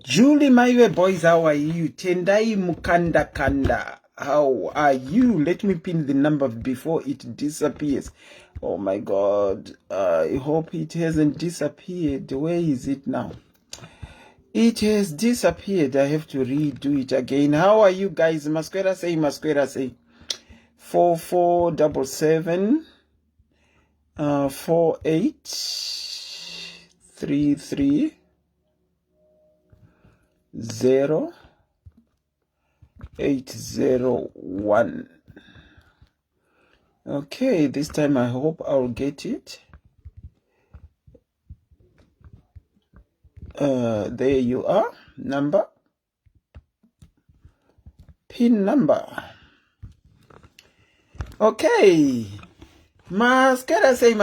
Julie Maiwe boys, how are you? Tendai Mukanda Kanda, how are you? Let me pin the number before it disappears. Oh my God, I hope it hasn't disappeared. Where is it now? It has disappeared. I have to redo it again. How are you guys? Masquera say. 4477 4833 0801. Okay, this time I hope I'll get it. There you are. Number. Pin number. Okay. Masquera say,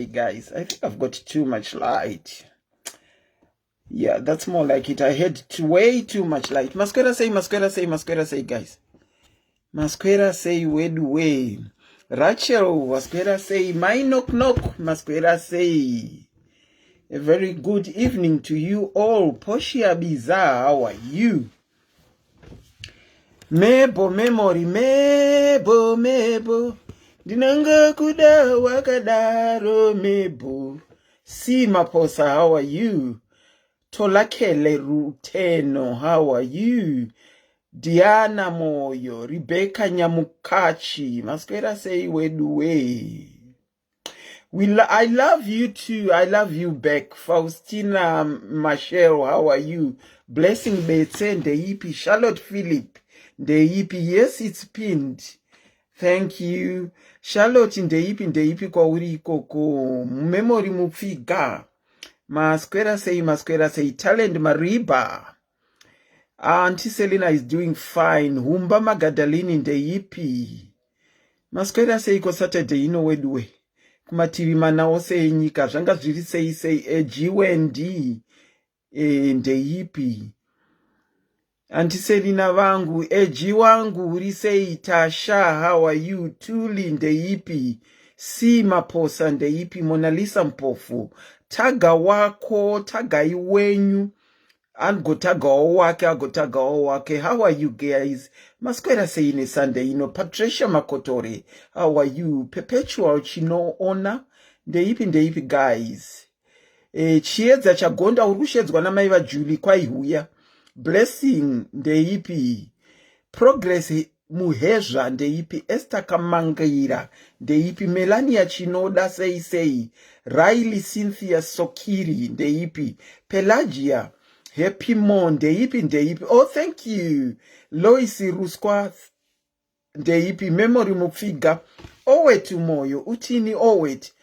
guys. I think I've got too much light. Yeah, that's more like it. I had way too much light. Masquera say, guys. Masquera say, way. Rachel, Masquera say, my knock. Masquera say. A very good evening to you all. Portia Bizarre, how are you? Mebo memory, mebo. Dinanga kuda wakadaro mebo. Si Maposa, how are you? Tolakele Ruteno, how are you? Diana Moyo, Rebecca Nyamukachi, Masquera say way. I love you too. I love you back. Faustina Michelle, how are you? Blessing Betsen, the EP. Charlotte Philip, the EP. Yes, it's pinned. Thank you. Charlotte in the EP kwa uri koko. Memory mufiga. Masquera say, Talent Mariba. Auntie Selena is doing fine. Humba Magadalene in the EP. Masquera say, iko Saturday, you know where do we? Kumativi manao say nyika. Zanga ziri say, GWND. The EP. Auntie Selena wangu, G wangu, uri say, Tasha, how are you? Tuli in the EP. Si Maposa in the EP. Mona Lisa Mpofu. Taga wako, taga iwenyu. Agotaga owake. How are you guys? Masquera say in a Sunday, Patricia Makotore. How are you? Perpetual Chino Ona. The EP guys. Chiedza chagonda urushedzwa namaiva Julie kwa ihuya. Blessing the EP. Progress Muhezha the EP. Esther Kamangaira the EP. Melania Chinoda say. Riley Cynthia Sokiri the EP. Pelagia Happy Mon the EP. Oh, thank you. Lois Ruskwa the EP. Memory Mufiga. Owe tumoyo. Utini owet.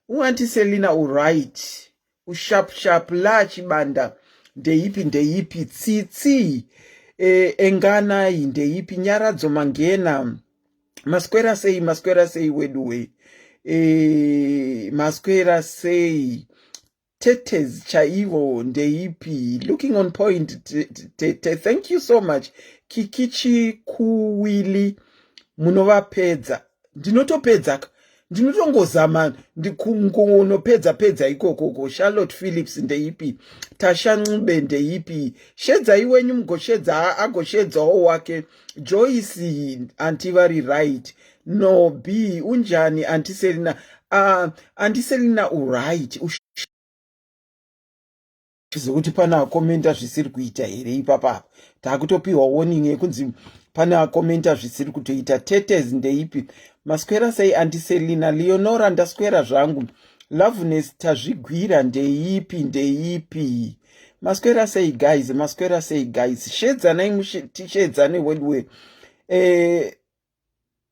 Uanti Selina alright. Sharp large banda. The EP. Tsi. Engana in the EP. Nyaradzo mangena. Masquera say wedwe. Masquera say Tetes Chaivo the EP. Looking on point. Thank you so much. Kikichi kuwili munova pedza. Dinoto pedzak. Ndinotongozama ndikungonopedza ikoko. Charlotte Phillips in the EP. Tasha Ngube in the EP. Shedza iwenyu mgoshedza agoshedza owake. Joyce Antivari right. No B unjani Antiselina. Antiselina alright. Kuti pana komenta zvisiri kuita here ipapa. Takutopiwa warning yekunzi pana komenta zvisiri kutoita. Tetes ndeipi. Masquera say Antiselina. Leonora ndasquera zvangu. Loveness tazvigwira ndeipi. Masquera say guys. Shedzanai mushedzane wedwe.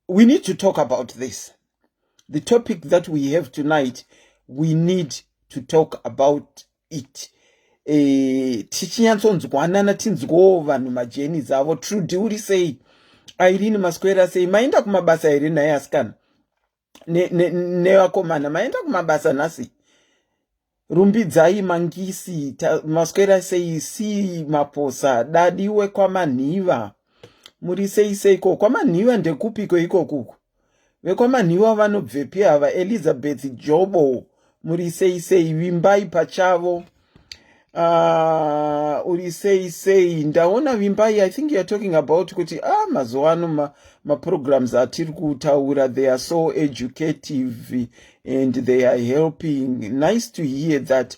We need to talk about this. The topic that we have tonight, we need to talk about it. Tichinyatsonzwanana tinzwo vanhu majeni zavo. Trudy uri sei. Irene Masquera sei maenda kumabasa here naye asikana nevakomana maenda kumabasa nhasi. Rumbidzai Mangisi Masquera sei si Maposa dadiwe kwamanhiva. Muri sei kwamanhiva ndekupiko ikokuku. Vekwamanhiva vanobvepi ava. Elizabeth Jobo muri sei vimbai pachavo. Uri sei ndaona vimbai. I think you're talking about kuti mazuano programs atiri kutaura, they are so educative and they are helping. Nice to hear that.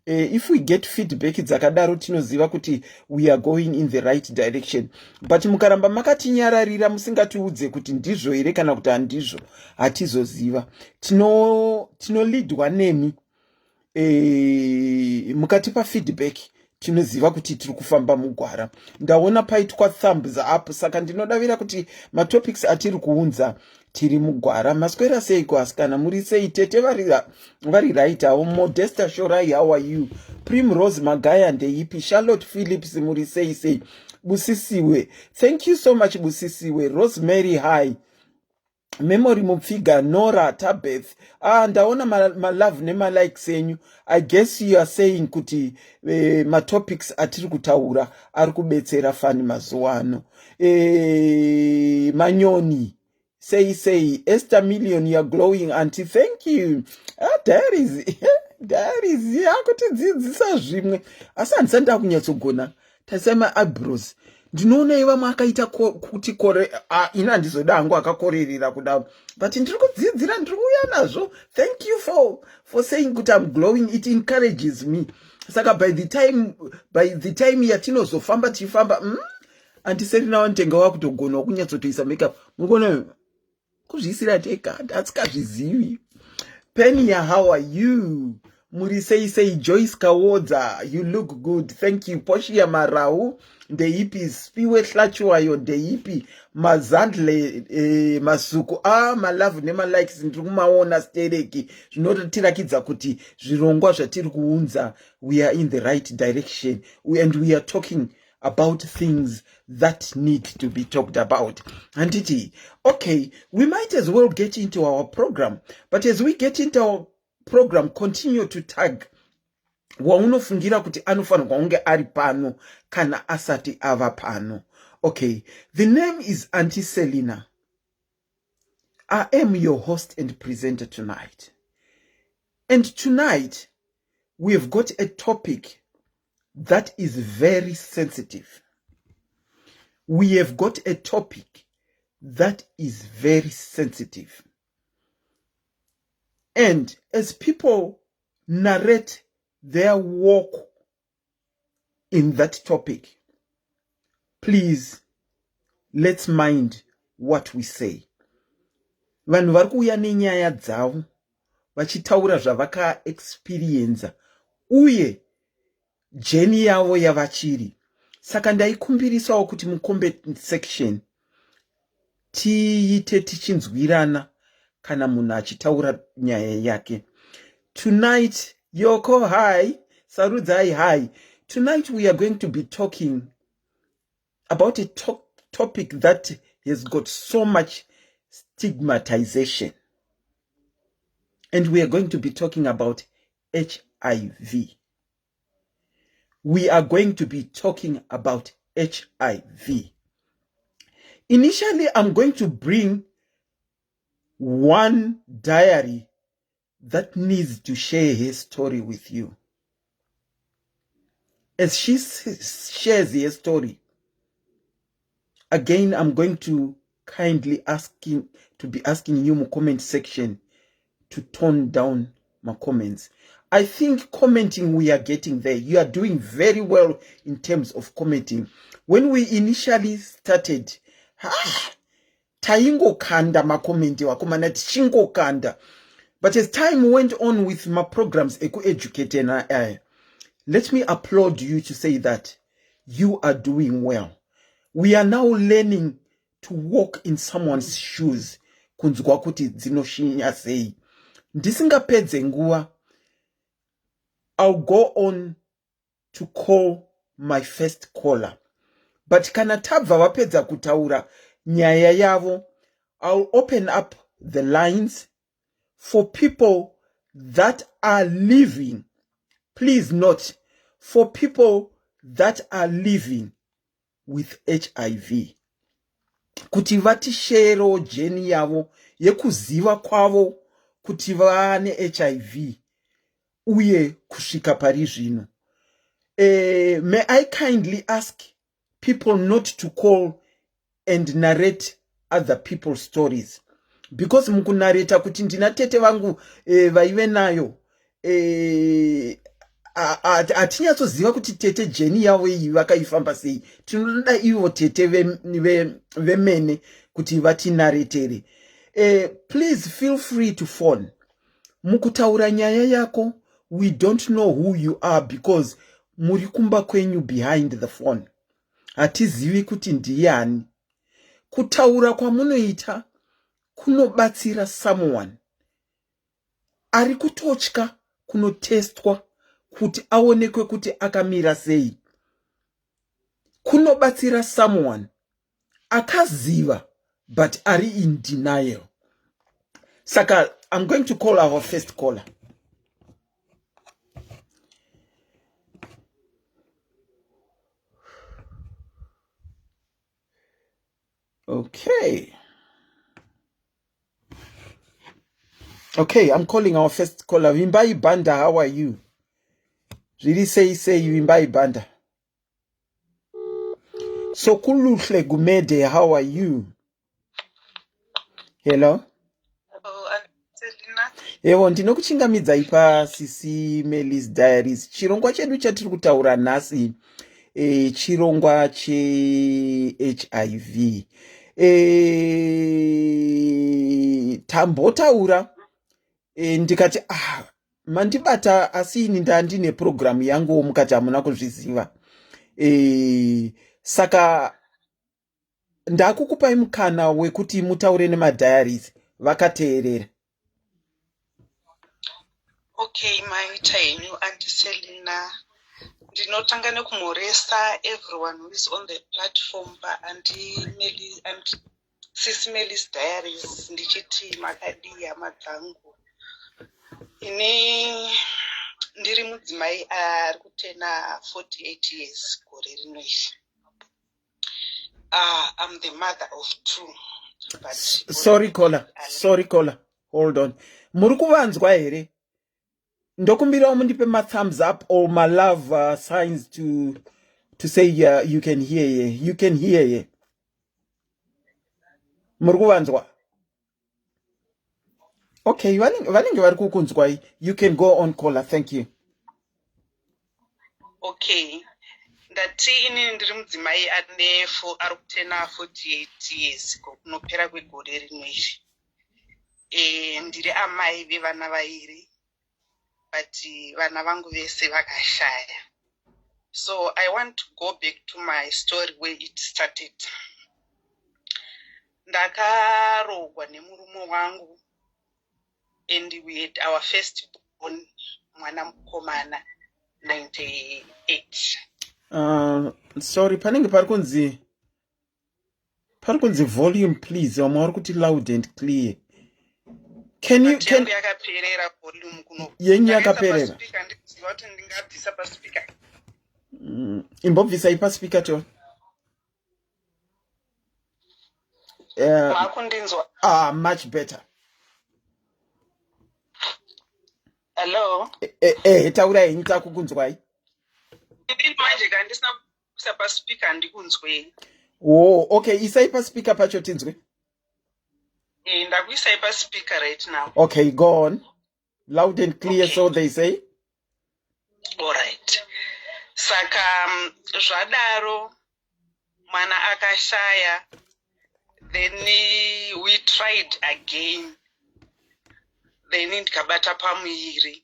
If we get feedback dzakadaro tinoziva kuti we are going in the right direction. But mukaramba makatinyararira musingatiudze kuti ndizvo here kana kuti handizvo, hatizoziva. Tinolidwa nemi. Mukatipa feedback tinoziva kuti tiri kufamba mugwara. Ndaona paitwa thumbs up, saka ndinodavira kuti matopics atiri kuunza tiri mugwara. Maswera seiko asikana, muri sei? Tete vari right avo. Modesta Shorai, how are you? Primrose Magaya ndeipi? Charlotte Phillips, muri sei? Busisiwe, thank you so much Busisiwe. Rosemary, hi. Memory Mupfiga, Nora, Tabeth. Ndaona ma love nema likes enyu. I guess you are saying kuti ma topics atiri kutaura ari kubetsera fani mazuano. Manyoni, say Esther Million, you are glowing auntie, thank you. Diaries yakuti dzidzisa zvimwe. Asi handisanda kunyatsogona. Tasema eyebrows. Ndinoona iva makaita kuti kore ina ndizoda hangu akakorerera kudaro, but ndiri kudzidzira, ndiri kuuya nazvo. Thank you for saying kuti I'm glowing. It encourages me. Saka by the time yatinozofamba tichifamba handiseri nawo ntenga wakutogona kunyatsotoisa makeup. Mugona kuzviisira tega, ndasikazvizivi. Penya, how are you? Muri sei Joyce Kawodza, you look good. Thank you. Poshia Marau, ndeipi spiwe hlachuwayo ndeipi mazandle masuku. My love nema likes ndiri kumaona stereki. Zvinotirakidza kuti zvirongwa zvatiri kuunza, we are in the right direction, and we are talking about things that need to be talked about. Anditi, okay, we might as well get into our program, but as we get into our program, continue to tag waunofungira kuti anofanirwa kunge ari pano kana asati ava pano. Okay, the name is Auntie Selina. I am your host and presenter tonight. And tonight, we have got a topic that is very sensitive. We have got a topic that is very sensitive. And as people narrate their walk in that topic, please, let's mind what we say. Vanhu vari kuuya nenyaya dzavo vachitaura zvavaka experience uye jeni yavo yavachiri. Saka ndaikumbirisawo kuti mucomment section tiite tichinzwirana kana munhu achitaura nyaya yake. Tonight, Yoko, hi. Sarudzai, hi. Tonight we are going to be talking about a topic that has got so much stigmatization. And we are going to be talking about HIV. We are going to be talking about HIV. Initially, I'm going to bring one diary that needs to share her story with you. As she shares her story, again, I'm going to kindly be asking you in the comment section to tone down my comments. I think commenting, we are getting there. You are doing very well in terms of commenting. When we initially started, taingo kanda makomenti wakomana tichingo kanda. But as time went on with my programs, Eco-Educate, let me applaud you to say that you are doing well. We are now learning to walk in someone's shoes. Kunzwa kuti dzinoshinya sei. Ndisingapedze nguwa, I'll go on to call my first caller. But kana tabva vapedza kutaura nyaya yavo, I'll open up the lines for people that are living. Please note, for people that are living with HIV. Kuti vatishero jeni yavo yekuziva kwavo kuti vane HIV uye kusvika pari zvino. May I kindly ask people not to call and narrate other people's stories, because mukunareta kuti ndina tete vangu vaive nayo hatinyatsoziva kuti tete jeni yavo iyi vakaifamba sei. Tinoda ivo tete vemene kuti vatinaretere. Please feel free to phone. Mukutaura nyaya yako, we don't know who you are because muri kumba kwenyu behind the phone. Hatizivi kuti ndiani. Kutaura kwamunoita kunobatsira someone. Ari kutotya kunotestwa kuti aonekwe kuti akamira sei. Kunobatsira someone akaziva but ari in denial. Saka, I'm going to call our first caller. Okay. Okay, I'm calling our first caller. Wimbai Banda, how are you? Really say Wimbai Banda. So Kuluhle Gumede, how are you? Hello? Ewo ndinokuchingamidza ipa SIS MELLY's diaries. Chirongwa chedu chatiri kutaura nhasi chirongwa che HIV. Tambotaura ndikati mandibata asi ini ndandine program yangu mukati hamuna kuzviziva. Saka ndakukupai mukana wekuti mutaure nemadiaries vakateerera. Okay, maita henyu Auntie Selina. Ndinotanga nekumhoresa everyone who is on the platform Auntie Melly and SIS MELLY's diaries. Ndichiti makadi hama dzangu. Ini ndiri mudzimai ari kutena 48 years gore rino iri. I'm the mother of 2. But Sorry caller. Hold on. Muri kuvanzwa here? Ndokumbira mundipe ma thumbs up or my love signs to say you can hear ye. You can hear ye. Muri kuvanzwa? Okay, vanenge vari kukunzwa. You can go on caller. Thank you. Okay. Ndati ini ndiri mudzimai ari kutena 48 years kunopera kwegore rino iri. Ndiri amai vevana vairi, but vana vangu vese vakashaya. So I want to go back to my story where it started. Ndakarogwa nemurume wangu and we had our first born mwana mukomana 98. Sorry, panenge parikunzi volume please. Wamwari kuti loud and clear. Can yakaperera volume kuno. Yenyu yakaperera. Ndingati ndingabvisa pa speaker. Imbobvisa ipa speaker to. Makundinzwa. Much better. Hello. Taura yenyu takukunzwai. Ndiri manje kandisina kuisa pa speaker ndikunzwe. Oh, okay, isai pa speaker pacho tinzwe. Ndakuisa pa speaker right now. Okay, go on. Loud and clear, okay. So they say. All right. Saka zvadaro mwana akashaya. Then we tried again. Then ndikabata pamuiri.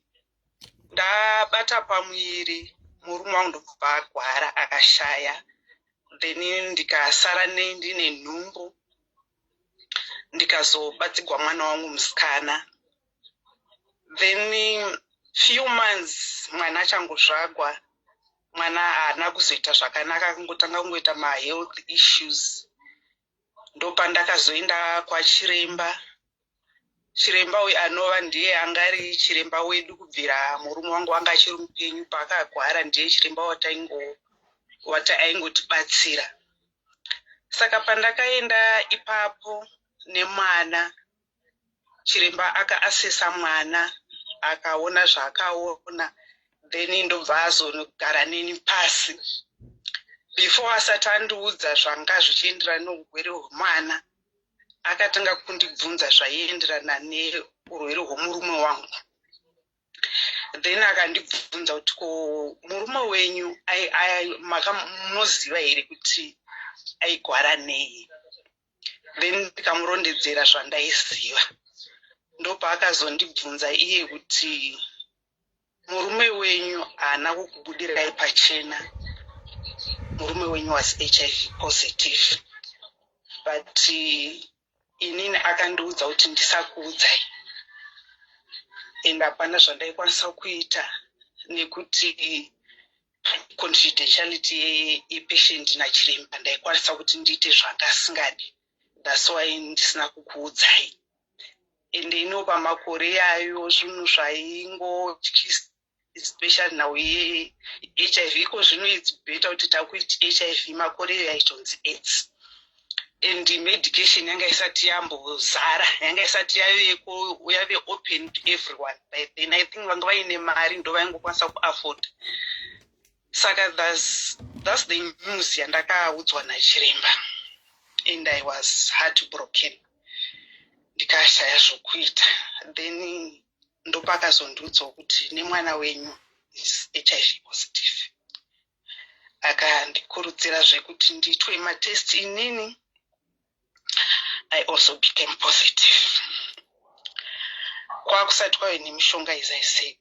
Ndabata pamuiri. Murume wangu ndobva agwara akashaya. Then ndikasara ndine nhumbu. Ndikazobatsirwa mwana wangu musikana. Then few months mwana achangozvagwa. Mwana haana kuzoita zvakanaka, kungotanga kungoita ma health issues. Ndopandakazoenda kwachiremba. Chiremba uyu anova ndiye angari chiremba wedu kubvira murume wangu anga achiri mupenyu paakagwara, ndiye chiremba wataingotibatsira. Saka pandakaenda ipapo nemwana, chiremba akaasesa mwana, akaona zvaakaona, then ndobva azonogara neni pasi. Before asati andiudza zvanga zvichienderana neurwere hwemwana, akatanga kundibvunza zvaienderana neurwere hwomurume wangu. Then akandibvunza kuti ko murume wenyu munoziva here kuti aigwara nei? Then ndikamurondedzera zvandaiziva. Ndopaakazondibvunza iye kuti murume wenyu haana kukubudirai pachena. Murume wenyu was HIV positive. But inini akandiudza kuti ndisakuudzai. And hapana zvandaikwanisa kuita nekuti confidentiality yepatient nachiremba ndaikwanisa kuti ndiite zvanga asingadi. That's why ndisina kukuudzai. And inopa makore ayo zvinhu zvaingotyisa, especially now HIV ko zvino it's better kuti takuiti HIV makore ayo aitonzi AIDS. And medication yanga isati yambozara, yanga isati yave open to everyone. By then I think vanga vaine mari ndo vaingokwanisa kuafford. Saka that's the news yandakaudzwa nachiremba. And I was heartbroken. Ndikashaya zvokuita. Then ndopakazondiudza kuti nemwana wenyu is HIV positive. Akandikurudzira zvekuti ndiitwe matest inini. I also became positive. Kwakusati kwave nemishonga, as I said.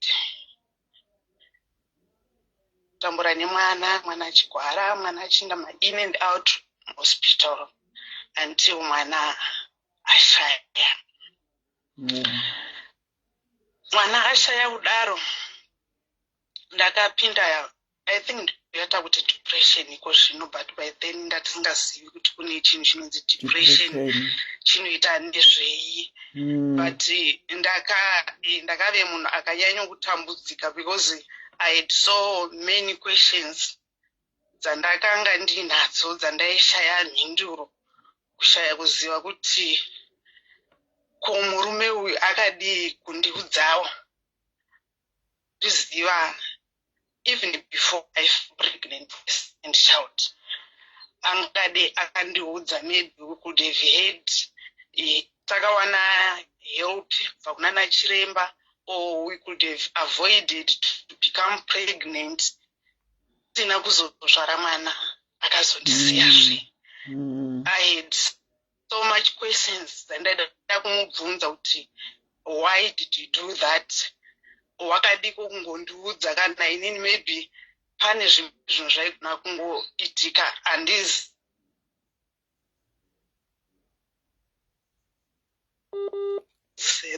Tambura nemwana, mwana achigwara, mwana achinda in and out hospital until mwana ashaya. Mwana ashaya kudaro. Ndakapinda, I think yata kuti depression iko zvino, but by then ndatisingazivi kuti kune chinhu chinonzi depression chinoita nezvei. But ndakave munhu akanyanya kutambudzika because I had so many questions dzandakanga ndinadzo dzandaishaya mhinduro, kushaya kuziva kuti ko murume uyu akadii kundiudzawo. Ndiziva even before I fell pregnant and child. Angade akandiudza maybe we could have had takawana help pakuna nachiremba, or we could have avoided to become pregnant. Tina kuzozvara mwana akazondisiyazve. I had so much questions and ndaida kumubvunza kuti why did you do that? Wakadiko kungondiudza kana inini maybe pane zvinhu zvaigona kungoitika handizi.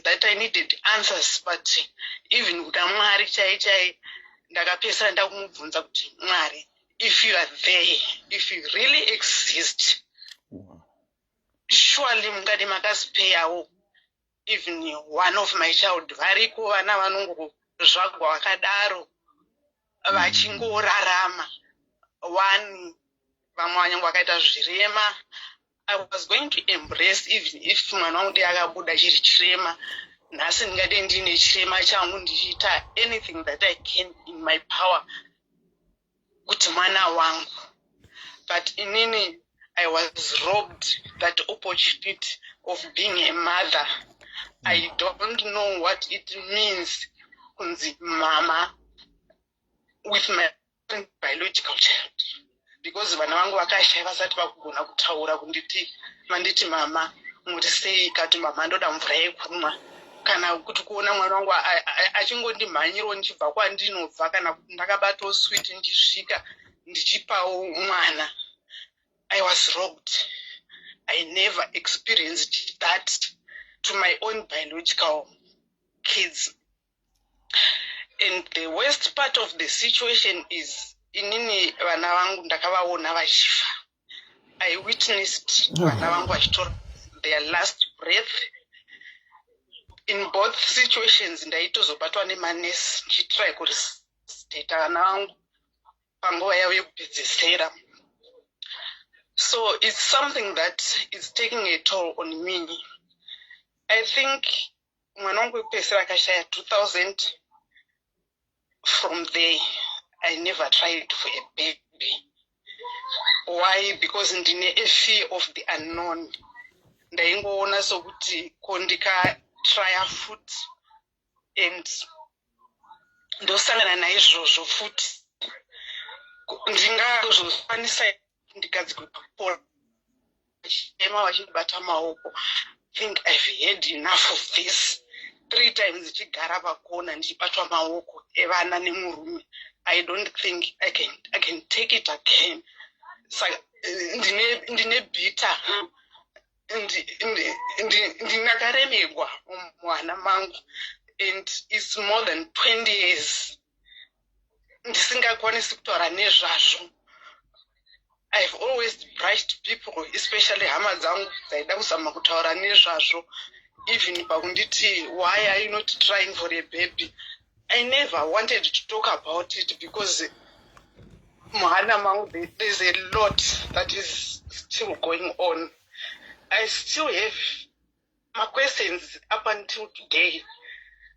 That I needed answers, but even kuda Mwari chai ndakapesa ndakumubvunza kuti Mwari, if you are there, if you really exist, surely mungadi makasipeyawo even one of my child. Variko vana vanongozvagwa vakadaro vachingorarama. One vamwe vanyange vakaita zvirema. I was going to embrace even if mwana wangu akabuda chiri chirema. Nhasi ndingade ndine chirema changu ndichiita anything that I can in my power kuti mwana wangu. But inini I was robbed that opportunity of being a mother. I don't know what it means kunzi mama with my biological child. Because vana vangu vakashaya vasati vakugona kutaura kunditi manditi mama muri sei, kati mama ndoda mvura yekumwa, kana kuti kuona mwana wangu achingondimhanyirawo ndichibva kwandinobva, kana kuti ndakabatawo sweet ndisvika ndichipawo mwana. I was robbed. I never experienced that to my own biological kids. And the worst part of the situation is inini vana vangu ndakavaona vachifa. I witnessed vana vangu vachitora their last breath. In both situations ndaitozobatwa nemanesi ndichitry kurestate vana vangu panguva yavo yekupedzisira. So it's something that is taking a toll on me. I think mwana wangu wekupedzisira akashaya 2000 from there, I never tried for a baby. Why? Because ndine a fear of the unknown. Ndaingoona sokuti kondika try foot and ndosangana naizvozvo futi ndingazokwanisa ndigadzikwe papola ema vachibata maoko. I think I've had enough of this. 3 times ndichigara pakona ndichibatwa maoko evana nemurume. I don't think I can take it again. Saka ndine bita ndinakaremegwa mwana mangu, and it's more than 20 years ndisingakwanisi kutaura nezvazvo. I've always brushed people, especially hama dzangu dzaida kuzama kutaura nezvazvo, even pakunditi why are you not trying for a baby. I never wanted to talk about it because muhana mangu there's a lot that is still going on. I still have my questions up until today.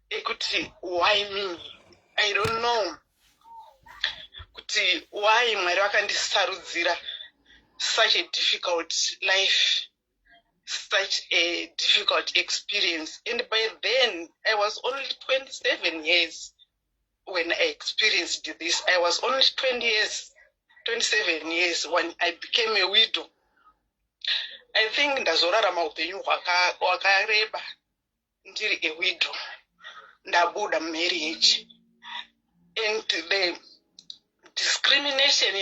Ekuti, why me? I don't know. Kuti, why Mwari vakandisarudzira such a difficult life, such a difficult experience. And by then, I was only 27 years when I experienced this. I was only 27 years when I became a widow. I think ndazorarama upenyu hwakareba ndiri a widow. Ndabuda marriage. And the discrimination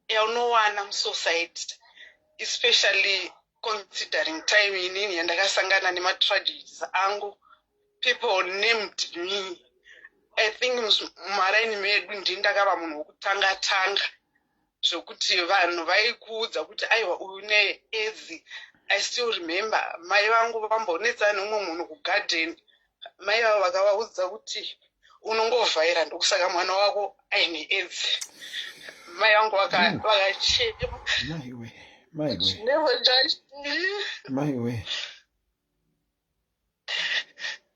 yaunowana musociety, especially considering time inini yandakasangana nematragedies angu, people named me. I think mumaraini medu ndindakava munhu wokutanga-tanga zvokuti vanhu vaikuudza kuti aiwa uyu neAIDS. I still remember mai vangu vambonetsana neumwe munhu kugarden. Mai vavo vakavaudza kuti unongovhaira ndokusaka mwana wako aine AIDS. Mai vangu vakachema. She never judged me.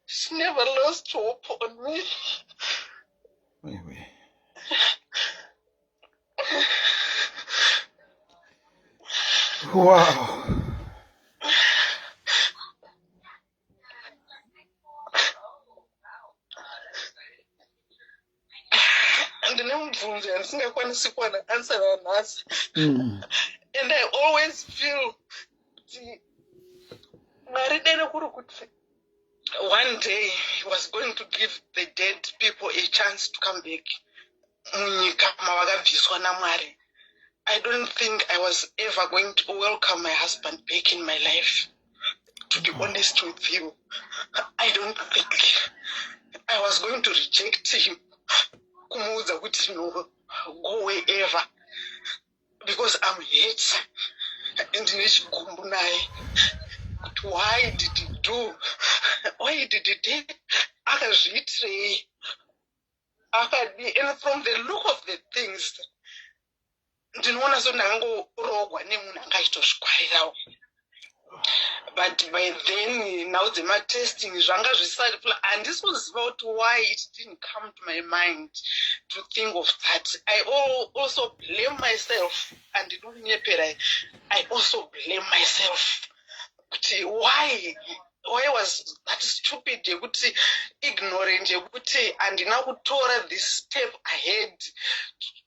She never lost hope on me. Wow. Ndinembvunzo yandisingakwanisi kuwana answer nanhasi. And I always feel kuti Mwari dere kuri kuti one day he was going to give the dead people a chance to come back munyika mavakabviswa naMwari. I don't think I was ever going to welcome my husband back in my life. To be honest with you, I don't think I was going to reject him. Kumuudza kuti no, go wherever, because I'm hurt and ndinechigumbu naye. Why did he do? Why did he take? Akazviitirei? And from the look of the things, ndinoona sondangangorogwa nemunhu angaitozvikwarirawo. But by then, now the testing zvanga zvisati, handisi kuziva kuti why it didn't come to my mind to think of that. I also blame myself, and I also blame myself. Why was that stupid yekuti ignorant yekuti andina kutora this step ahead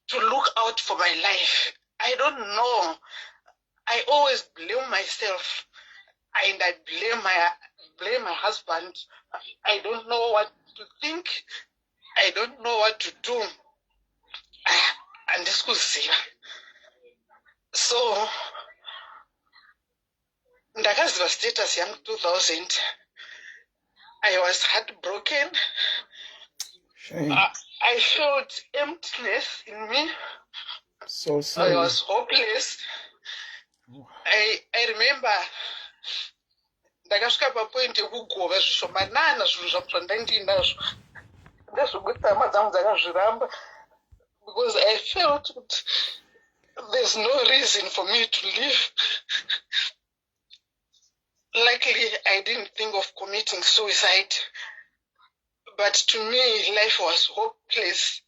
to look out for my life? I don't know. I always blame myself, and I blame my husband. I don't know what to think. I don't know what to do. And this could see. So ndakaziva status yangu 2000. I was heartbroken. Shame. I felt emptiness in me. So sorry. I was hopeless. I remember ndakasvika papoint yekugova zvishomanana zvinhu zvandandinazvo ndezvokuti hama dzangu dzakazviramba, because I felt that there's no reason for me to live. Luckily, I didn't think of committing suicide, But to me, life was hopeless.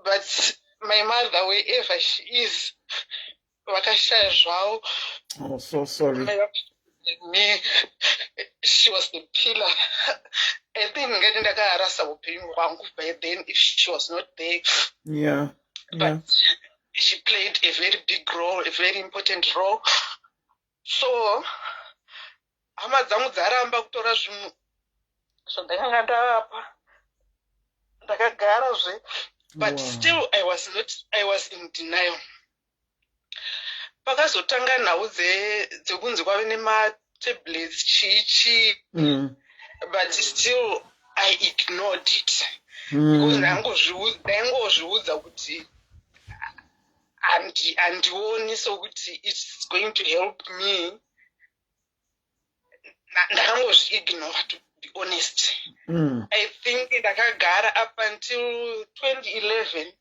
But my mother, wherever she is, vakashaya zvavo. Oh, so sorry. Me, she was the pillar. I think ngati ndakarasa upenyu hwangu by then if she was not there. Yeah. But she played a very big role, a very important role. So hama dzangu dzaramba kutora zvinhu zvandakanga ndavapa, ndakagarazve, but still I was in denial. Pakazotanga nhau dzekunzi kwave nematablets chii, but still I ignored it. Because ndaingozviudza kuti handioni sokuti it's going to help me. Ndakangozvi-ignore, to be honest. I think ndakagara up until 2011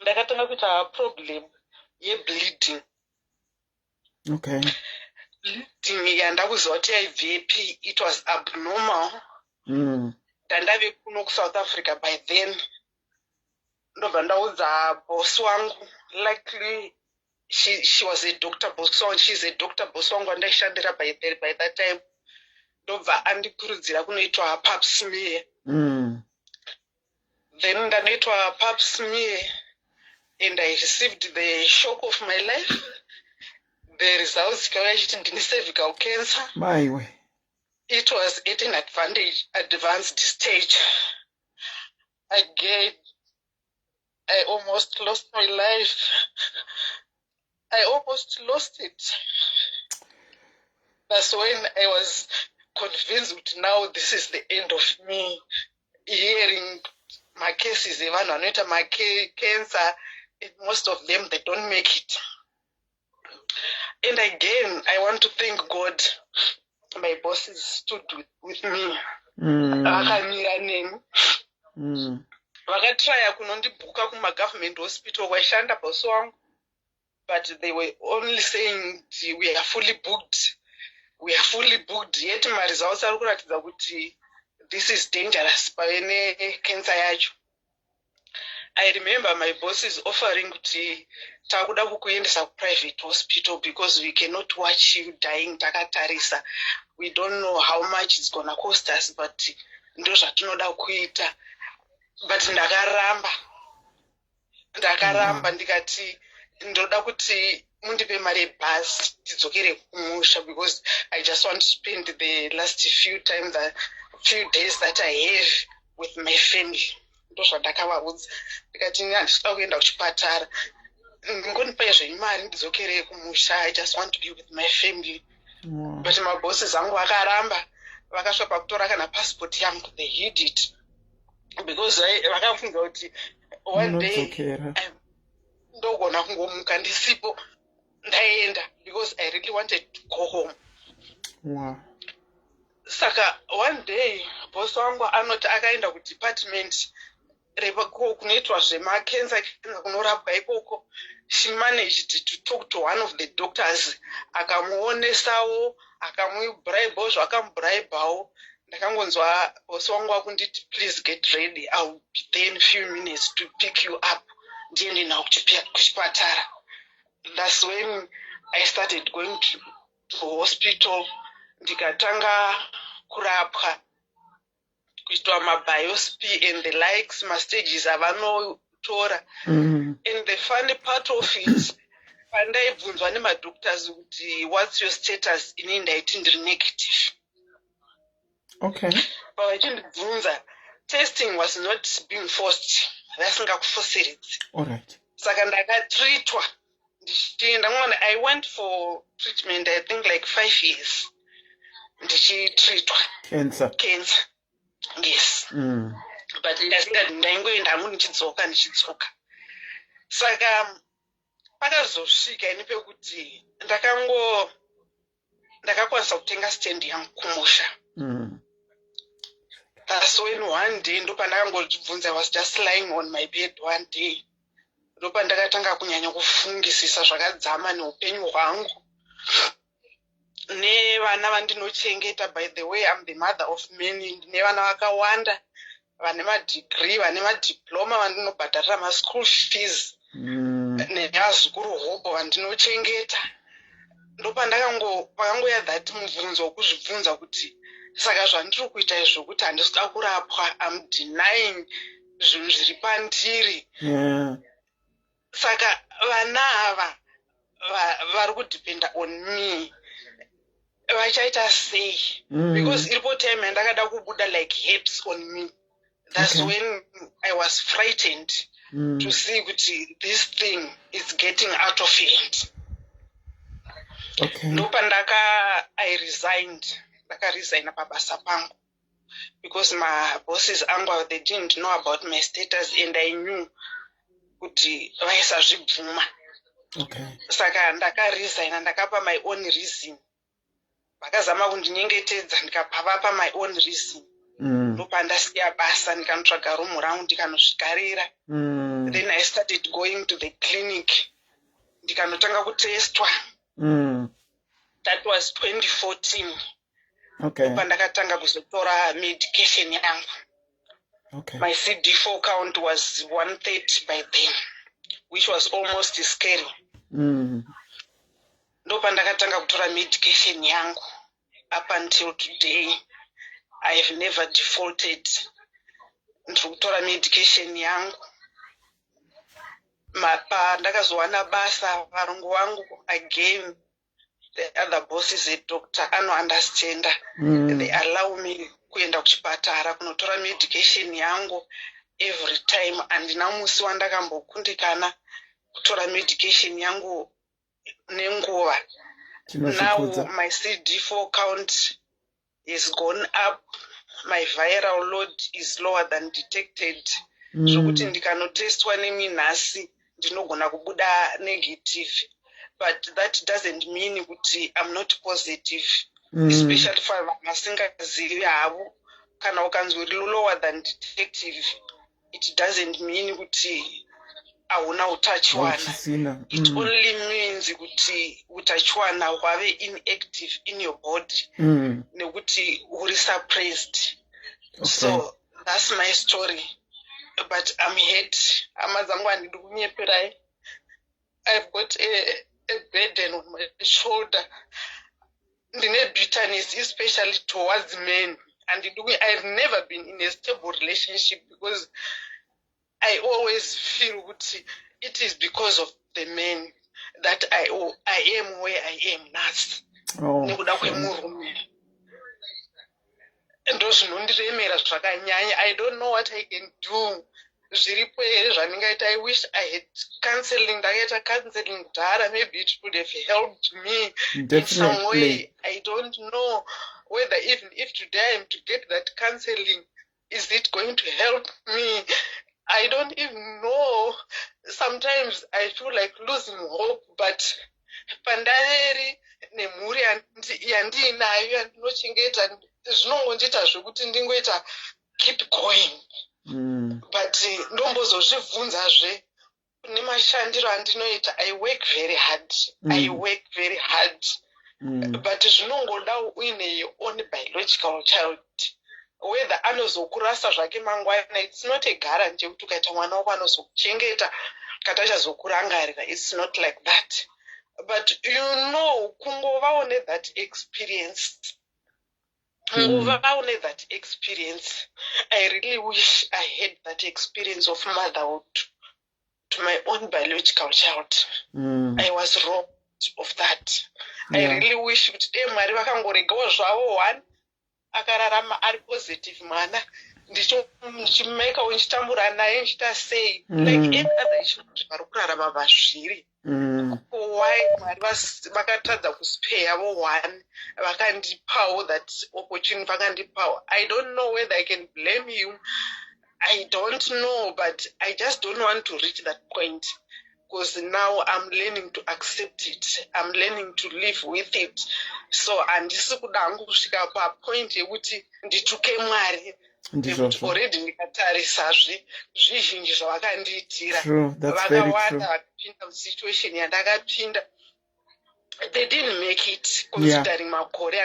ndakatanga kuita problem ye-bleeding. Okay. Bleeding yandakuziva kuti yaibvepi, it was abnormal. Ndandave kuno kuSouth Africa by then. Ndobva ndaudza boss wangu, likely she was a doctor, boss wangu, she's a doctor, boss wangu andaishandira by that time. Ndobva andikurudzira kunoitwa pap smear. Then ndanoitwa pap smear and I received the shock of my life. The results ikauya chiti ndine cervical cancer. My way. It was at an advanced stage. Again, I almost lost my life. I almost lost it. That's when I was convinced that now this is the end of me. Hearing my cases, even on my cancer, most of them, they don't make it. And again, I want to thank God. My bosses stood with me. Vakamira neni. Vakatraya kunondibhuka kuma-government hospital kwaishanda boss wangu. But they were only saying we are fully booked. We are fully booked. Yet my results are kuratidza kuti this is dangerous pavene cancer yacho. I remember my bosses offering kuti takuda kukuendesa private hospital because we cannot watch you dying takatarisa. We don't know how much it's gonna cost us, but ndo zvatinoda kuita. But ndakaramba ndikati ndoda kuti mundipe mari yebhasi tidzokere kumusha because I just want to spend the last few days that I have with my family. Ndo zvandakavaudza ndikati handisida kuenda kuchipatara, ngondipai zveimari ndidzokere kumusha. I just want to be with my family. But my bosses angu vakaramba, vakasvika pakutora kana passport yangu, they hid it because vakafunga kuti one day ndogona kungomuka ndisipo ndaenda because I really wanted to go home. Saka one day boss wangu anoti akaenda kudepartment kunoitwa zvemacancer kunorapwa ikoko. She managed to talk to one of the doctors, akamuonesawo, akamubraibawo zvakamubraibawo. Ndakangonzwa boss wangu akunditi please get ready, I'll be there in a few minutes to pick you up. Ndiende nawo kuchipatara. That's when I started going to hospital. Ndikatanga kurapwa, kuitwa mabiopsy and the likes, stages avanotora. And the funny part of it, pandaibvunzwa nemadoctors kuti what's your status, ini ndaiti ndiri negative. Okay. Pavachindibvunza, testing was not being forced. Vasingakuforceridzi. All right. Saka ndakatreatwa. I went for treatment, I think like 5 years. Ndichitreatwa. Cancer. Yes. But ndasingati ndaingoenda hangu ndichidzoka. Saka pakazosvika nepekuti ndakakwanisa kutenga stand yangu kumusha. That's when one day ndopandakangozvibvunza, I was just lying on my bed one day. Ndopandakatanga kunyanya kufungisisa zvakadzama neupenyu hwangu. nevana vandinochengeta. By the way, I'm the mother of many. Ndine vana vakawanda vane madegree, vane madiploma vandinobhadharira maschool fees, nevazukuru hobo vandinochengeta. Ndopakangoya that mubvunzo wokuzvibvunza kuti saka zvandiri kuita izvo kuti handisida kurapwa, am denying zvinhu zviri pandiri. Saka vana ava vari kudependa on me vachaita sei? Because iripo time yandakada kubuda like herbs on me. That's when I was frightened to see kuti this thing is getting out of hand. I resigned. Ndakaresigna pabasa pangu because my bosses angu, they didn't know about my status and I knew kuti vaisazvibvuma. Saka ndakaresigna, ndakapa my own reason. Vakazama kundinyengetedza ndikapavapa my own reason. Ndopandasiya basa ndikanotsvaga room rangu ndikanosvikarira. Then I started going to the clinic ndikanotanga kutestwa. That was 2014. Pandakatanga kuzotora medication yangu. My CD4 count was 130 by then, which was almost scary. Ndopandakatanga kutora medication yangu. Up until today, I have never defaulted. Ndikutora medication yangu. Ndakazowana basa varungu wangu again. The other bosses at doctor understand. They allow me kuenda kuchipatara kunotora medication yangu every time. And now musi wandakambokundikana kutora medication yangu nenguva. Now my CD4 count is gone up. My viral load is lower than detected. Zvokuti ndikanotestwa neminhasi ndinogona kubuda negative. But that doesn't mean kuti I'm not positive. Especially for vasingazivi havo. Kana ukanzwi lower than detective, it doesn't mean kuti hauna utachiwana. It only means kuti utachiwana hwave inactive in your body. Nekuti uri suppressed. So that's my story. But I'm hurt. Amazangu handidi kunyeperai. I've got a burden on my shoulder. Ndine bitterness, especially towards men. And I've never been in a stable relationship because I always feel it is because of the men that I am where I am now. Nekuda kwemurume. Ndozvinondiremera zvakanyanya. I don't know what I can do. Zviripo here zvaningaita. I wish I had counseling. Ndakaita counseling kudhara. Maybe it would have helped me in some way. I don't know whether even if today I am to get that counseling, is it going to help me? I don't even know. Sometimes I feel like losing hope, but pandari nemhuri yandinayo yandinochengeta zvinongondiita zvokuti ndingoita keep going. But ndombozozvibvunzazve kune mashandiro andinoita. I work very hard. I work very hard. But zvinongoda uine your own biological child. Whether anozokurasa zvake mangwana, it's not a guarantee kuti ukaita mwana wako anozokuchengeta kati achazokurangarira. It's not like that. But kungovawo that experience. That experience. I really wish I had that experience of motherhood to my own biological child. I was robbed of that. I really wish kuti Mwari vakangoregawo zvavo one akararama ari positive mwana ndichimeka unchitambura naye nchita sei like any other children vari kurarama vazviri. Why Mwari vakatadza kuspare vo one vakandipawo that opportunity vakandipawo. I don't know whether I can blame you. I don't know, but I just don't want to reach that point because now I'm learning to accept it. I'm learning to live with it. So handisi kuda hangu kusvika papoint yekuti ndituke Mwari. Already ndikatarisazve zvizhinji zvavakandiitira. Vakawanda vakapinda musituation yandakapinda. They didn't make it Yeah, considering makore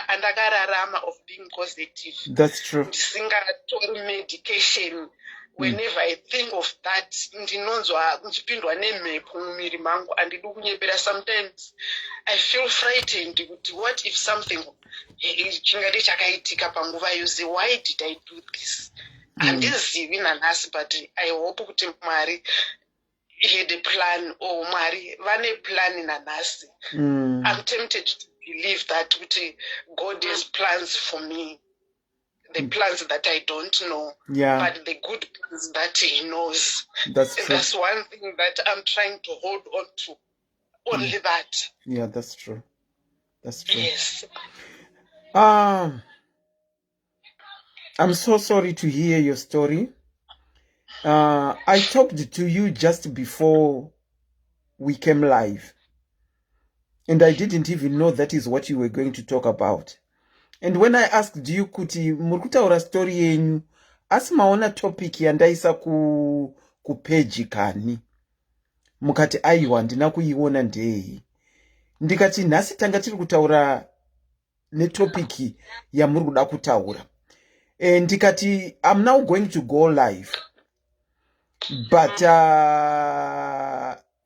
andakararama of being positive. that's true. Ndisingatori medication. Whenever I think of that, ndinonzwa ndichipindwa nemhepo mumiri mangu handidi kunyepera. Sometimes I feel frightened kuti what if something chingade chakaitika panguva yose. Why did I do this? Handizivi nanhasi, but I hope kuti Mwari he had a plan, or Mwari vane plan nanhasi. I'm tempted to believe that God has plans for me. The plans that I don't know, but the good plans that He knows. That's true. That's one thing that I'm trying to hold on to. Only that. Yeah, that's true. That's true. Yes. I'm so sorry to hear your story. I talked to you just before we came live, and I didn't even know that is what you were going to talk about. And when I asked you kuti murikutaura story yenyu, asi maona topic yandaisa ku page kani, mukati aiwa ndina kuiona ndei. Ndikati nhasi tanga tiri kutaura netopic yamuri kuda kutaura. Ndikati I'm now going to go live. But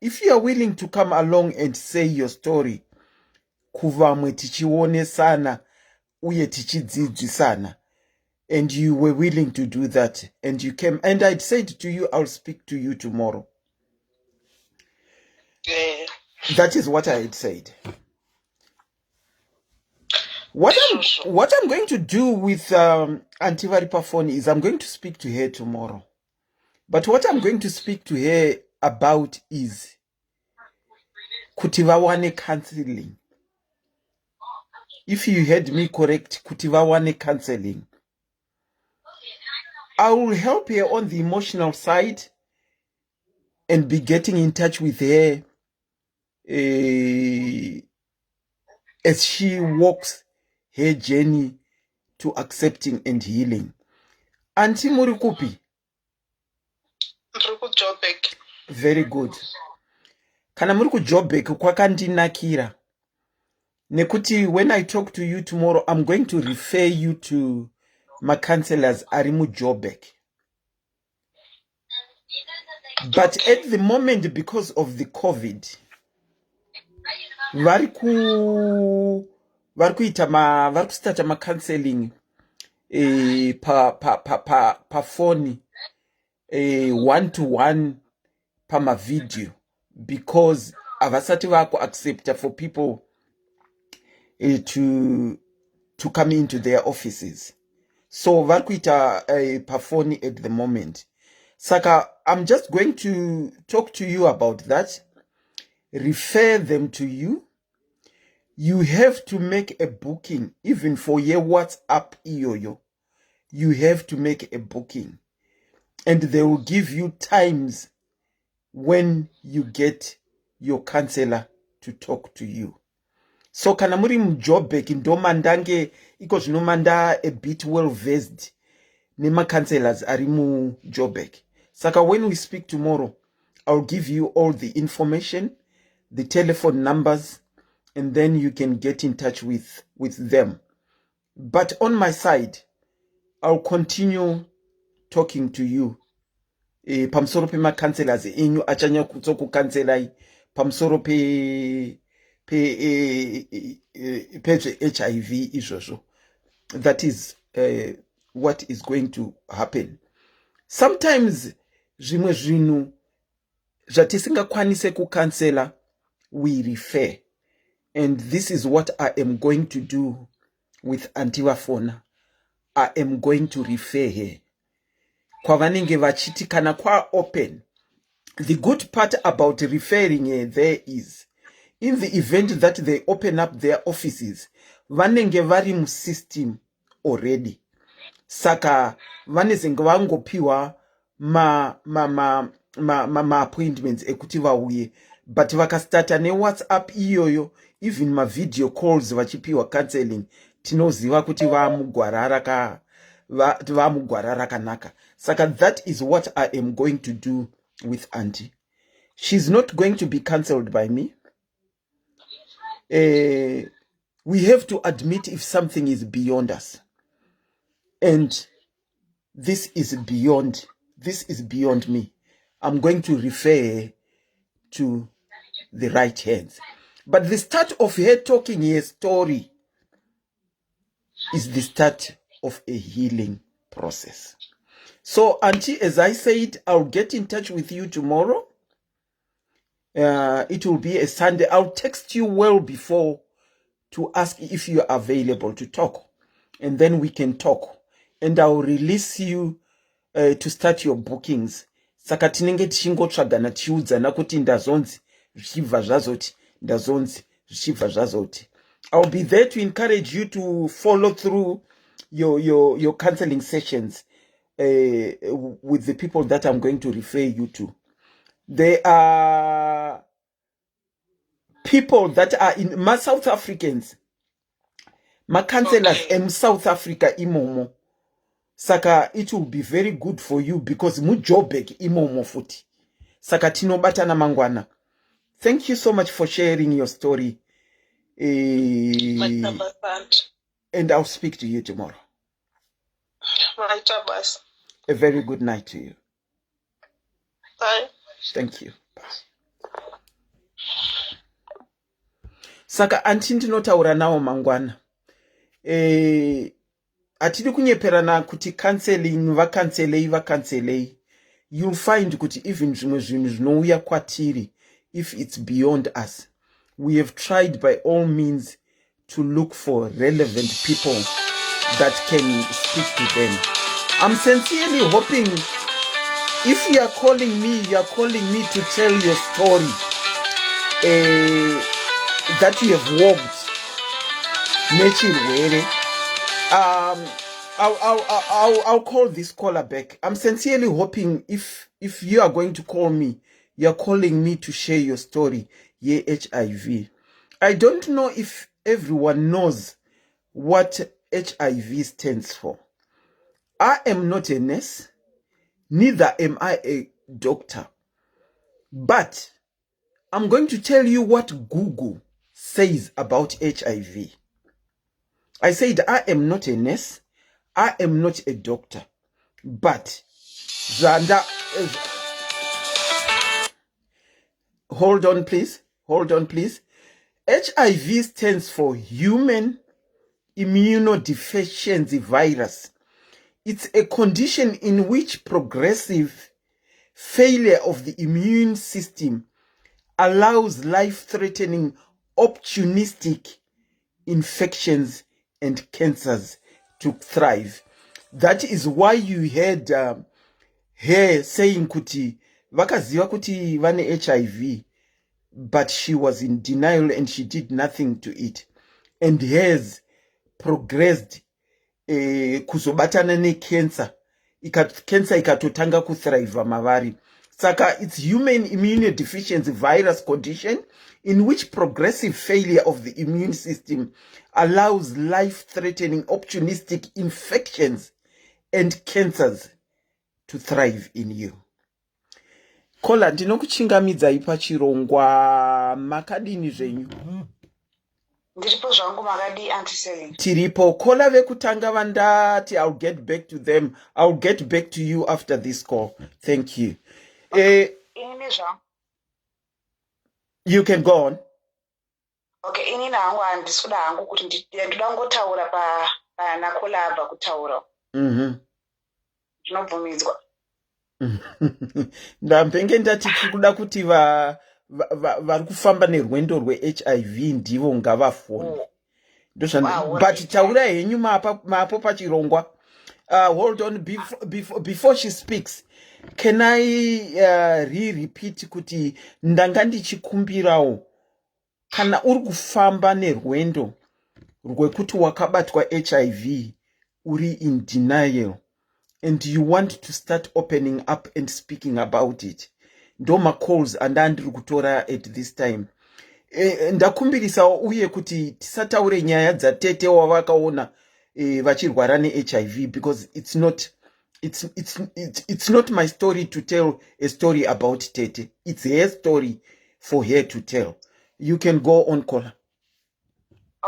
if you are willing to come along and say your story, kuvamwe tichionesana uye tichidzidzisana, and you were willing to do that, and you came, and I'd said to you, I'll speak to you tomorrow. That is what I had said. What I'm going to do with Auntie Varipafoni is I'm going to speak to her tomorrow. But what I'm going to speak to her about is kutivawane counseling. If you heard me correct, kutivawane counseling. I will help her on the emotional side and be getting in touch with her as she walks her journey to accepting and healing. Auntie Murikupi. Very good. Kana muri kujobek kwakandinakira. Nekuti when I talk to you tomorrow, I'm going to refer you to my counselors arimu Jobek. But at the moment, because of the COVID, varikuita ma counseling pa phone, 1-to-1 pa video, because avasati vako accept for people to come into their offices. So varikuita pa phone at the moment. Saka, I'm just going to talk to you about that, refer them to you. You have to make a booking, even for your WhatsApp iyoyo. You have to make a booking. And they will give you times when you get your counselor to talk to you. So kana muri mujobek ndomandange iko zvinomanda a bit well versed nema counselors ari mujobek. Saka when we speak tomorrow, I'll give you all the information, the telephone numbers, and then you can get in touch with them. But on my side, I'll continue talking to you. Pamsoro pe ma counselors inyu achanya kutsoku counselai pamsoro pe HIV izvozvo. That is what is going to happen. Sometimes zvimwe zvinhu zvatisingakwanise kucancela, we refer. And this is what I am going to do with Auntie Vafona. I am going to refer her. Kwavanenge vachiti kana kwa open. The good part about referring her there is, in the event that they open up their offices, vanenge vari mu system already. Saka vanezenge vangopiwa ma appointments ekuti vauye. But vakastata ne WhatsApp iyoyo, even ma video calls vachipiwa counseling, tinoziva kuti vamugwarara kanaka. Saka that is what I am going to do with Auntie. She's not going to be cancelled by me. We have to admit if something is beyond us. And this is beyond me. I'm going to refer to the right hands. But the start of her talking her story is the start of a healing process. So, Auntie, as I said, I'll get in touch with you tomorrow. It will be a Sunday. I'll text you well before to ask if you're available to talk. And then we can talk. And I'll release you to start your bookings. Saka tinenge tichingotsvagana tichiudzana kuti ndazonzi zvichibva zvazoti ndazonzi zvichibva zvazoti. I'll be there to encourage you to follow through your counseling sessions with the people that I'm going to refer you to. There are people that are in my South Africans, my counselors in South Africa imomo. Saka it will be very good for you because mujobek imomo futi. Saka tinobatana mangwana. Thank you so much for sharing your story. And I'll speak to you tomorrow. A very good night to you. Bye. Thank you. Bye. Saka anti ndinotaura nawo mangwana. Atidi kunyeperana kuti counseling vakanselei. You'll find kuti even zvimwe zvinhu zvinouya kwatiri, if it's beyond us, we have tried by all means to look for relevant people that can speak to them. I'm sincerely hoping if you are calling me to tell your story that you have walked nechirwere. I'll call this caller back. I'm sincerely hoping if you are going to call me, you're calling me to share your story. Yeah, HIV. I don't know if everyone knows what HIV stands for. I am not a nurse, neither am I a doctor. But I'm going to tell you what Google says about HIV. I said I am not a nurse, I am not a doctor, but Zanda, hold on please. HIV stands for Human Immunodeficiency Virus. It's a condition in which progressive failure of the immune system allows life-threatening opportunistic infections and cancers to thrive. That is why you heard her saying kuti vakaziva kuti vane HIV, but she was in denial and she did nothing to it, and has progressed kuzobatana necancer, cancer ikatotanga kuthrive mavari. Saka it's human immunodeficiency virus condition in which progressive failure of the immune system allows life-threatening opportunistic infections and cancers to thrive in you. Kola ndinokuchingamidzai pachirongwa makadini zvenyu? Ndiripo zvangu makadi antisei. Tiripo. Kola vekutanga vandati, I'll get back to them. I'll get back to you after this call. Thank you. You can go on. Okay, ini nangu andisuda hangu kuti ndoda ngotaura pa nakolaba kutaura. Ndinobvumidzwa. Ndambenge ndati kuda kuti vari kufamba nerwendo rwe-HIV ndivo ngavafone. But taura henyu mapo pachirongwa. Hold on, before she speaks, can I repeat kuti ndanga ndichikumbirawo kana uri kufamba nerwendo rwekuti wakabatwa HIV uri in denial and you want to start opening up and speaking about it, ndoma calls andandiri kutora at this time. Ndakumbirisa uye kuti tisataure nyaya dzatete wavakaona vachirwara ne-HIV, because it's not my story to tell a story about Tete. It's her story for her to tell. You can go on, caller.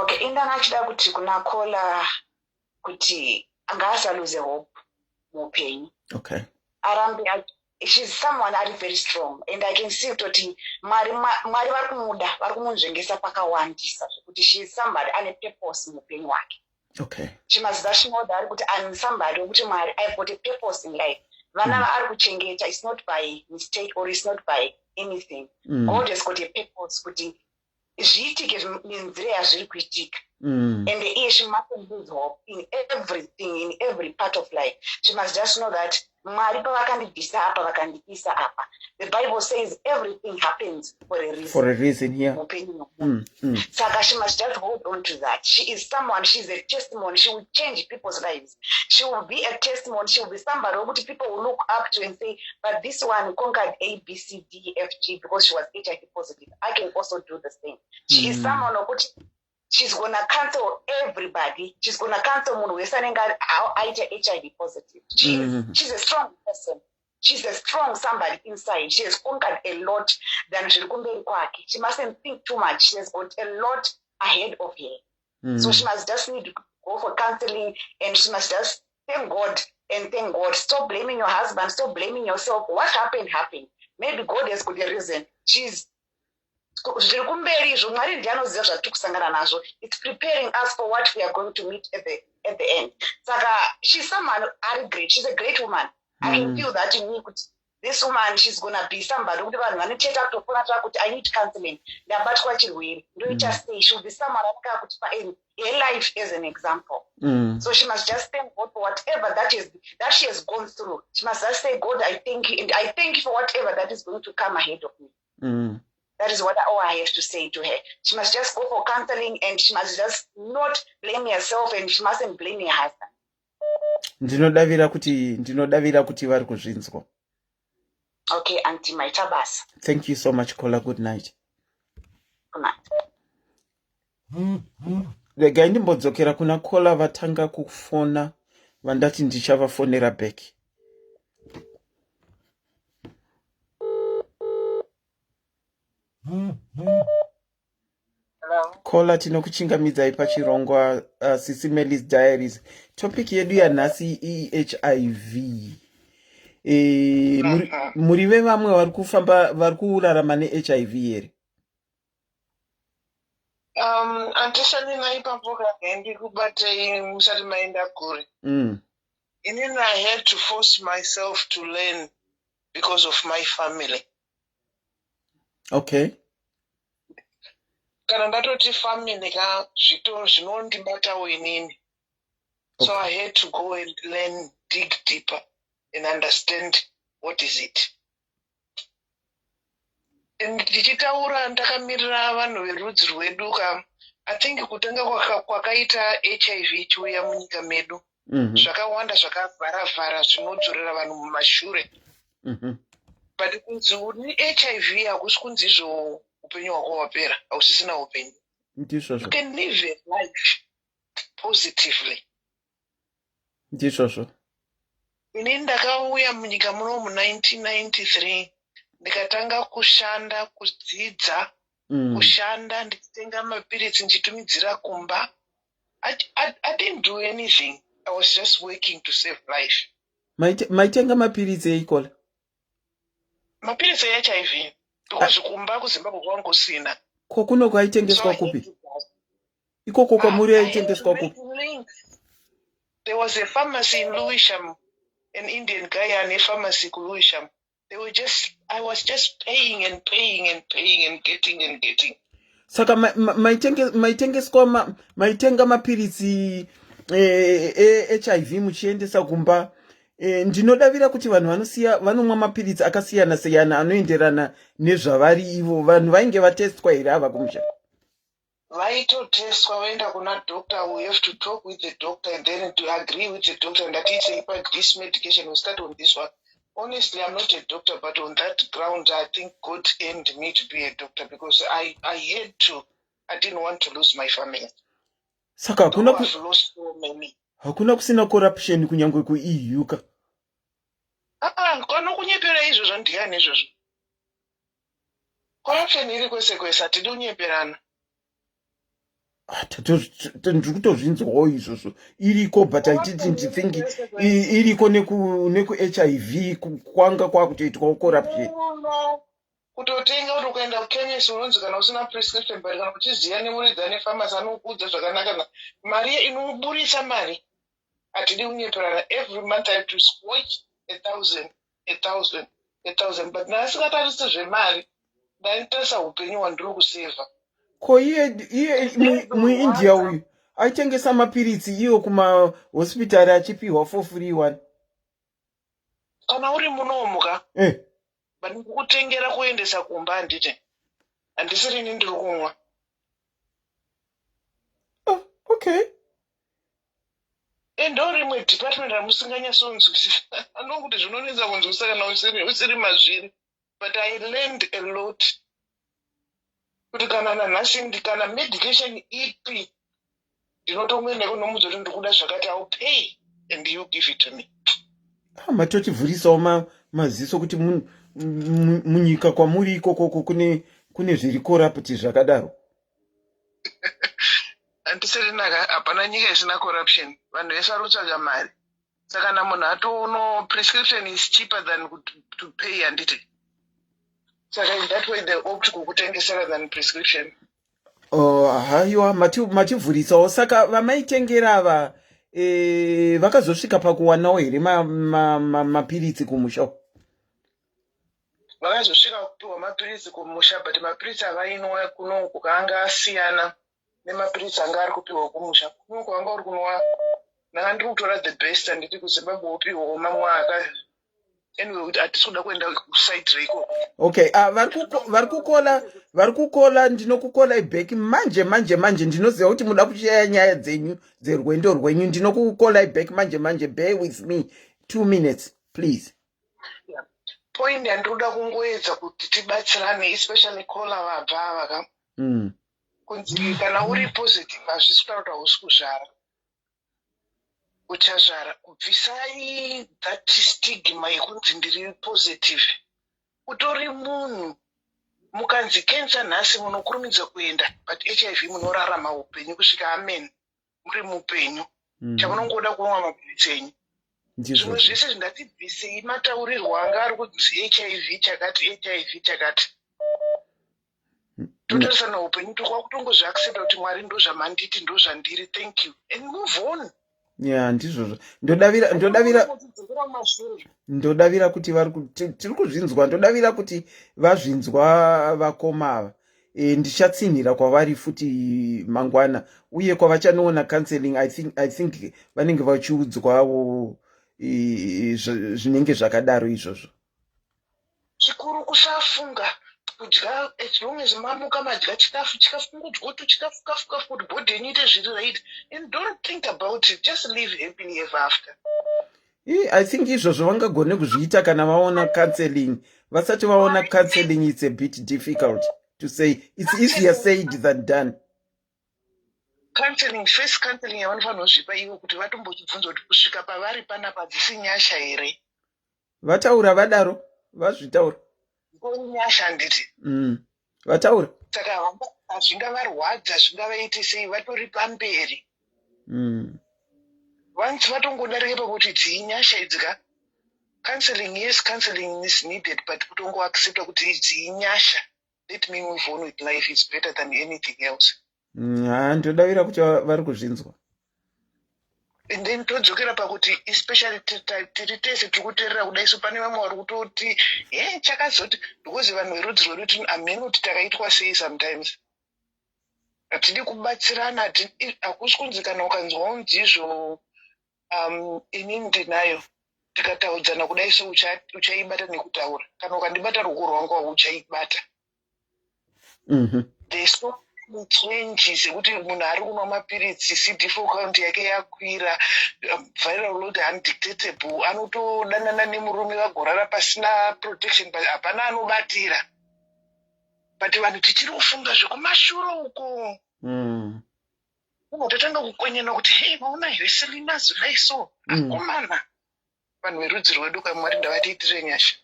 Okay, indanga achida kuti kuna kola kuti angasa lose hope muupenyu. Okay. Arambe she's someone are very strong and I can see kuti Mwari vari kumuda, vari kumunzvengesa pakawandisa kuti she is somebody ane purpose muupenyu wake. Okay. She must know that kuti I'm somebody wekuti Mwari I've got a purpose in life. Vana vaari kuchengeta, it's not by mistake or it's not by anything. God has got a purpose kuti zviitike nenzira yazviri kuitika. And she mustn't lose hope in everything, in every part of life. She must just know that Mwari pavakandibvisa apa vakandiisa apa. The Bible says everything happens for a reason. For a reason, yeah. Saka she must just hold on to that. She is someone, she's a testimony. She will change people's lives. She will be a testimony. She will be somebody who people will look up to and say, but this one conquered A, B, C, D, F, G because she was HIV positive. I can also do the same. She is someone who she's going to cancel everybody. She's going to cancel munhu wese anenge aita HIV positive. She's a strong person. She's a strong somebody inside. She has conquered a lot than zviri kumberi kwake. She mustn't think too much. She has got a lot ahead of her. So she must just need to go for counseling and she must just thank God and thank God. Stop blaming your husband. Stop blaming yourself. What happened, happened. Maybe God has got a reason. It's preparing us for what we are going to meet at the end. Saka, she's someone great. She's a great woman. I can feel that in me. This woman, she's gonna be somebody. I need counseling. But what you will do, just say she'll be someone in her life as an example. So she must just thank God for whatever that she has gone through. She must just say, God, I thank you, and I thank you for whatever that is going to come ahead of me. That is all I have to say to her. She must just go for counseling and she must just not blame herself and she mustn't blame her husband. Ndinodavira kuti vari kuzvinzwa. Okay, Auntie Maitabas. Thank you so much, Kola. Good night. Good night. Regai ndimbodzokera kuna Kola vatanga kufona vandati ndichavafonera back. Kola tinokuchingamidzai pachirongwa SIS MELLY's Diaries. Topic yedu yanhasi HIV. Muri vevamwe vari kufamba vari kurarama neHIV here? Andishandi naipapo kagendi kubatei musati maenda kure. Inini I had to force myself to learn because of my family. Okay. Kana ndatoti family ka zvito zvinondibatawo inini. So I had to go and learn, dig deeper and understand what is it. Ndichitaura ndakamirira vanhu verudzi rwedu ka I think kutanga kwakaita HIV chiuya munyika medu. Zvakawanda zvakavhara zvinodzorera vanhu mumashure. But kunzi uni HIV hakusi kunzi izvo upenyu hwako hwapera, hausisina upenyu. You can live a life positively. Ndizvozvo. Ini ndakauya munyika muno mu 1993 ndikatanga kushanda, kudzidza, kushanda, ndichitenga mapiritsi ndichitumidzira kumba. I didn't do anything. I was just working to save life. Maitenga mapiritsi eikola? Mapiritsi HIV. Because kumba kuZimbabwe kwangu sina. Kokuno kwaitengeswa kupi? Ikoko kwamuri yaitengeswa kupi? There was a pharmacy in Lewisham, an Indian guy and a pharmacy in Lewisham. I was just paying and getting. Saka maitenga mapiritsi HIV muchiendesa kumba. Ndinodavira kuti vanhu vanomwa mapiritsi akasiyana siyana anoenderana nezvavari ivo. Vanhu vainge vatestwa here ava kumusha? Vaitotestwa vaenda kuna doctor. We have to talk with the doctor and then to agree with the doctor and that it's this medication, we start on this one. Honestly, I'm not a doctor, but on that ground, I think God aimed me to be a doctor because I didn't want to lose my family. Saka I've lost so many. Hakuna kusina corruption kunyangwe ku EU ka? Kono kunyepera izvozvo ndiyani izvozvo? Corruption iri kwese kwese, hatidi kunyeperana. ndiri kutozvinzwawo izvozvo iriko, but I didn't think iriko neku-HIV kwanga kwakutoitwawo corruption. Kutotenga kuti ukaenda kuchemist unonzi kana usina prescription, but kana uchiziya nemuridza nefamasi anokuudza zvakanaka, mari inoburisa mari. Atidi kunyeperana. Every month I have to switch 1,000, but nasikatarise zvemari ndaitasa upenyu wandiri kuseva. Ko iye muindia uyu aitengesa mapiritsi iyo kumahospitari achipiwa for free one. Kana uri munomuka kutengera kuendesa kumba handiti handisiri ini ndiri kumwa. Okay. Ndo rimwe department ramusinganyasonzwisisa anokuti zvinonetsa kunzwisisa kana usiri mazviri, but I learned a lot. Kuti kana nanhasi kana medication ipi ndinotomwenda kunomudza kuti ndikuda zvakati, I'll pay and you give it to me. Matochivhurisawo maziso kuti munyika kwamuri ikoko kune zviri corrupt zvakadaro. Handisiri naka, hapana nyika isina corruption. Vanhu vese vari kutsvaga mari. Saka kana munhu atoono prescription is cheaper than to pay handiti. Saka in that way they opt kukutengesera than prescription. Haiwa mativhurisawo. Saka vamaitengera ava vakazosvika pakuwanawo here mapiritsi kumusha? Vakazosvika kupiwa mapiritsi kumusha, but mapiritsi avainwa kunoku kaanga asiyana nemapiritsi anga ari kupiwa kumusha. Kunoku wanga uri kunwa ndanga ndiri kutora the best handiti kuZimbabwe upiwawo mamwe anyway kuti hatisi kuda kuenda kuside ikoko. Okay, vari kukola ndinokukolai back manje ndinoziva kuti muda kushaya nyaya dzenyu dzerwendo rwenyu. Ndinokukolai back manje. Bear with me 2 minutes please. Point yandinoda kungoedza kuti tibatsirane, especially kola vabva vaka kunzi kana uri positive hazvisi kutaura kuti hausi kuzvara, uchazvara. Kubvisai that stigma yekunzi ndiri positive. Utori munhu mukanzi cancer nhasi munokurumidza kuenda, but HIV munorarama upenyu kusvika amen muri mupenyu. Chamunongoda kumwa mapiritsi enyu. Zvimwe zvese zvingatibvisei mataurirwo anga ari kunzi HIV chakati. Totorisana upenyu tokwaakutongozviaccepta kuti Mwari ndo zvamanditi ndo zvandiri, thank you and move on. Yeah, ndizvozvo ndodavira kuti tiri kuzvinzwa. Ndodavira kuti vazvinzwa vakoma ava. Ndichatsinhira kwavari futi mangwana uye kwavachanoona counseling. I think vanenge vachiudzwawo zvinenge zvakadaro izvozvo. Chikuru kusafunga kudya, as long as mamuka madya chikafu kungodya kuti chikafu kuti body yenyu ite zviri right, and don't think about it, just live happily ever after. I think izvozvo vangagone kuzviita kana vaona counseling. Vasati vaona counseling, it's a bit difficult to say. It's easier said than done. First counseling yavanofanira kuzvipa ivo kuti vatombozvibvunza kuti kusvika pavari panapa dzisi nyasha here. Vataura vadaro, vazvitaura. Nyasha handiti. Vataura. Saka zvingavarwadza zvingavaite sei vatori pamberi. Once vatongodarika pakuti dziinyasha idzika, counseling, yes, counseling is needed, but kutongoaccepta kuti dziinyasha. Let me move on with life is better than anything else. Ndodavira kuti vari kuzvinzwa. And then todzokera pakuti especially tiri tese tiri kuteerera kudai, so pane vamwe vari kutoti chakazoti because vanhu verudzi rwedu ameni kuti takaitwa sei sometimes. Hatidi kubatsirana, hakusi kunzi kana ukanzwawo nzizvo inini ndinayo tikataudzana kudai so uchaibata nekutaura. Kana ukandibata ruoko rwangu hauchaibata. There's so many changes ekuti munhu ari kunwa mapiritsi, CD4 count yake yakwira, viral load undetectable, anotodanana nemurume vagorara pasina protection, hapana anobatira. But vanhu tichiri kufunga zvekumashure uko. Tatanga kukwenyena kuti hey, maona iwe selinazo laiso akomana. Vanhu verudzi rwedu kaMwari ndavatiitire nyasha.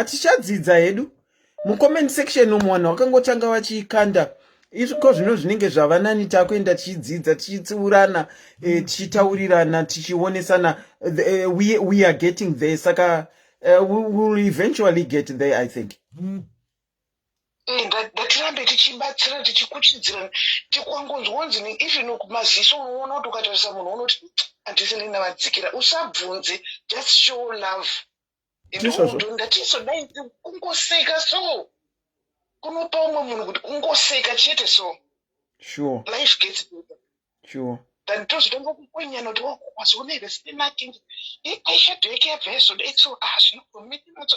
Tichadzidza hedu. Mucomment section umu vanhu vakangotanga vachikanda izviko zvino zvinenge zvava nani takuenda tichidzidza tichitsiurana tichitaurirana tichionesana we are getting there saka we will eventually get there I think. Ndatirambe tichibatsira tichikuchidzirana tikwangonzwanzi even kumaziso unoona kuti ukatarisa munhu unoti handisini navadzikira usabvunze just show love ndatisodai kungoseka so kunopa umwe munhu kuti kungoseka chete so sure life gets better sure ndanditozotanga kukwenyana kuti wazooneka sinemakingi aishadho yake yabva yazoda itso zvinokometimatso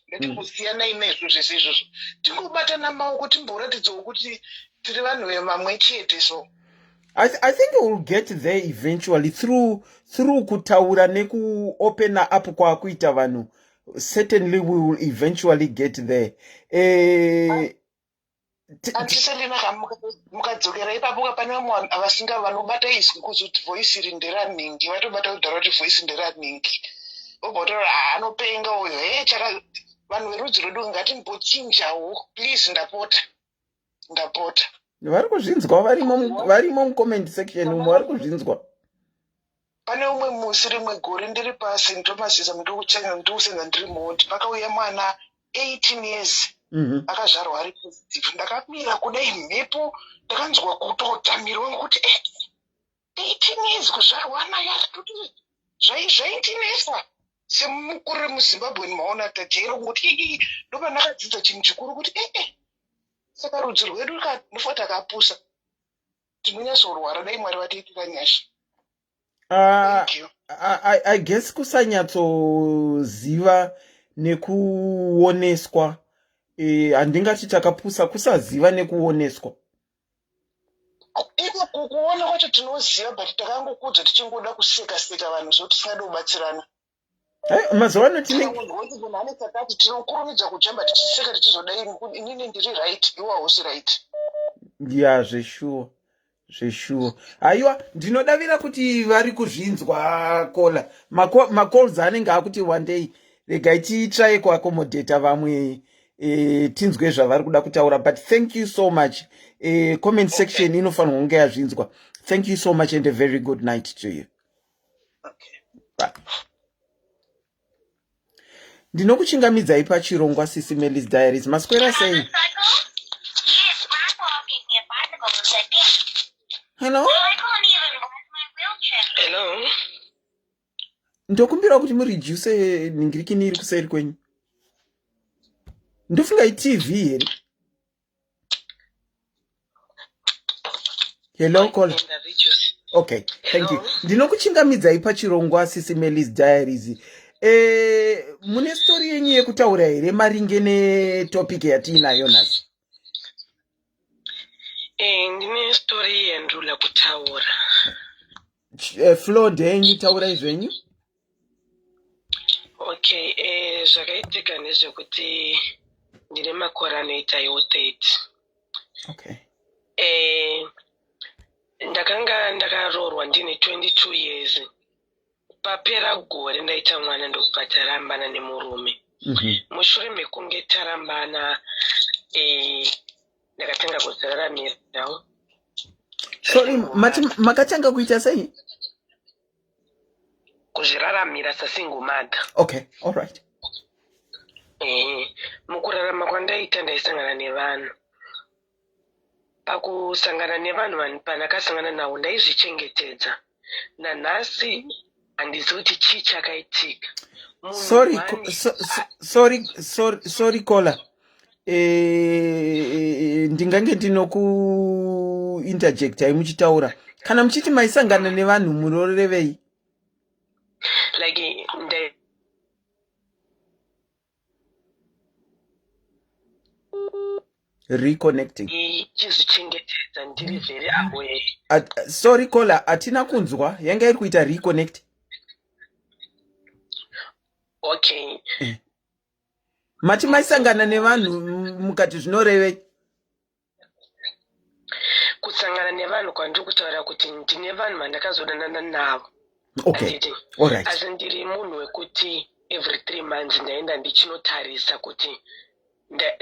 ndatingosiyana inezvo zvese izvozvo tingobatana maoko timboratidzawo kuti tiri vanhu vemamwe chete so I think we will get there eventually through kutaura neku-open up kwakuita vanhu. Certainly we will eventually get there. Antiselina mukadzokera ipapo pane vamwe vanhu avasinga vanobata izwi kuzoti voice iri nderaningi vatobata kudhara kuti voice nderaningi obotora anopenga uyo chaka vanhu verudzi rwedu ngatimbochinjawo please ndapota vari kuzvinzwa varimo mucomment section umo vari kuzvinzwa. Pane umwe musi rimwe gore ndiri paSt Thomas ndikusenza ndiri mhoti pakauya mwana 18 years akazvarwa ari positive ndakamira kudai mhepo ndakanzwa kutota miri wangu kuti 18 years kuzvarwa naye atituti zvaintinesa semukuru muZimbabwe maona tajero kuti ndopa ndakadzidza chinhu chikuru kuti saka rudzi rwedu ndofa takapusa timunyatsorwara dai Mwari vatiitira nyasha. I guess kusanyatsoziva nekuoneswa handingati takapusa kusaziva nekuoneswa iko kuona kwacho tinoziva but takangokudza tichingoda kuseka vanhu so tisingada kubatsirana. mazuva ano tinane takati tinokurumidza kujamba tichiseka tichizodai inini ndiri right iwe hausi right. ya zveshuwo aiwa ndinodavira kuti vari kuzvinzwa kola macalls anenge akuti one day regai titrai kuaccommodata vamwe tinzwe zvavari kuda kutaura but thank you so much. Comment section inofanirwa kunge yazvinzwa. Thank you so much and a very good night to you. Bye. Ndinokuchingamidzai pachirongwa SIS MELLY's Diaries. Maswera sei? Hello? Hello? Ndokumbira kuti mureduce ningirikini iri kuseri kwenyu. Ndofunga iTV here. Hello, call. Okay, thank you. Ndinokuchingamidzai pachirongwa SIS MELLY's Diaries. Mune story yenyu yekutaura here maringe netopic yatiinayo nhasi? Ndine story yandula kutaura. Flow ndenyu taurai zvenyu. Okay, zvakaitika ndezvekuti ndine makore anoita iwo 30. Okay. Ndakanga ndakarorwa ndine 22 years. Papera gore ndaita mwana ndokubva tarambana nemurume. Mushure mekunge tarambana ndakatanga kuzviraramirawo. Sorry, makatanga kuita sei? Kuzviraramira sasingle mother. Okay, all right. Mukurarama kwandaita ndaisangana nevanhu. Pakusangana nevanhu pandakasangana navo ndaizvichengetedza. Nanhasi handizivi kuti chii chakaitika. Sorry caller. Ndingange ndinokuinterjectai muchitaura. Kana muchiti maisangana nevanhu murorevei? Like reconnecting. Chizvichengetedza ndiri very aware. Sorry caller, atina kunzwa yanga iri kuita reconnect. Okay. Mati maisangana nevanhu mukati zvinorevei? Kusangana nevanhu kwandiri kutaura kuti ndine vanhu vandakazodanana navo. Okay, all right. Asi ndiri munhu wekuti every 3 months ndaenda ndichinotarisa kuti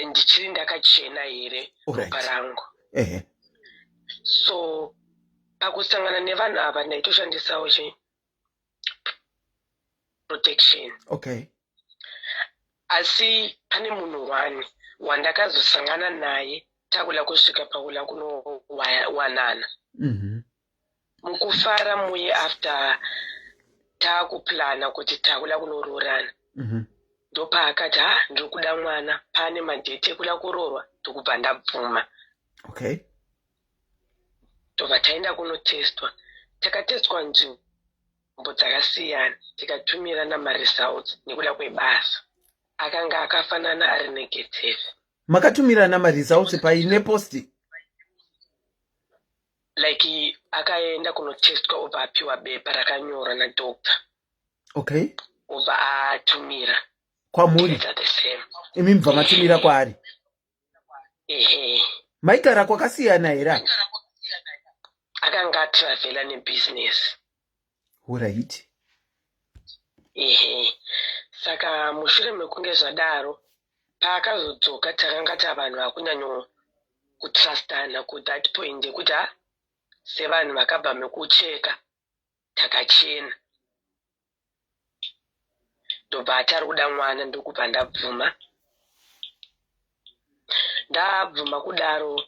ndichiri ndakachena here ropa rangu. So pakusangana nevanhu ava ndaitoshandisawo protection. Okay. Asi pane munhu wandakazosangana naye takuda kusvika pakuda kunowanana. Mukufara muye after taakuplana kuti takuda kunoroorana. Ndopaakati ndiri kuda mwana, pane madheti ekuda kuroorwa, ndokubva ndabvuma. Okay. Ndobva taenda kunotestwa. Takatestwa nzvimbo dzakasiyana, tikatumirana maresults nekuda kwebasa. Akanga akafanana ari negative. Makatumirana maresults paine posti? Like akaenda kunotestwa obva apiwa bepa rakanyorwa nadoctor. Okay. Obva atumira. Kwamuri? Imi mubva matumira kwaari? Maigara kwakasiyana here? Akanga atravela nebusiness. Alright. Saka mushure mekunge zvadaro, paakazodzoka takanga tavanhu vakunyanya kutrustana ku that point yekuti sevanhu vakabva mekucheka takachena. Ndobva atari kuda mwana, ndokubva ndabvuma. Ndabvuma kudaro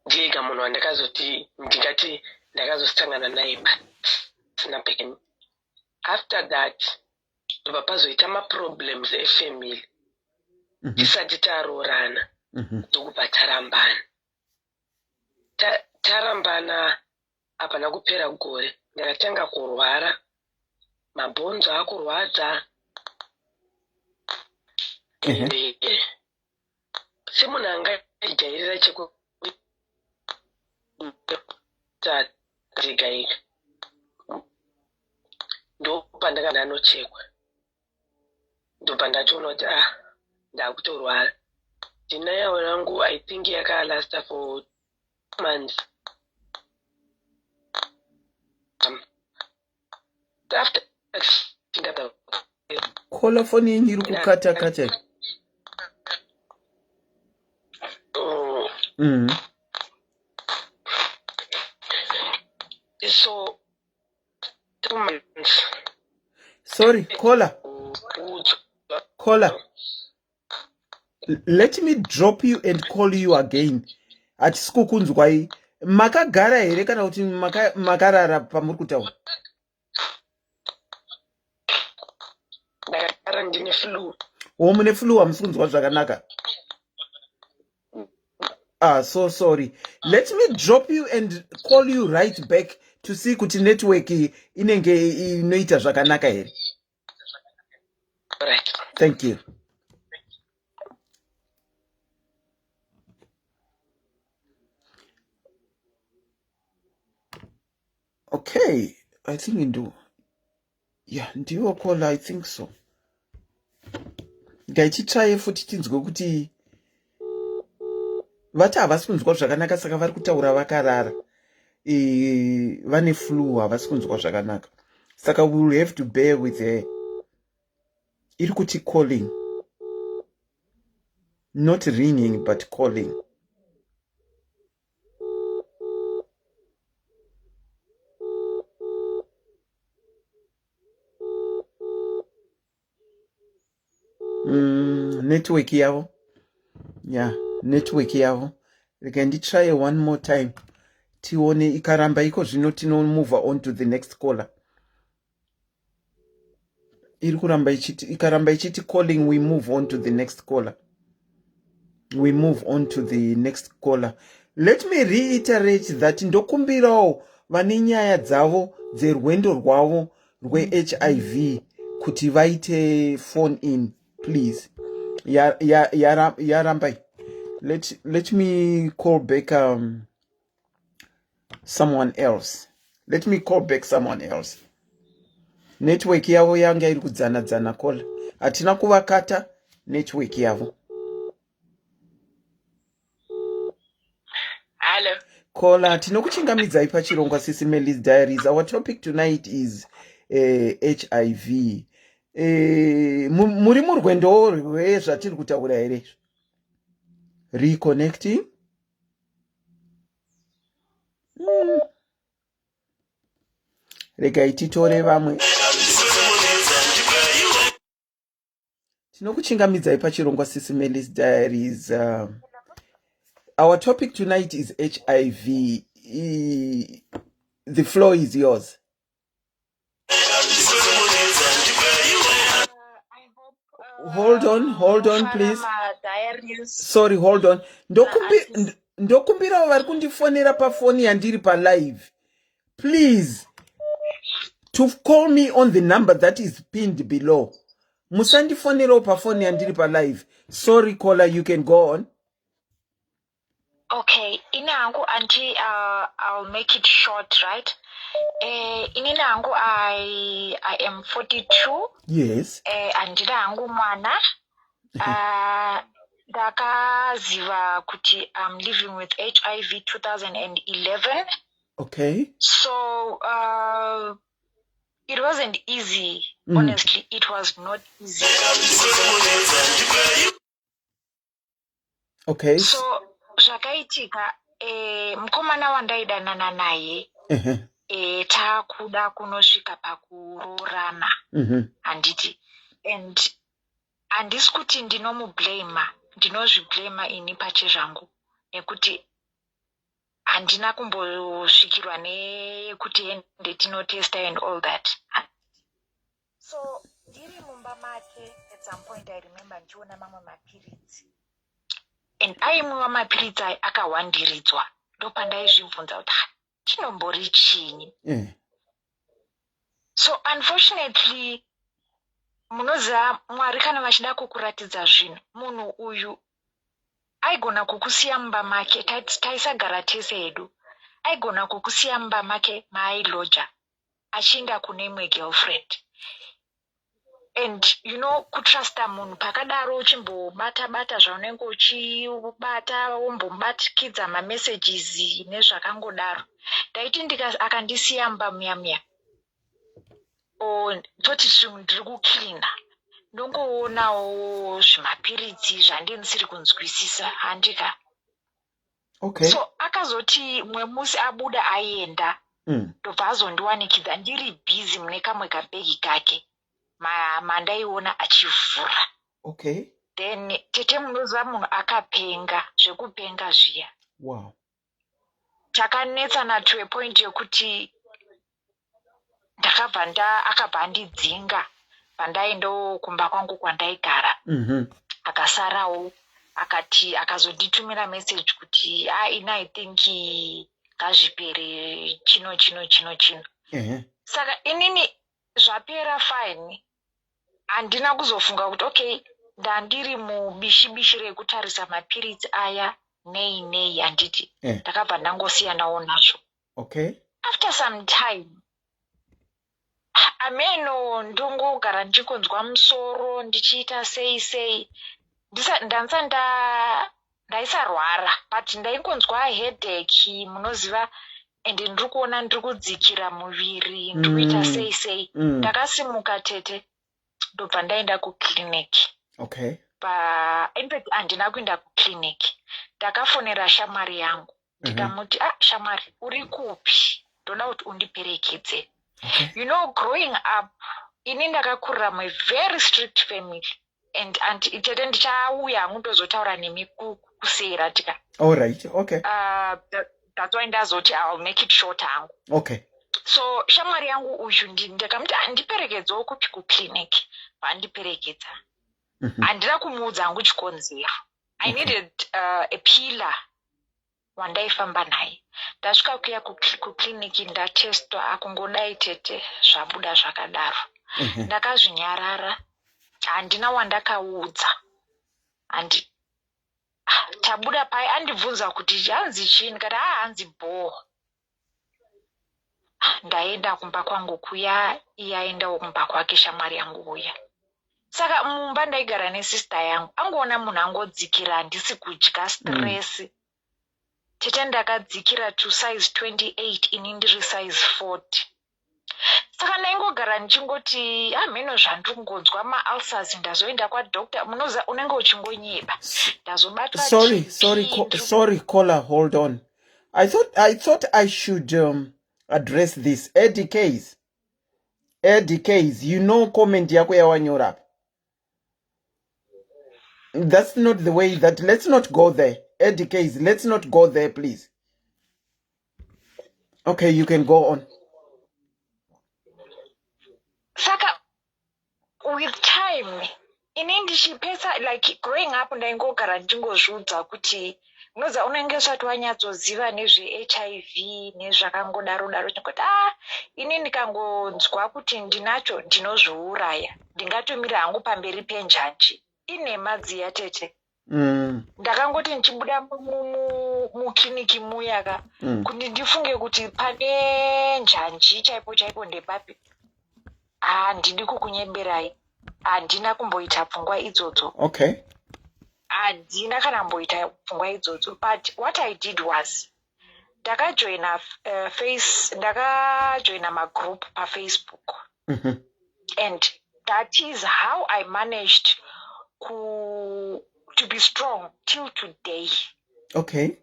ndega munhu ndingati ndakazosangana naye pasina pekeni. After that ndobva pazoita maproblems efamily. Tisati taroorana, ndokubva tarambana. Tarambana hapana kupera gore, ndakatanga kurwara, mabhonzo akurwadza. Semunhu angajairira chekuika ndopandakanga ndanochekwa. Ndobva ndatoona kuti ndakutorwara. Ndinayo yangu I think yakalasta for 2 months. After kola phone yenyu iri kukata kata. So 2 months. Sorry, caller. Let me drop you and call you again. Atikukunzwai. Makagara here kana kuti makarara pamuri kutaura? Ndakagara ndine flu. Mune flu hamusi kunzwa zvakanaka? So sorry. Let me drop you and call you right back to see kuti network inenge inoita zvakanaka here. Right. Thank you. Okay, I think you do. Yeah, ndiwo call, I think so. Ngaichitsvaye futi tinzwe kuti vati havasi kunzwa zvakanaka saka vari kutaura vakarara. Vane flu, havasi kunzwa zvakanaka. Saka we will have to bear with her. Iri kuti calling. Not ringing, but calling. Network yavo. Yeah, network yavo. Can you try one more time? Tione ikaramba iko zvino tino move on to the next caller. Iri kuramba ikaramba ichiti calling, we move on to the next caller. We move on to the next caller. Let me reiterate that ndokumbirawo vane nyaya dzavo dzerwendo rwavo rwe-HIV kuti vaite phone in, please. Yarambai. Let me call back someone else. Let me call back someone else. Network yavo yanga iri kudzana call. Hatina kuvakata network yavo. Hello. Caller, tinokuchingamidzai pachirongwa SIS MELLY's Diaries. Our topic tonight is HIV. Muri murwendo rwezvatiri kutaura here? Reconnecting. Regai titore vamwe. Tinokuchingamidzai pachirongwa SIS MELLY's Diaries. Our topic tonight is HIV. The floor is yours. Hold on, please. Sorry, hold on. Ndokumbira vari kundifonera pafoni yandiri live. Please, to call me on the number that is pinned below. Musandifonera pafoni yandiri live. Sorry, caller, you can go on. Okay, inangu auntie, I'll make it short, right? Inangu, I am 42. Yes. Andirangu mwana. Ndakaziva kuti I'm living with HIV 2011. Okay. So it wasn't easy. Honestly, it was not easy. Okay. So zvakaitika mukomana wandaidanana naye takuda kunosvika pakuroorana handiti, and handisi kuti ndinomublama, ndinozviblama ini pachezvangu nekuti handina kumbosvikirwa nekuti ende tinotesta and all that. So ndiri mumba make, at some point I remember ndichiona mamwe mapiritsi, and aimwiwa mapiritsi aya akawandiridzwa. Ndopandaizvibvunza kuti chinombori chinyi. So unfortunately, munoziva Mwari kana vachida kukuratidza zvinhu, munhu uyu aigona kukusiya mumba make, taisagara tese hedu, aigona kukusiya mumba make maailoja achienda kune imwe girlfriend. And you know, kutrusta munhu pakadaro uchimbobata zvaunenge uchibata, wombomubatikidza mamessages nezvakangodaro. Ndaiti akandisiya mumba muya toti ndiri kuklina, ndongoonawo zvimapiritsi zvandisiri kunzwisisa handika. Okay. So akazoti mwe musi abuda aenda, ndobva azondiwanikidza ndiri busy mune kamwe kabhegi kake mandaiona achivhura. Okay. Then tete munoziva munhu akapenga, zvekupenga zviya. Wow. Takanetsana to a point yekuti akabva andidzinga pandaendawo kumba kwangu kwandaigara. Akasarawo akazonditumira message kuti ina I think ngazvipere chino. Saka inini zvapera fine, handina kuzofunga kuti okay, ndandiri mubishi rekutarisa mapiritsi aya nei handiti. Ndakabva ndangosiyanawo nazvo. Okay. After some time, ameno ndongogara ndichikonzwa musoro ndichiita sei ndaisarwara, but ndaikonzwa headache, munoziva, ende ndiri kuona ndiri kudzikira muviri, ndiri kuita sei. Ndakasimuka tete, ndobva ndaenda kukiriniki. Okay. In fact, handina kuenda kukiriniki. Ndakafonera shamwari yangu ndikamuti, shamwari, uri kupi? Ndoda kuti undiperekedze. Okay. You know, growing up, ini ndakakurira mu very strict family, and tete ndichauya hangu ndozotaura nemi kusera tika. All right. Okay. That's why ndazoti I'll make it short hangu. Okay. So shamwari yangu uyu ndakamuti andiperekedzewo kupi kukliniki. Vandiperekedza. Handina kumuudza hangu chikonzero. I needed a pillar wandaifamba naye. Ndasvika kuya kukliniki ndatestwa, akungodai tete zvabuda zvakadaro. Ndakazvinyarara, handina wandakaudza. Tabuda pai andibvunza kuti hanzi chini, kati hanzi bho. Ndaenda kumba kwangu kuya, iye aendawo kumba kwake shamwari yangu uya. Saka mumba ndaigara nesista yangu, angoona munhu angodzikira handisi kudya, stress. Tete ndakadzikira to size 28, ini ndiri size 40. Saka ndaingogara ndichingoti mheno zvandikungonzwa ma-ulcers ndazoenda kwadoctor munoza unenge uchingonyeba ndazobatwa Sorry, caller, hold on. I thought I should address this. Eddie Case, comment yako yawanyora. That's not the way that, let's not go there. Eddie Case, let's not go there, please. Okay, you can go on. Saka, with time, inindishipesa, like growing up ndaingogara ndichingozviudza kuti unoza unenge usati wanyatsoziva nezve-HIV nezvakangodaro chingoti ini ndikangonzwa kuti ndinacho ndinozviuraya ndingatomira hangu pamberi penjanji inhema dziya tete. Ndakangoti ndichibuda mukiriniki muyaka kuti ndifunge kuti pane njanji chaipo ndepapi. Handidi kukunyeberai, handina kumboita pfungwa idzodzo. Okay. Handina kana mboita pfungwa idzodzo. But what I did was ndakajoina magroup paFacebook. And that is how I managed to be strong till today. Okay.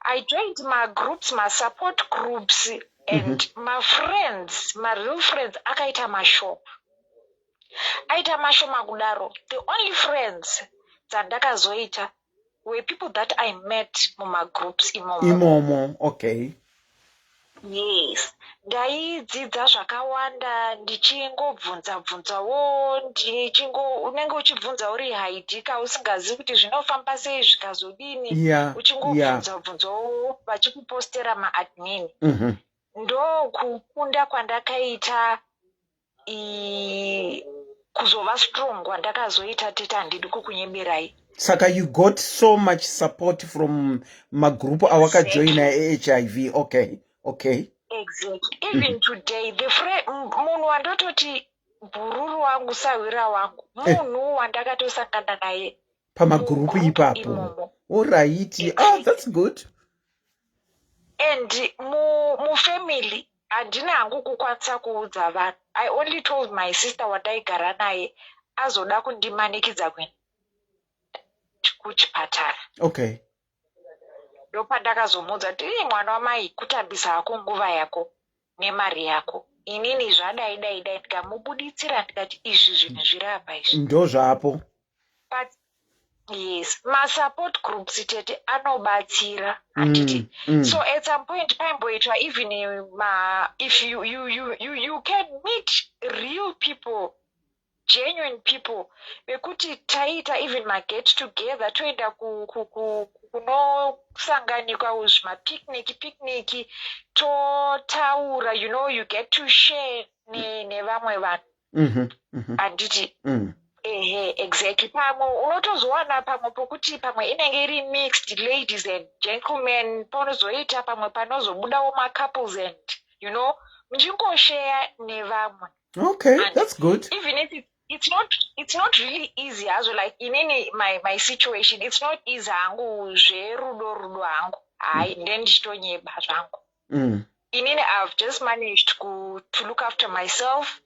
I joined my groups, my support groups, and my friends, my real friends, akaita mashoma. Aita mashoma kudaro. The only friends dzandakazoita were people that I met muma groups imomo. Okay. Yes. Ndaidzidza zvakawanda ndichingobvunzawo unenge uchibvunza uri haidika usingazivi kuti zvinofamba sei zvikazodini uchingobvunzawo vachikupostera maadmin. Ndo kukunda kwandakaita kuzova strong kwandakazoita tete handidi kukunyeberai. Saka you got so much support from magroup awakajoina HIV. Okay. Exactly. Even today, the munhu wandototi bhururu wangu sawira wangu munhu wandakatosangana naye pamagroup ipapo. Alright. That's good. And mu family handina hangu kukwanisa kuudza vanhu. I only told my sister wandaigara naye azoda kundimanikidza kuenda kuchipatara. Okay. Ndopandakazomuudza kuti mwana wamai kutambisa hako nguva yako nemari yako. Inini zvadai ndikamubuditsira ndikati izvi zvinhu zviri apa izvi. Ndo zvapo. But yes, my support groups tete anobatsira handiti. So at some point paimboitwa even if you can meet real people, genuine people, vekuti taita even ma get together toenda kunosanganikwa zvimapicnic totaura, you get to share nevamwe vanhu. Handiti. Exactly. Pamwe unotozowana pamwe pokuti pamwe inenge iri mixed ladies and gentlemen, panozoita pamwe panozobudawo ma-couples and muchingoshare nevamwe. Okay, and that's good. Even if it's not really easy as well, like in any my situation, it's not easy hangu zverudo hangu. Then ndichitonyeba zvangu. Inini I've just managed to look after myself.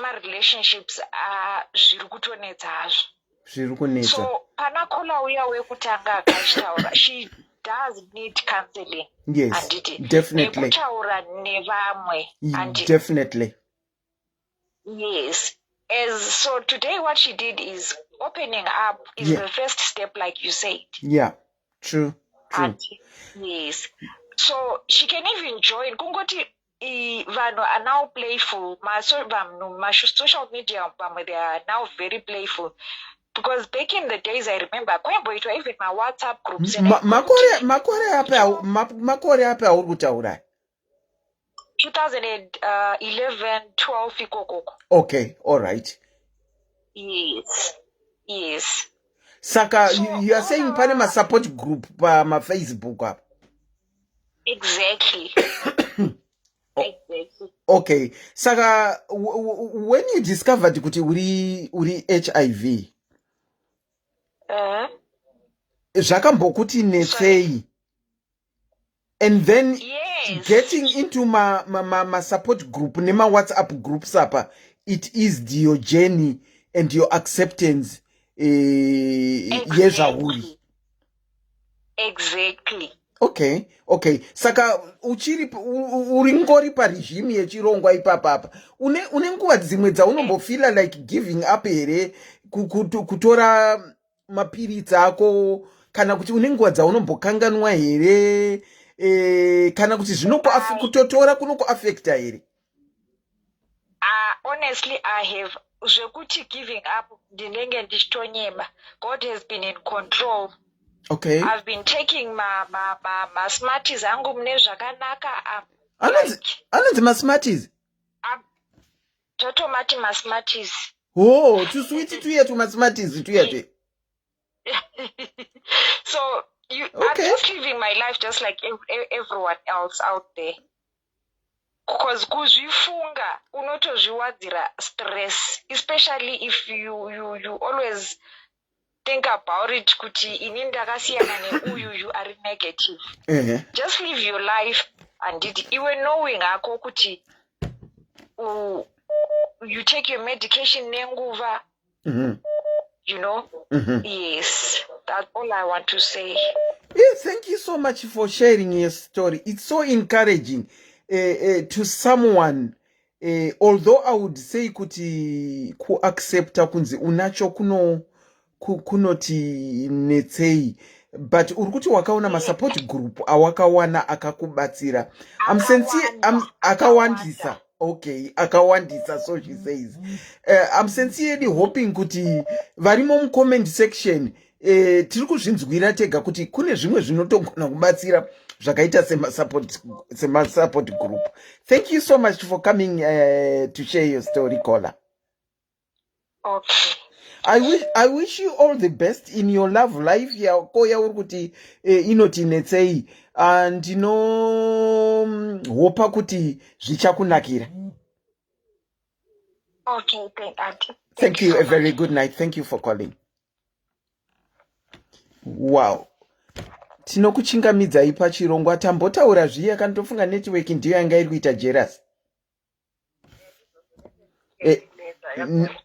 My relationships zviri kutonetsa hazvo. So pana kola uya wekutanga akachitaura, she does need counseling. Yes, definitely. Nekutaura nevamwe. Definitely. Yes. So today what she did is opening up is the first step, like you said. Yeah, true. Yes. So she can even join. Kungoti vanhu are now playful. My social media, they are now very playful. Because back in the days, I remember, even my WhatsApp groups. Makore ape auri kutaura? 2011, 12 ikoko. Okay, all right. Yes. Saka, so, you are saying pane ma support group pa ma Facebook up. Exactly. Exactly. Okay. Saka, when you discovered kuti uri HIV, zvakambokuti netsei. And then getting into my support group, nema WhatsApp groups apa, it is your journey and your acceptance. Exactly. Exactly. Okay. Saka uringori pa regime yechirongwa ipapa. Une nguva dzimwe dzaunombofila like giving up here kutora mapiritsi ako kana kuti une nguva dzaunombokanganwa here kana kuti kutotora kunokuaffecta here? Honestly, I have zvekuti giving up ndinenge ndichitonyeba. God has been in control. Okay. I've been taking my smarties angu mune zvakanaka. Anonzi masmarties? Totomati masmarties. Oh, tuswiti tuye masmarties tuye. So I'm just living my life just like everyone else out there. Because kuzvifunga unotozviwadzira stress, especially if you always think about it kuti ini ndakasiyana neuyu you are negative. Just live your life and iwe knowing ako kuti you take your medication nenguva. You know? Yes, that's all I want to say. Yes, thank you so much for sharing your story. It's so encouraging to someone. Although I would say kuti ku accepta kunzi unacho kunoti netsei, but urikuti wakaona ma support group awakawana akakubatsira. I'm sincere. Akawandisa. Okay, akawandisa, so she says. I'm sincerely hoping kuti varimo mu comment section tiri kuzvinzwira tega kuti kune zvimwe zvinotogona kubatsira zvakaita sema support group. Thank you so much for coming to share your story, caller. Okay. I wish you all the best in your love life. Yako yauri kuti inoti netsei and hopa kuti zvichakunakira. Okay, thank you. A very good night. Thank you for calling. Wow. Tinokuchingamidzai pachirongwa tambotaura zviya kanitofunga network ndiyo yanga iri kuita jealous.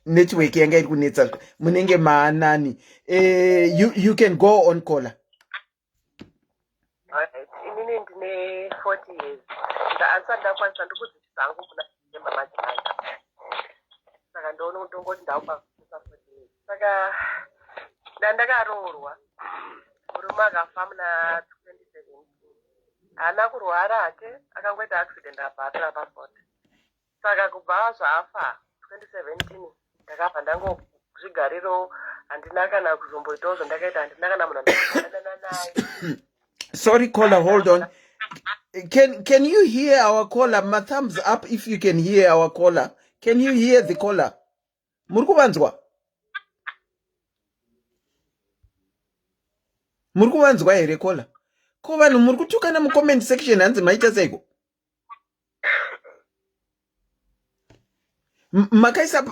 Network yanga iri kunetsa munenge maanani. You can go on, caller. Alright, inini ndine 40 years. Ndaansa kwanza ndikudzidzisa hangu kuna mama dzimanga. Saka ndoona kutongoti ndaupa 40 years. Saka ndandakaroorwa. Murume akafa muna 2017. Haana kurwara hake, akangoita accident apa atorapa 40. Saka kubva zvafa 2017 ndakabva ndangozvigariro handina kana kuzomboitawo zvandakaita, handina kana munhu andofanana naye. Sorry, caller, hold on. Can you hear our caller? My thumbs up if you can hear our caller. Can you hear the caller? Murkuvanzwa? Murkuvanzwa here, caller? Ko vanhu murkutukana mu comment section hanzi maita seiko?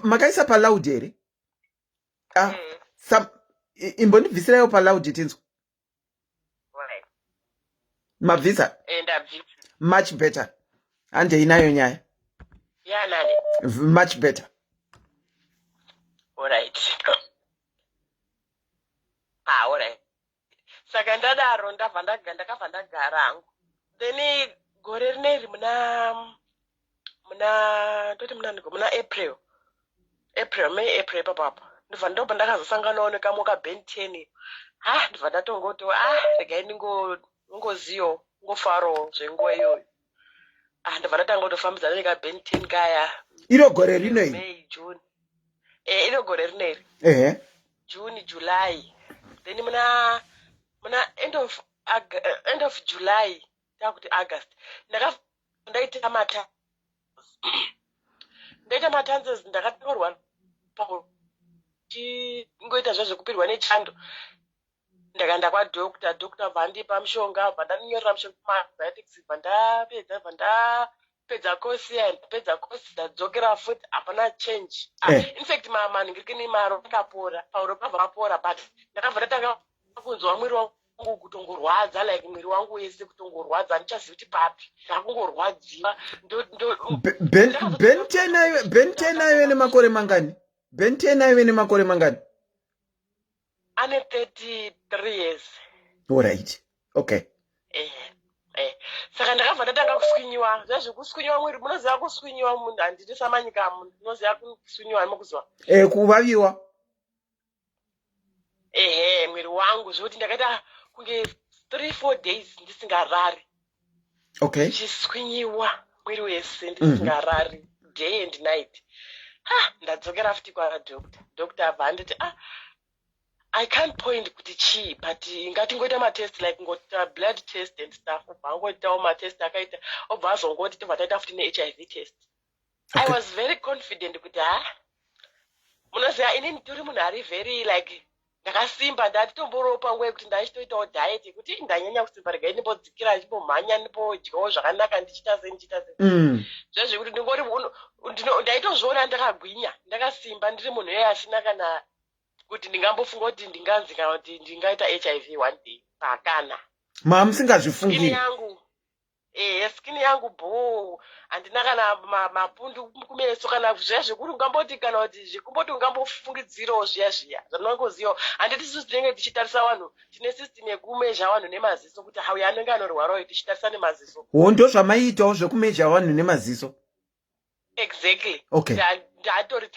Makaisa pa loud here? Imbondibvisirayo pa loud tinzwa. Mabvisa? Much better. Ande inayo nyaya? Yeah, nani? Much better. Alright. Alright. Saka ndadaro ndakabva ndagara hangu. Then gore rineri muna April. May papa. Ndobva ndakazosanganawo nekamwe kaBen 10. Ndobva ndatongoti regai ngoziyo ngofaro zvenguva iyoyo. Ndobva ndatanga kutofambidzana nekaBen 10 kaya. Iro gore rinei? May, June. Iro gore rineri. June, July. Then muna end of July takuti August. Ndaita matanzas ndakatorwa ngoita zvekupirwa nechando. Ndakaenda kwadokta, dokta vandipa mushonga, vandanyorera mushonga antibiotics, vandapedza kosi ndadzokera futi hapana change. In fact manhingirikini maro akapora, pauro pabva apora, but ndakabva ndatanga kunzwa mwiri wangu kutongorwadza like mwiri wangu wese kutongorwadza handichazivi kuti papi ndakungorwadziwa bentenayo nemakore mangani bentenayo nemakore mangani ane 33 years. Alright. Okay. Saka ndakabva ndatanga kuswinyiwa zvezvekuswinyiwa mwiri munoziva kuswinyiwa munhu handiti samanyika munhu munoziva kuswinyiwa mukuziva kuvaviwa mwiri wangu zvekuti ndakaita kunge 3-4 days ndisingarari. Okay. Ndichiswinyiwa mwiri wese ndisingarari day and night. Ndadzokera futi kwadoctor abva anditi I can't point kuti chii but ngatingoita matest like ngota blood test and stuff obvangoitawo matest akaita obva azongoti tobva taita futi neHIV test. Okay. I was very confident kuti munoziva inini tori munhu ari very like ndakasimba ndatitomboropwa nguva yekuti ndaichitoitawo diet yekuti ndanyanya kusimba regai ndimbodzikira ndimbomhanya ndimbodyawo zvakanaka ndichita sei zvezvekuti ndingori ndaitozviona ndakagwinya ndakasimba ndiri munhu iye asina kana kuti ndingambofunga kuti ndinganzi kana kuti ndingaita HIV one day pakana musingazvifungiri skini yangu bho handina kana mapundu kumeso kana zvekuri ungamboti kana kuti zvekumboti ungambofungidzirawo zviya zvanongozivawo handiti isusu tinenge tichitarisa vanhu tine system yekumezha vanhu nemaziso kuti hauya anenge anorwarawo tichitarisa nemaziso ndo zvamaiitawo zvekumezha vanhu nemaziso. Exactly. Okay. Ndatori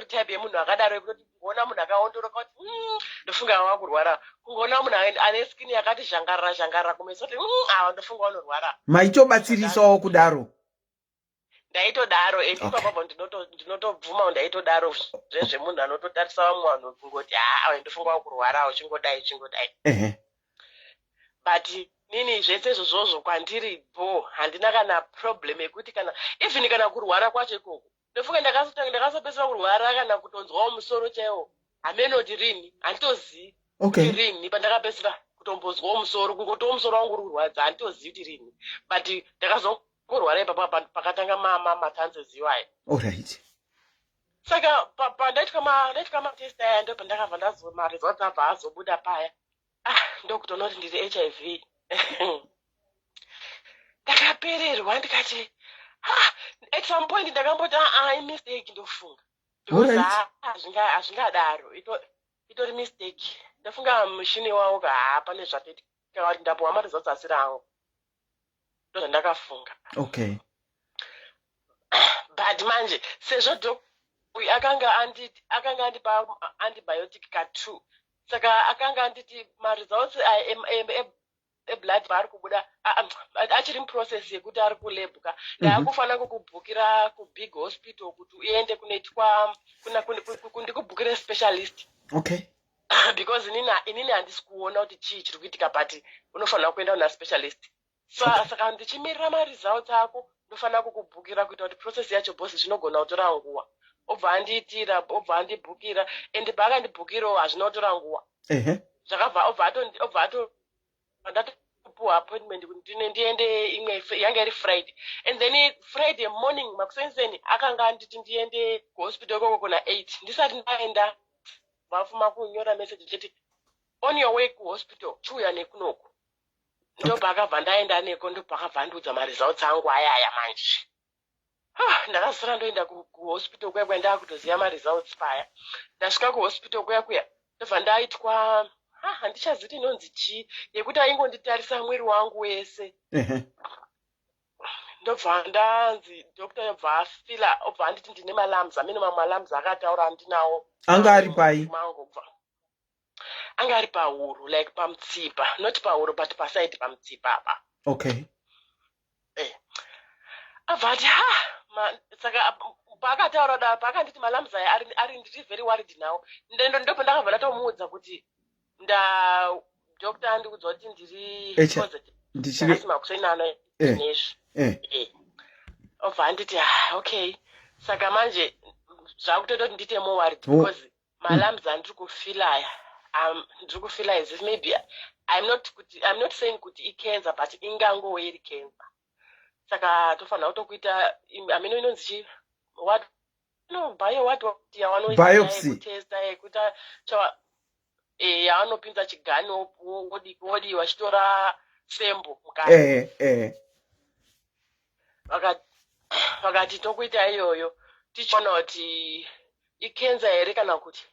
type yemunhu akadaro yekuti kungoona munhu akaondoroka kuti ndofunga wakurwara kungoona munhu ane skin yakati zhangarara kumeso kuti ndofunga wanorwara maitobatsirisawo kudaro. Ndaitodaro epapabva ndinotobvuma ndaitodaro zvezvemunhu anototarisa vamwe vanhu kungoti ndofunga wakurwara uchingodai but nini zvese izvozvo kwandiri bho handina kana problem yekuti kana even kana kurwara kwacho ikoko ndofunga ndakazopedzera kurwara kana kutonzwawo musoro chaiwo hamenoti rini handitozivi kuti rini pandakapedzera kutombozwawo musoro kungotiwo musoro wangu uri kurwadza handitozivi kuti rini but ndakazongorwara ipapo pakatanga matanzezi iwayo. Alright. Saka pandaitwa matest aya ndo pandakabva maresults abva azobuda paya ndokutoona kuti ndiri HIV. Ndakapererwa ndikati at some point ndakamboti imistake ndofunga hazvingadaro itori mistake ndofunga mushini wawo pane zvatoitika kuti ndapuwa maresults asiri angu ndozvandakafunga. Okay. But manje sezvo akanga andipa antibiotic ka2 saka akanga anditi maresults eblood vari kubuda achiri muprocess yekuti ari kulebhuka ndaakufanira kukubhukira kubig hospital kuti uende kunoitwa ndikubhukire specialist. Okay. Because inini handisi kuona kuti chii chiri kuitika but unofanira kuenda kuna specialist. Saka ndichimirira maresults ako ndofanira kukubhukira kuita kuti process yacho bosi zvinogona kutora nguva obva andiitira obva andibhukira ende paakandibhukirawo hazvina kutora nguva zvakabva obva ndatopuwa appointment kuti ndiende imwe yanga iri Friday and then Friday morning makuseni akanga anditi ndiende kuhospital koko kuna 8 ndisati ndaenda vafuma kunyora message chiti on your way kuhospital chiuya nekunoku ndopakabva ndaenda neko ndopakabva ndiudza maresults angu ayaya manje ndakazora ndoenda kuhospital kuya kuya ndaakutoziva maresults paya ndasvika kuhospital kuya ndobva ndaitwa handichazivi inonzi chii yekuti aingonditarisa mwiri wangu wese ndobva ndanzi doctor yobva afila obva anditi ndine malams amene mamwe malams akataura andinawo anga ari pai anga ari pahuro like pamutsipa not pahuro but pasaidi pamutsipa apa. Okay. Abva ati saka paakataura da paakanditi malams aya ari ndiri very worried nawo ndopa ndakabva ndatomuudza kuti doctor andikuudza kuti ndiri positive makuseinano nezvi obva anditi okay saka manje zvakutoita kuti ndite more worried because malams andiri kufila aya ndiri kufila as if maybe I'm not saying kuti icancer but ingangowe iri cancer saka tofanira kutokuita amene inonzi chii biopsy yekuta yaanopinza chigani wodi wachitora sembo mukati. Vakati tokuita iyoyo tichiona kuti ikenza here kana kuti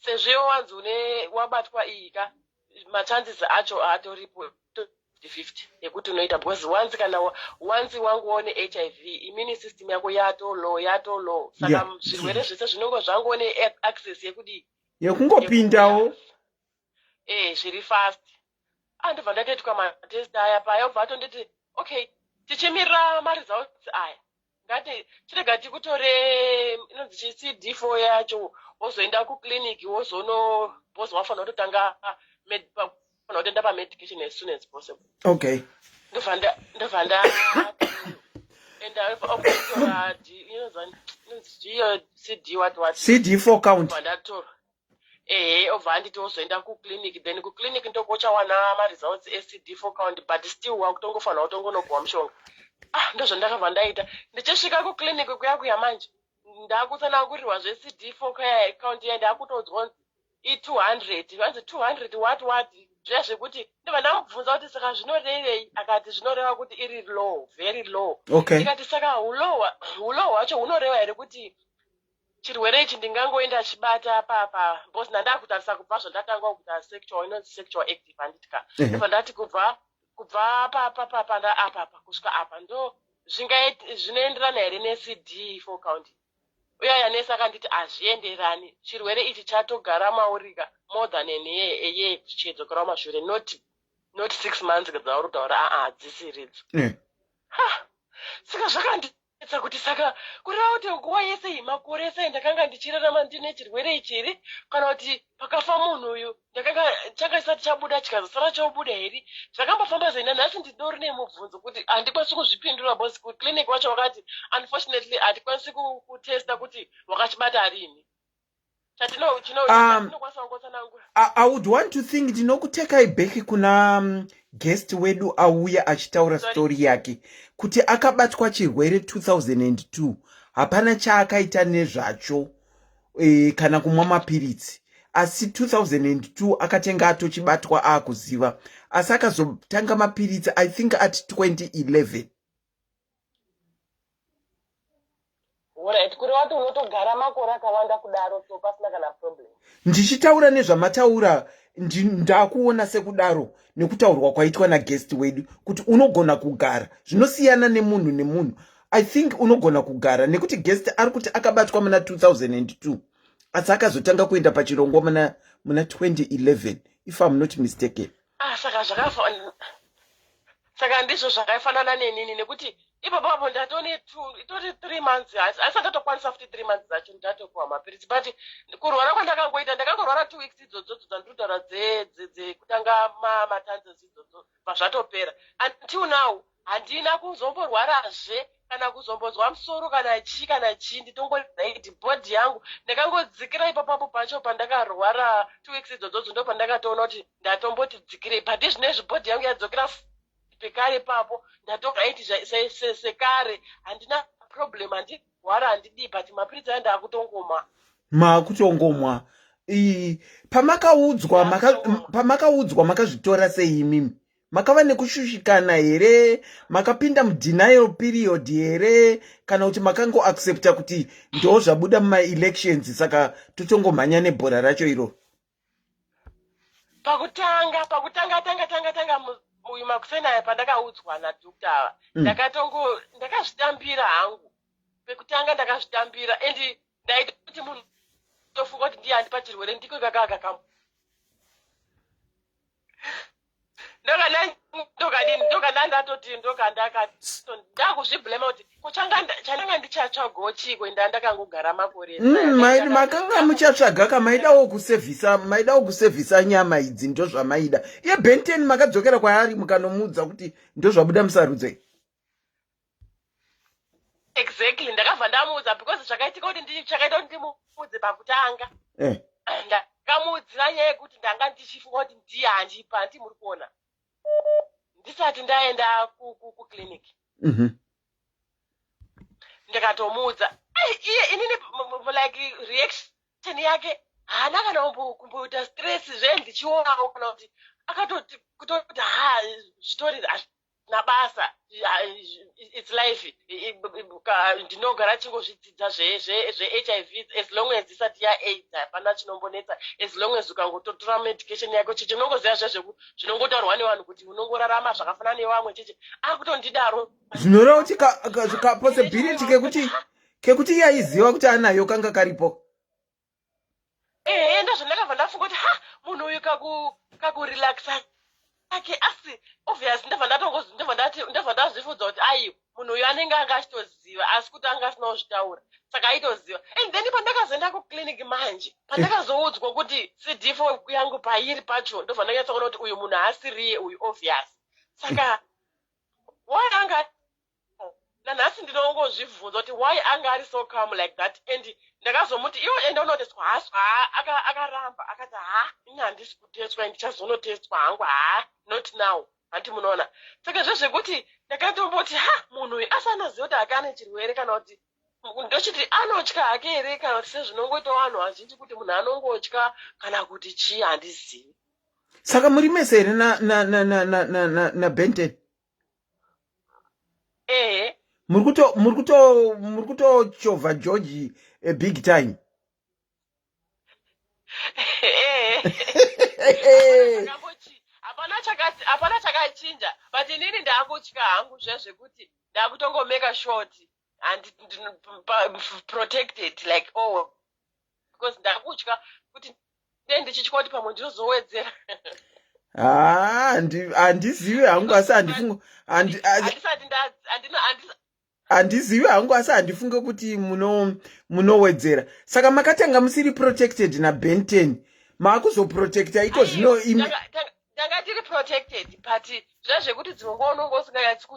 sezvo wanzi wabatwa iyi ka machances acho atoripo 50 yekuti unoita because once wangu one HIV immune system yako yato low saka zvirwere zvese zvinongo zvangu one access yekudi yekungopindawo zviri fast. Andobva ndatoitwa matest aya paya obva atonditi okay tichimirira maresults aya ngati chirega tikutore inonzi CD4 yacho wozoenda kuclinic wozono wafana kutotanga unotoenda pamedication as soon as possible. Okay. Ndobva enda operatora CD what CD4 count. Obva anditi wozoenda kuclinic then kuclinic ndokochawana maresults eCD4 count but still wakutongofanira kutongonopuwa mushonga. Ndozvandakabva ndaita ndichisvika kuclinic kuya manje ndaakutsanangurirwa zveCD4 count iya ndaakutodzwa i200 vanzi 200 what zviya zvekuti ndobva ndamubvunza kuti saka zvinorevei akati zvinoreva kuti iri low very low. Okay. Ikati saka hulow hwacho hunoreva here kuti chirwere ichi ndingangoenda chibata papa because ndandakutarisa kubva zvandatanga kuita sexual active handitika ndobva ndati kubva papa apa kusvika apa ndo zvinoenderana here neCD4 count. Uyaya nesi akanditi hazvienderani chirwere ichi chatogara maurika more than an year chichiedzokera kumashure not 6 months dzauri kutaura hadzisiridzo. Saka zvakanditsa kuti saka kureva kuti nguva yese makore ese ndakanga ndichirarama ndine chirwere ichiri kana kuti pakafa munhu uyu changa chisati chabuda chikazosara chobuda here zvakambofamba zvaina nhasi ndidori nemubvunzo kuti handikwanisi kuzvipindura bosi kuclinic wacho wakati unfortunately hatikwanisi kutesta kuti wakachibata rini. I would want to think ndinokutekai back kuna guest wedu auya achitaura story yake kuti akabatwa chirwere 2002 hapana chaakaita nezvacho kana kumwa mapiritsi asi 2002 akatenga atochibatwa akuziva asi akazotanga mapiritsi I think at 2011. Kureva kuti unotogara makore akawanda kudaro so pasina kana problem. Ndichitaura nezvamataura ndakuona sekudaro nekutaurwa kwaitwa naguest wedu kuti unogona kugara zvinosiyana nemunhu. I think unogona kugara nekuti guest ari kuti akabatwa muna 2002 asi akazotanga kuenda pachirongwa muna 2011 if I'm not mistaken. Saka ndizvo zvakafanana nenini nekuti ipapo ndatoni itori 3 months asi ndatokwanisa futi 3 months dzacho ndatopuwa mapiritsi but kurwara kwandakangoita ndakangorwara 2 weeks idzodzo dzandinotaura dzekutanga matanzezi idzodzo pazvatopera until now handina kuzomborwarazve kana kuzombozwa musoro kana chii nditongozaiti bhodhi yangu ndakangodzikira ipapo pacho pandakarwara 2 weeks idzodzo ndo pandakatoona kuti ndatomboti dzikirei but izvinezvi bhodhi yangu yadzokera pekare papo ndatoka iti sekare handina problem handirwara handidii but mapiritsi aya ndakutongomwa makutongomwa pamakaudzwa makazvitora sei imimi makava nekushushikana here makapinda mudenial period here kana kuti makango accepta kuti ndo zvabuda mumaelections saka totongomhanya nebhora racho iro pakutanga uyu makusena aya pandakaudzwa nadhokta ava ndakazvitambira hangu pekutanga ndakazvitambira endi ndaita kuti munhu tofunga kuti ndiye handipa chirwere ndiko kakakakam ndakuzviblema kuti chananga ndichatsvagawo chiko ndakangogara makore makanga muchatsvaga kamaidawo kusevhisa nyama idzi ndo zvamaida iye Benten makadzokera kwaari mukanomudza kuti ndo zvabuda musarudzo. Exactly ndakabva ndamuudza because zvakaitika kuti ndimudze pakutanga ndakamuudzira nyaya yekuti ndanga ndichifunga kuti ndiye handipa muri kuona ndisati ndaenda kuclinic ndikatomuudza iye inini like reaction yake haana kana kumboita stress zvendichionawo kana kuti akatoti kutoti zvitori hazvina basa, it's life, ndinogara chingozvidzidza zve-HIV as long as isati ya-AIDS hapana chinombonetsa, as long as ukangototora medication yako chichi unongoziva zvinongotaurwa nevanhu kuti unongorarama zvakafanana nevamwe chichi akutondidaro zvinoreva kuti possibility kekuti yaiziva kuti anayo kanga karipo. ndozvandakabva ndafunga kuti munhu uyu kakurelaxa ake asi obvious ndabva ndazvifudza kuti aiyo munhu uyu anenge anga achitoziva asi kuti anga asina kuzvitaura saka aitoziva. And then pandakazoenda kuclinic manje pandakazoudzwa kuti CD4 yangu pairi pacho ndobva ndanyatsakuona kuti uyu munhu haasiriye uyu obvious. Saka why anga nanhasi ndinongozvibvunza kuti why anga ari so calm like that. And ndakazomuti iwo enda unoteswa haswa akaramba akati ini handisi kuteswa ndichazonoteswa hangu not now hati munoona. Saka zvezvekuti ndakatomboti munhu uyu asi anoziva kuti hake ane chirwere kana kuti ndochiti anotya hake here kana kuti sezvinongoita vanhu vazhinji kuti munhu anongotya kana kuti chii handizivi. Saka muri mese here na Benton? muri kutochovha George big time. hapana chakachinja but inini ndakutya hangu zvezvekuti ndakutongomeka short and protected like because ndakutya kuti ndichitya kuti pamwe ndinozowedzera. handizivi hangu asi handizivi hangu asi handifunge kuti munowedzera. Saka makatanga musiri protected naBenton maakuzoprotecta iko zvino tanga tiri protected but zvezvekuti dzimwe nguva usinganyatsi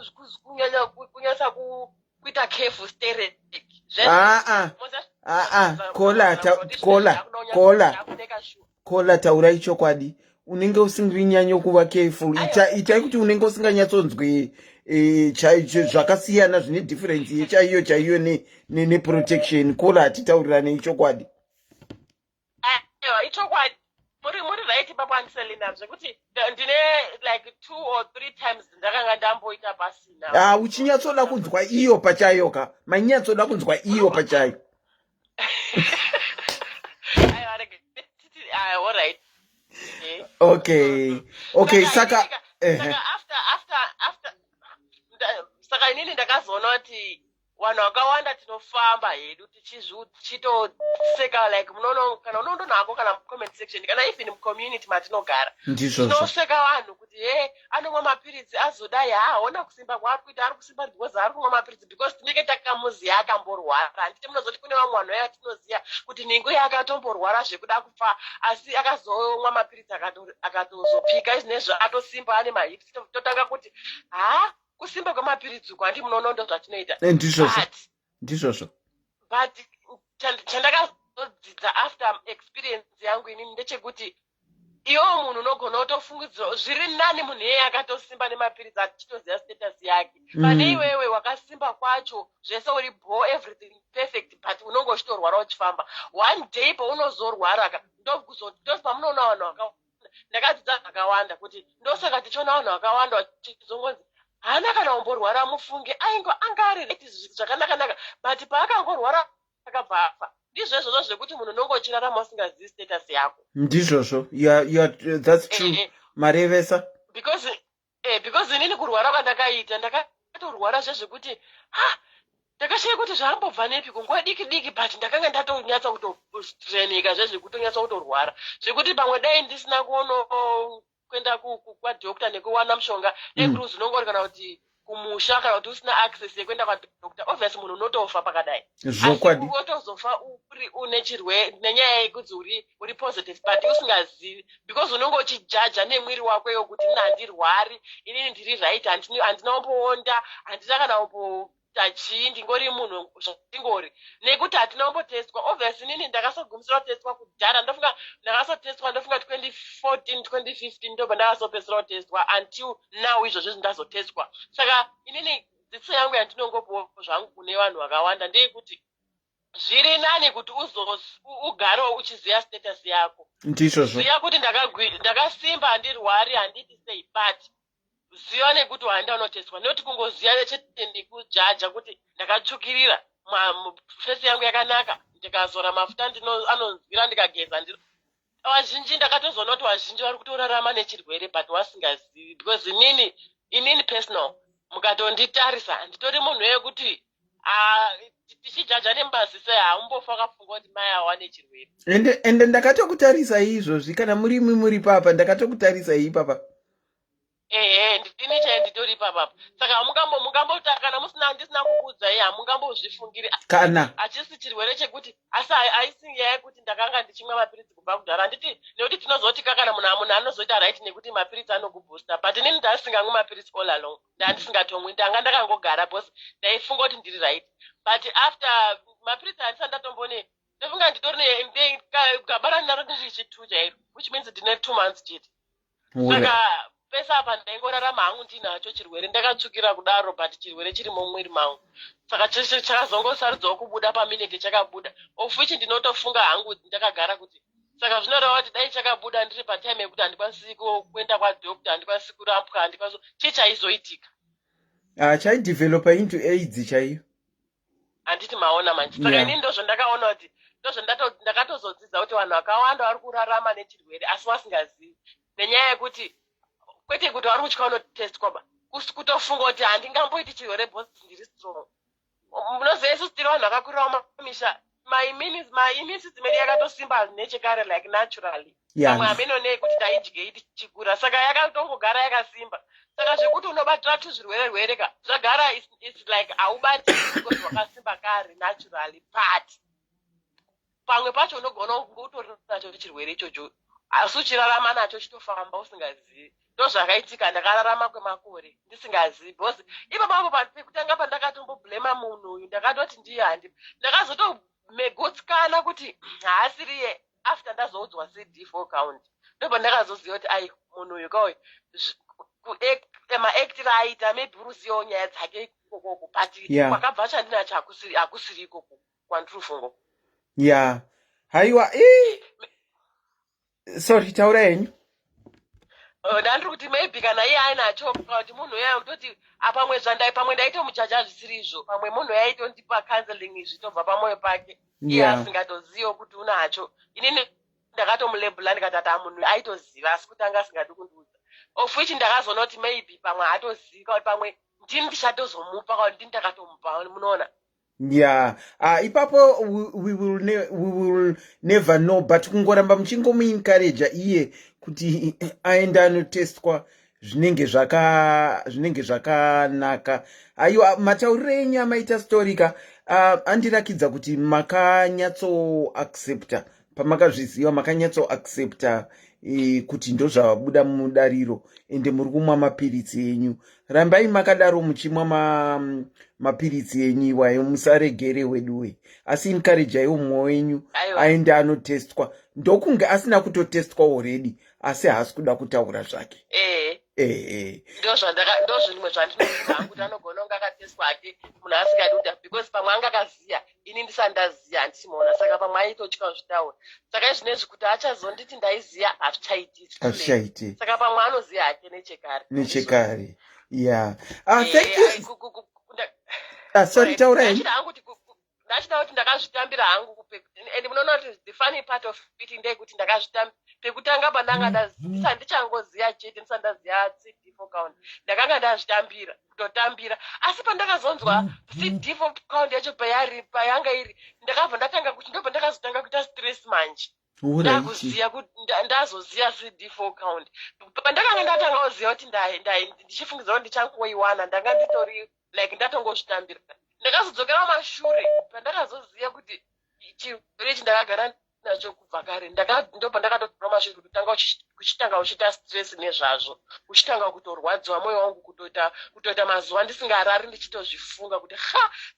kunyatsa kuita careful stereotype. Kola taurai chokwadi. Unenge usingiri nyanyo kuva careful. Itai kuti unenge usinganyatsonzwe zvakasiyana zvine difference chaiyo neprotection. Kola hatitaurirane ichokwadi. Ichokwadi muri right papa Anselina zvekuti ndine like 2 or 3 times ndakanga ndamboita pasina. Uchinyatsoda kunzwa iyo pachayo ka. Manyatsoda kunzwa iyo pachayo. All right. Okay, saka after saka inini ndakazoona kuti vanhu vakawanda tinofamba hedu tichitoseka like munono kana unondonako kana comment section kana even mucommunity matinogara tinoseka vanhu kuti anomwa mapiritsi azodai haona kusimba kwaari kuita ari kusimba because ari kumwa mapiritsi because tinenge takamuziya akamborwara. Handiti munozoti kune vamwe vanhu vaya tinoziya kuti ningo yakatomborwara zvekuda kufa asi akazomwa mapiritsi akatozopika izvinezvo atosimba ane mahips totanga kuti kusimba kwemapiritsi uku handi munono ndo zvatinoita. Ndizvozvo but chandakazodzidza after experience yangu inini ndechekuti iwo munhu unogona kutofungidzira zviri nani munhu iyeye akatosimba nemapiritsi achitoziva status yake pane iwewe wakasimba kwacho zvese uri everything perfect but unonge uchitorwara uchifamba. One day paunozorwara ndopamunoona vanhu vakawanda. Ndakadzidza zvakawanda kuti ndosaka tichiona vanhu vakawanda vachizongonzi hana kana umborwara mufunge anga ari zvakanaka but paakangorwara akabva afa. Ndizvozvo zvekuti munhu unonge uchirarama usingazivi status yako. Ndizvozvo that's true. Marevesa because inini kurwara kwandakaita ndakatorwara zvezvekuti ndakashaya kuti zvambobva nepi kunguva diki but ndakanga ndatonyatsa kutostrenika zvezvekutonyatsa kutorwara zvekuti pamwe dai ndisina kuenda kwadhokta nekuwana mushonga ekruzi unongori kana kuti kumusha kana kuti usina access yekuenda kwadhokta obviously munhu unotofa pakadai. Zvokwadi. Unotozofa une chirwere nenyaya yekuti uri positive but usingazivi because unonge uchijaja nemwiri wako iyo kuti ini handirwari inini ndiri right handina kumboonda handina kana kumbotachi ndingori munhu zvandingori nekuti hatina kumbotestwa. Obviously inini ndakasogumisira kutestwa kudhara ndakasotestwa ndofunga 2014 2015 ndobva ndakasopedzisira kutestwa until now izvozvo ndazotestwa. Saka inini dzidziso yangu yandinongopiwa zvangu kune vanhu vakawanda ndeyekuti zviri nani kuti ugarewo uchiziva status yako. Ndizvozvo. Ziya kuti ndakasimba handirwari handiti sei, but ziva nekuti waenda unoteswa, noti kungoziya nechete ndikujaja kuti ndakatsvukirira, fesi yangu yakanaka, ndikazora mafuta anonzwira, ndikageza ndiro. Vazhinji ndakatozoona kuti vazhinji vari kutorarama nechirwere but vasingazivi, because inini personal mukatonditarisa nditori munhu wekuti tichijaja nemaziso haumbofa wakafunga kuti mai awane chirwere. Ende ndakatokutarisa izvozvi kana muri papa ndakatokutarisa ipapa. Ndini chai nditori papa. Saka mungambota kana ndisina kukuudza hamungambozvifungiri. Kana hachisi chirwere chekuti asi haisi nyaya yekuti ndakanga ndichimwa mapiritsi kubva kudhara. Handiti nekuti tinozoti kana munhu anozoita right nekuti mapiritsi anokubooster, but inini ndasingamwi mapiritsi all along. Ndandisingatomwi, ndanga ndakangogara because ndaifunga kuti ndiri right. But after mapiritsi handisa ndatombone ndofunga nditori gabara ndaro ndirichi2 chairo, which means ndine 2 months chete. Saka pesa apa ndaingorarama hangu ndinacho chirwere, ndakatsvukira kudaro, but chirwere chiri mumwiri mangu. Saka chakazongosarudzawo kubuda paminete chakabuda, of which ndinotofunga hangu ndakagara kuti saka zvinoreva kuti dai chakabuda ndiri patime yekuti handikwanisi kuenda kwadhokta, handikwanisi kurapwa, handikwanisi chii chaizoitika. Chaidevelopa into AIDS chaiyo. Handiti maona manje. Saka inini ndozvo ndakaona kuti ndakatozodzidza kuti vanhu vakawanda vari kurarama nechirwere asi vasingazivi, nenyaya yekuti kwete kuti vari kutya unotestwa ba, kutofunga kuti handingamboiti chirwere bhosi ndiri strong. Munoziva isusu tiri vanhu vakakurirawo mamisha, my system yedu yakatosimba nechekare like naturally. Pamwe hamenonei kuti taidye tichikura, saka yakatongogara yakasimba. Saka zvekuti unobatira tuzvirwere ka zvagara is like haubati because wakasimba kare naturally, but pamwe pacho unogona utori nacho chirwere ichocho asi uchirarama nacho chitofamba usingazivi. Ndozvakaitika, ndakararama kwemakore ndisingazivi, because ipapo pekutanga pandakatomboblema munhu uyu ndakatoti ndiye handi, ndakazotomegotsikana kuti haasiriye. After ndazoudzwa CD4 count ndopandakazoziva kuti ai munhu uyu kauyu maaktira aita maybe uruzivawo nyaya dzake ikokoko, but kwakabva chandinacho hakusiri ikoko kwandiri fungo. Haiwa sorry, taura henyu. Ndandiri kuti maybe kana iye ainacho kuti munhu uya kutoti pamwe ndaitomujaja zvisiri izvo, pamwe munhu uya aitondipa counseling zvitobva pamwoyo pake iye asingatozivo kuti unacho. Inini ndakatomulebhula ndikati ati munhu aitoziva asi kuti anga asingadi kundiudza, of which ndakazoona kuti maybe pamwe haatozivi kuti pamwe ndini ndichatozomupa kuti ndini ndakatomupa, munoona. Ipapo we will never know, but kungoramba muchingomuencourage iye kuti aende anotestwa zvinenge zvakanaka. Aiwa, matauriro enyu amaita storika andirakidza kuti makanyatso accepta, pamakazviziva makanyatso accepta kuti ndozvabuda mudariro ende muri kumwa mapiritsi enyu. Rambai makadaro muchimwa mapiritsi enyu iwayo, musaregere weduwe, asi encourageiwo mumwe wenyu aende anotestwa. Ndokunge asina kutotestwa already asi haasi kuda kutaura zvake. Ndozvimwe zvandinoziva kuti anogona kunge akatestwa ake munhu asingadi kuda, because pamwe anga akaziya ini ndisandaziya handisimaona, saka pamwe aitotya zvitaura. Saka izvinezvi kuti achazonditi ndaiziya hazvichaiti, saka pamwe anoziya hake nechekare. Thank you. Sorry, taura henyu. Ndachida kuti ndakazvitambira hangu, and munoona kuti the funny part of it ndeyekuti ndakazvitambira pekutanga pandanga ndichangoziya chete ndisandaziya CD4 count, ndakanga ndazvitambira kutotambira, asi pandakazonzwa CD4 count yacho payanga iri ndakabva ndatanga kuti ndobva ndakazotanga kuita stress manje, ndakuziya kuti ndazoziya CD4 count. Pandakanga ndatanga kuziya kuti ndichifungidzira kuti ndichangoiwana ndanga nditori like ndatongozvitambira. Ndakazodzokera mashure pandakazoziya kuti chirwere ichi ndakagara nacho kubva kare, ndopa ndakatotora mashure kuti uchitanga uchiita stress nezvazvo, uchitanga kutorwadziwa mwoyo wangu, kutoita mazuva ndisingarari ndichitozvifunga kuti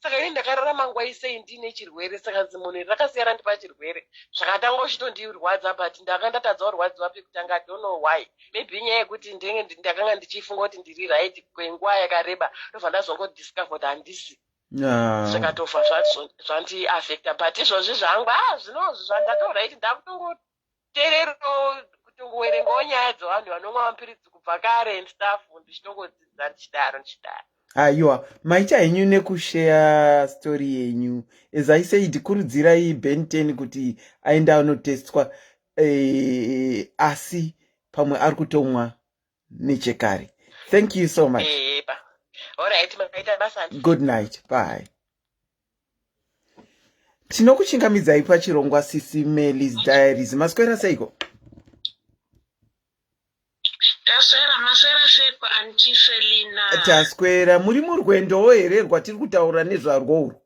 saka ini ndakararama nguva isei ndine chirwere. Saka zimunhu rakasiyara ndipa chirwere zvakatanga uchitondirwadza, but ndanga ndatadza kurwadziwa pekutanga. I don't know why, maybe nyaya yekuti ndakanga ndichifunga kuti ndiri right kwenguva yakareba, ndobva ndazongodiscover kuti handisi. saka tofa zvanti affecta but izvozvi zvangu zvinozvi zvandatoraiti ndakutongoteererawo kutongowerengawo nyaya dzevanhu vanomwa mapiritsi kubva kare and stuff ndichitongodzidza ndichidaro. Aiwa, maita henyu nekushare story yenyu. As I said, kurudzirai Ben 10 kuti aenda anotestwa asi pamwe ari kutomwa nechekare. Thank you so much. Alright, makaita basa. Good night. Bye. Tinokuchingamidzai pachirongwa SIS MELLY's Diaries. Maswera seiko? Maswera seiko Auntie Selina. Taswera, muri murwendowo here rwatiri kutaura nezvarwo?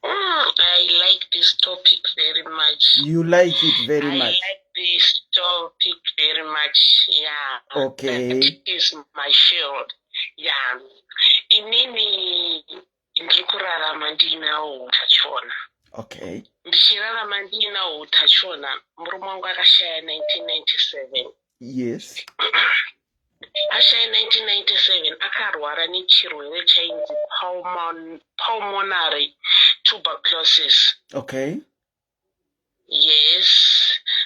I like this topic very much. You like it very much? I like this topic very much, yeah. Okay. It is my field, yeah. Inini ndikurarama ndinawo utachona. Okay. Ndichirarama ndinawo utachona, murume wangu akashaya 1997. Yes. Ashaya 1997 akarwara nechirwere chainzi pulmonary tuberculosis. Okay. Yes.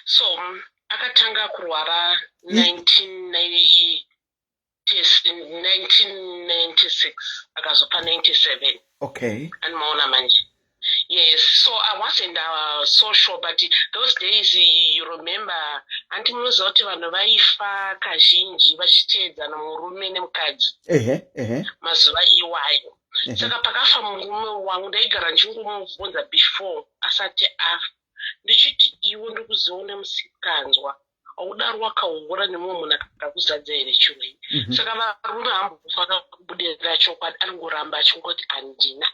So akatanga kurwara 1996 akazopa 97. Okay. Animaona manje. Yes, so I wasn't so sure, but those days you remember, anti munoziva kuti vanhu vaifa kazhinji vachiteedzana murume nemukadzi. Mazuva iwayo. Saka pakafa murume wangu ndaigara ndichingomubvunza before asati afa. Ndichiti iwe ndikuziona musikanzwa. Audaro wakaura nemumwe munhu akakuzadza here chiwei. Saka varume hambofa akabudirira chokwadi anongoramba achingoti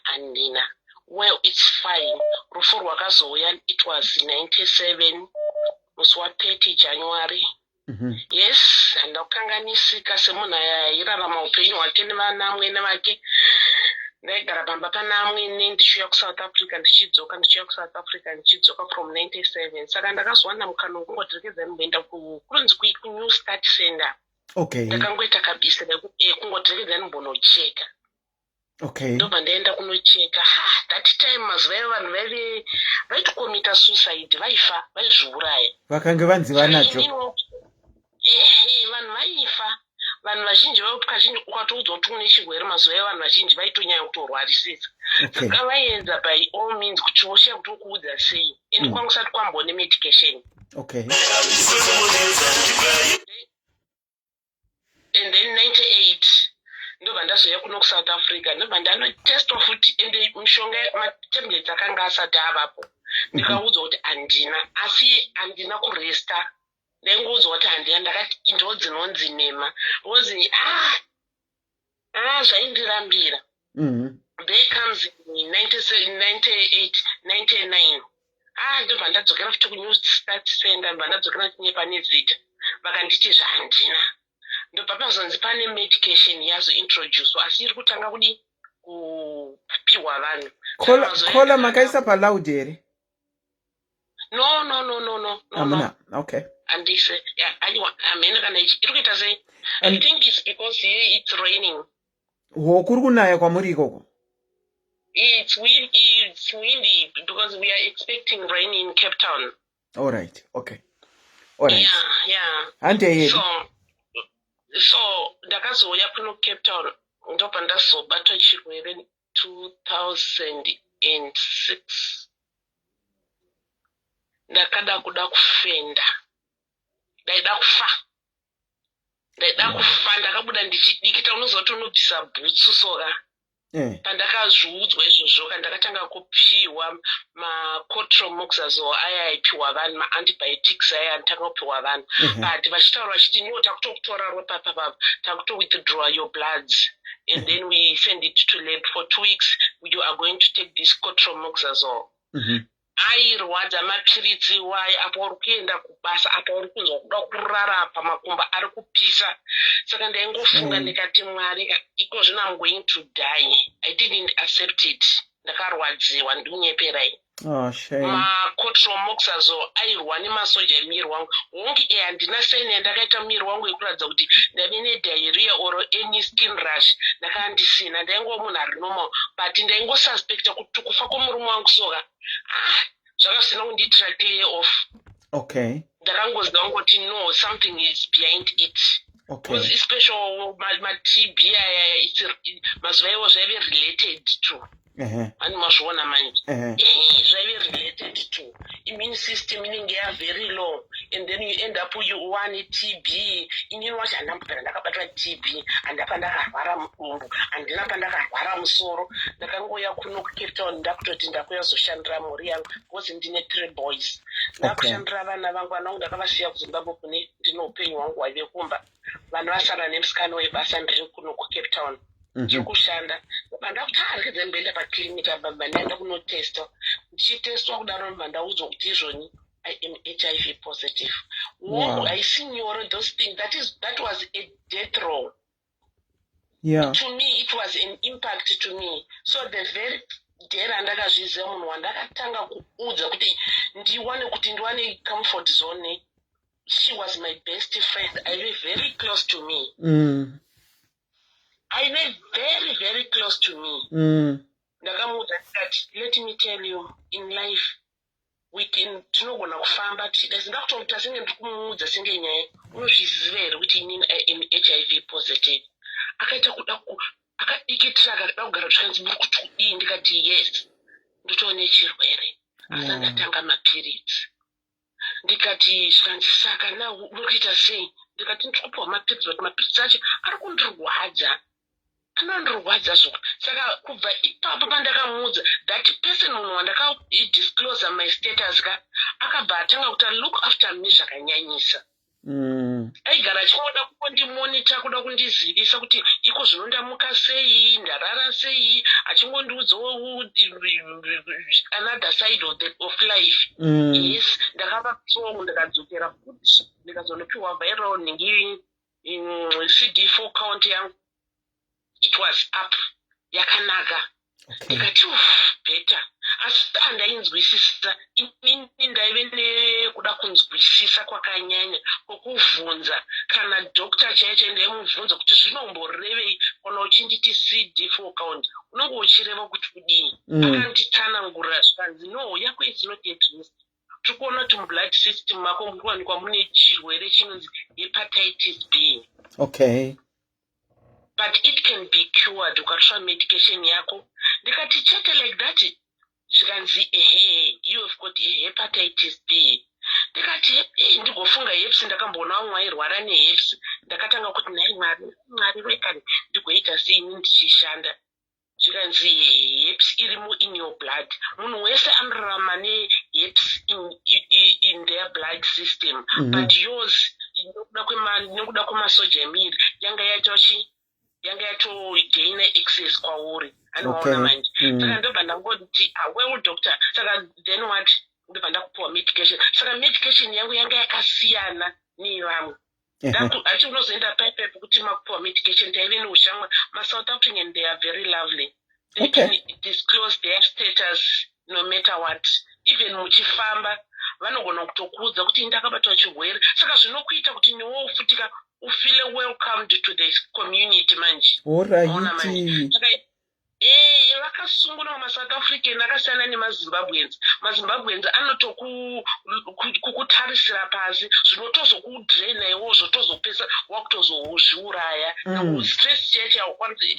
andina. Well, it's fine. Rufu rwakazouya, it was 97, musi wa 30 January. Yes, and ndakanganisika semunhu airarama upenyu hwake nevanamwene vake. Ndaigara pamba panamwene ndichiuya kuSouth Africa ndichidzoka from 97. Saka ndakazowana mukana wekungoterekedza nimboenda kunonzi kuNew Start Center. Okay. Ndakangoita kabisa kungoterekedza nimbonocheka. Okay. Ndobva ndaenda kunocheka. That time mazuva evo vanhu vaitokomita suicide, vaifa, vaizviuraya. Vakanga vanziva nacho. Vanhu vaifa. Vanhu vazhinji kazhinji ukatoudzwa kuti une chirwere mazuva evo vanhu vazhinji vaitonyanya kutorwarisisa. Saka vaiedza by all means kuti vosheya kuti ukuudza sei. Ende kwangu kusati kwambone medication. Okay. And then 98 ndobva ndazoya kuno kuSouth Africa ndobva ndanotestwa futi ende mishonga matablets akanga asati avapo. Ndikaudzwa kuti handina, asi handina kuresta. Ndaingoudzwa kuti handina, ndakati ndo dzinonzi nema. Wozi zvaindirambira. There comes 97, 98, 99. Ndobva ndadzokera futi kuNew Start Center, ndobva ndadzokera pane Zita. Vakanditi zvahandina. Ndobva pazonzi pane medication yazo introduce asi iri kutanga kudi kupiwa vanhu. Kola makaisa pa loud here? No. Amuna. Okay. And this amena kana iri kuita sei? I think it's because here it's raining. Kuri kunaya kwamuri ikoko? It's windy because we are expecting rain in Cape Town. All right. Okay. All right. Yeah. Ante So ndakazoya kuno Cape Town ndobva ndazobatwa chirwere 2006. Ndakada kuda kufenda. Ndaida kufa. Ndakabuda ndichidikita unozoti unobvisa bhutsu soka. Pandakazviudzwa izvozvo ndakatanga kupiwa macotromoxazole aya aipiwa vanhu, maantibiotics aya anditanga kupiwa vanhu. But vachitaura vachiti niwo takutokutora ropa papa, takuto-withdraw your bloods. And then we send it to lab for 2 weeks. You are going to take this cotromoxazole. Airwadza mapiritsi wayo apo uri kuenda kubasa, apo uri kunzwa kuda kurara pamakumba ari kupisa. Saka ndaingofunga ndikati Mwari, ikozvino I'm going to die. I didn't accept it. ndakarwadziwa ndikunyeperai. Oh, shame. Makotromoxazo airwa nemasoja emiri wangu. Hongi handina saini yandakaita miri wangu yekuratidza kuti ndave nediarrhea or any skin rash. Ndakandisina ndaingo munhu ari normal, but ndaingosuspecta kuti kufa kwomurume wangu soka. Zvakasina kundiitira clear off. Okay. Ndakangoziva ngoti no, something is behind it. Okay. Because especially my TB mazuva iwo zvaive related to. Ani mazviona manje. Zvaive related to immune system inenge very low, and then you end up you one TB. Inini wacho handambopera ndakabatwa TB, handapa ndakarwara mudumbu, handina pandakarwara musoro. Ndakangoya kuno kuCape Town ndakutoti ndakuyazoshandira mhuri yangu because ndine 3 boys. Ndakushandira vana vangu, vana vangu ndakavasiya kuZimbabwe kune ndine upenyu hwangu hwaive kumba. Vana vasara nemusikana webasa ndiri kuno kuCape Town. Ndikushanda bandakuti arikidze mboenda paklinika bandaenda kunotesta. Ndichitestwa kudaro bandaudzwa kuti izvoni I am HIV positive. Wow. I seen all those things. That was a death row. Yeah. To me, it was an impact to me. So the very day ndakazviziva munhu wandakatanga kuudza kuti ndiwane comfort zone. She was my best friend. I was very close to me. I was very, very close to me. Ndakamuudza ndikati, let me tell you, in life, we can tinogona kufamba tichida. Ndakutomuta senge ndikumuudza senge nyaya. Unozviziva here kuti inini I am HIV positive. Akaita kuda akadikitira akada kugara twikanzi muri kuti kudii, ndikati yes. Ndotone chirwere. Asi ndatanga mapirits. Ndikati zvikanzi saka na urikuita sei? Ndikati ndikupiwa mapirits, but mapirits acho ari kundirwadza. Anondirwadza zvoko. Saka kubva ipapo pandakamuudza that person munhu wandakadisclose my status akabva atanga kuti look after me zvakanyanyisa. Aigara achinoda kundimonita, kuda kundizivisa kuti iko zvino ndamuka sei, ndarara sei, achingondiudzawo another side of life. Yes, ndakava strong, ndakadzokera futi ndikazonopiwa viral nhingi CD4 count yangu. It was up. Yakanaka. Ndikati better. Asi andainzwisisa. Inini ndaive kuda kunzwisisa kwakanyanya kwokuvhunza. Kana doctor chaiye ndaimubvunza kuti zvinomborevei kana uchinditi CD4 count. Unenge uchireva kuti kudii. Akanditsanangura zvikanzi no, yako is not at risk. Tikuona kuti mublood system mako munowanikwa mune chirwere chinonzi hepatitis B. Okay. But it can be cured. Ukatora medication yako. Ndikati chete like that. Zvikanzi you have got a hepatitis B. Ndikati ndigofunga herpes, ndakamboona vamwe vairwara neherpes. Ndakatanga kuti nai Mwari wekani ndigoita sei ndichishanda. Zvikanzi herpes irimo in your blood. Munhu wese anorarama neherpes in their blood system. But yours nekuda kwemasoja emiri yanga yatogaina access kwauri. Anoona manje. Saka ndobva ndangoti well doctor. Saka then what? Ndobva ndakupiwa medication. Saka medication yangu yanga yakasiyana nevamwe. Achi unozoenda paipepo kuti makupiwa medication taive neushamwa. MaSouth African, they are very lovely. They can disclose their status no matter what. Even muchifamba vanogona kutokuudza kuti ndakabatwa chirwere. Saka zvinokuita kuti newo ufutika ufeel welcomed to the community manje. Alright. Vakasungura maSouth African akasiyana nemaZimbabweans. MaZimbabweans anotokutarisira pasi, zvinotozokudrena iwo zvotozopesa wakutozozviuraya. Stress cheche aukwanisi.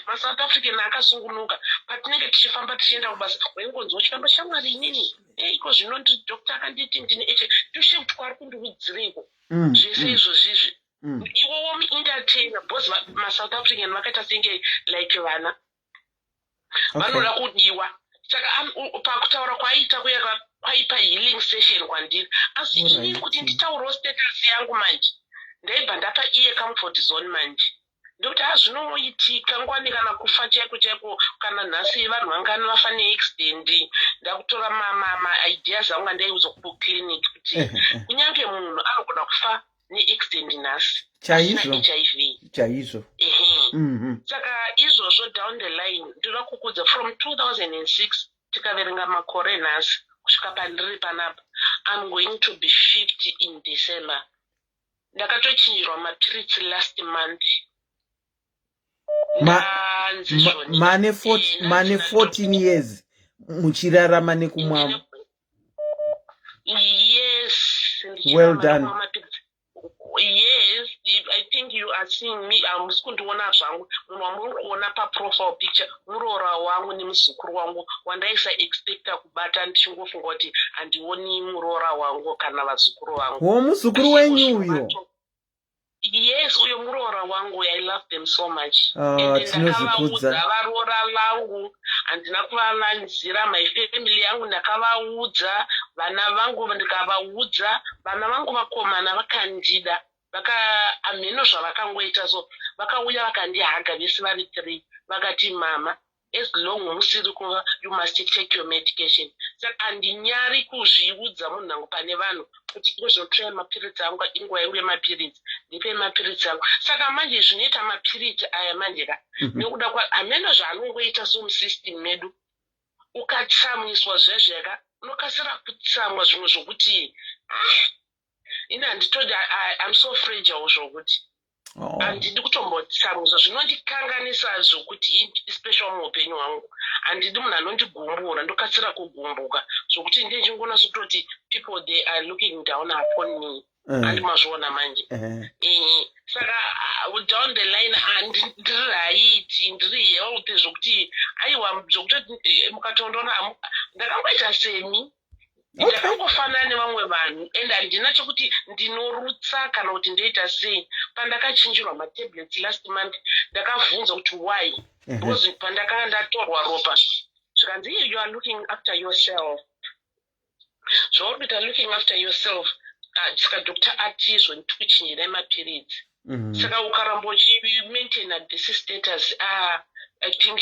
MaSouth African akasungunuka. Patinenge tichifamba tichienda kubasa, waingonzwa chifamba shamwari inini. Iko zvinoti doctor akanditi ndine HIV. Toshe kuti kwari kundiudzireko. Zvese izvozvizvi. Iwo entertainer because maSouth African vakaita senge like vana. Vanoda kudiwa. Saka pakutaura kwaita kwaipa healing session kwandiri. Asi inini kuti nditaurawo status yangu manje. Ndaibva ndapa iye comfort zone manje. Ndokuti zvinoitika ngwani kana kufa chaiko kana nhasi vanhu vangani vafa neaccident. Ndakutora ideas angu andaiudzwa kuclinic kuti kunyange munhu anogona kufa neaccident nhasi. Chaizvo. HIV. chaizvo. Saka izvozvo down the line ndinoda kukudza from 2006 tikaverenga makore nhasi kusvika pandiri panapa, I'm going to be 50 in December. Ndakatochinjirwa mapiritsi last month. Mane 14 years muchirarama nekumwama. Yes. Well done. Yes, I think you are seeing me. I'm going to one profile picture. Murora wangu ni mzukuru wangu. Wandaisa expecta kubata nchingofunga kuti andioni murora wangu kana vazukuru wangu. Wo muzukuru wenyu uyo. Yes, uyo murora wangu. I love them so much. Tinozvikudza. Varora vangu andina kuvavanzira my family yangu ndakavaudza, vana vangu ndikavaudza, vana vangu vakomana vakandida, ameno zvavakangoita so vakauya vakandihaga vese vari 3 vakati mama, as long musiri kuva you must take your medication. Saka andinyari kuzviudza munhu wangu pane vanhu kuti ngozvotreya mapiritsi angu inguva yangu yemapiritsi ndipe mapiritsi angu. Saka manje zvinoita mapiritsi aya manje ka nekuda hameno zvaanongoita somusystem medu, ukatsamwiswa zvezveka unokasira kutsamwa zvimwe zvokuti ini handitodi I'm so fragile zvokuti handidi kutombotsamwiswa, zvinondikanganisa zvokuti especially muupenyu hwangu handidi munhu anondigumbura ndokasira kugumbuka zvokuti ndichingoona sototi people they are looking down upon me. Handimazviona manje. Saka down the line ndiri haiti ndiri healthy zvokuti aiwa zvokuti mukatondoona ndakangoita semi ndakangofanana nevamwe vanhu and handina chokuti ndinorutsa kana kuti ndoita sei. Pandakachinjirwa matablets last month ndakabvunza kuti why, because pandakanga ndatorwa ropa zvikanzi you are looking after yourself. Zvaurikuita looking after yourself, saka doctor atizvo ndikuchinjirai mapiritsi. Saka ukaramba uchimaintaina this status, I think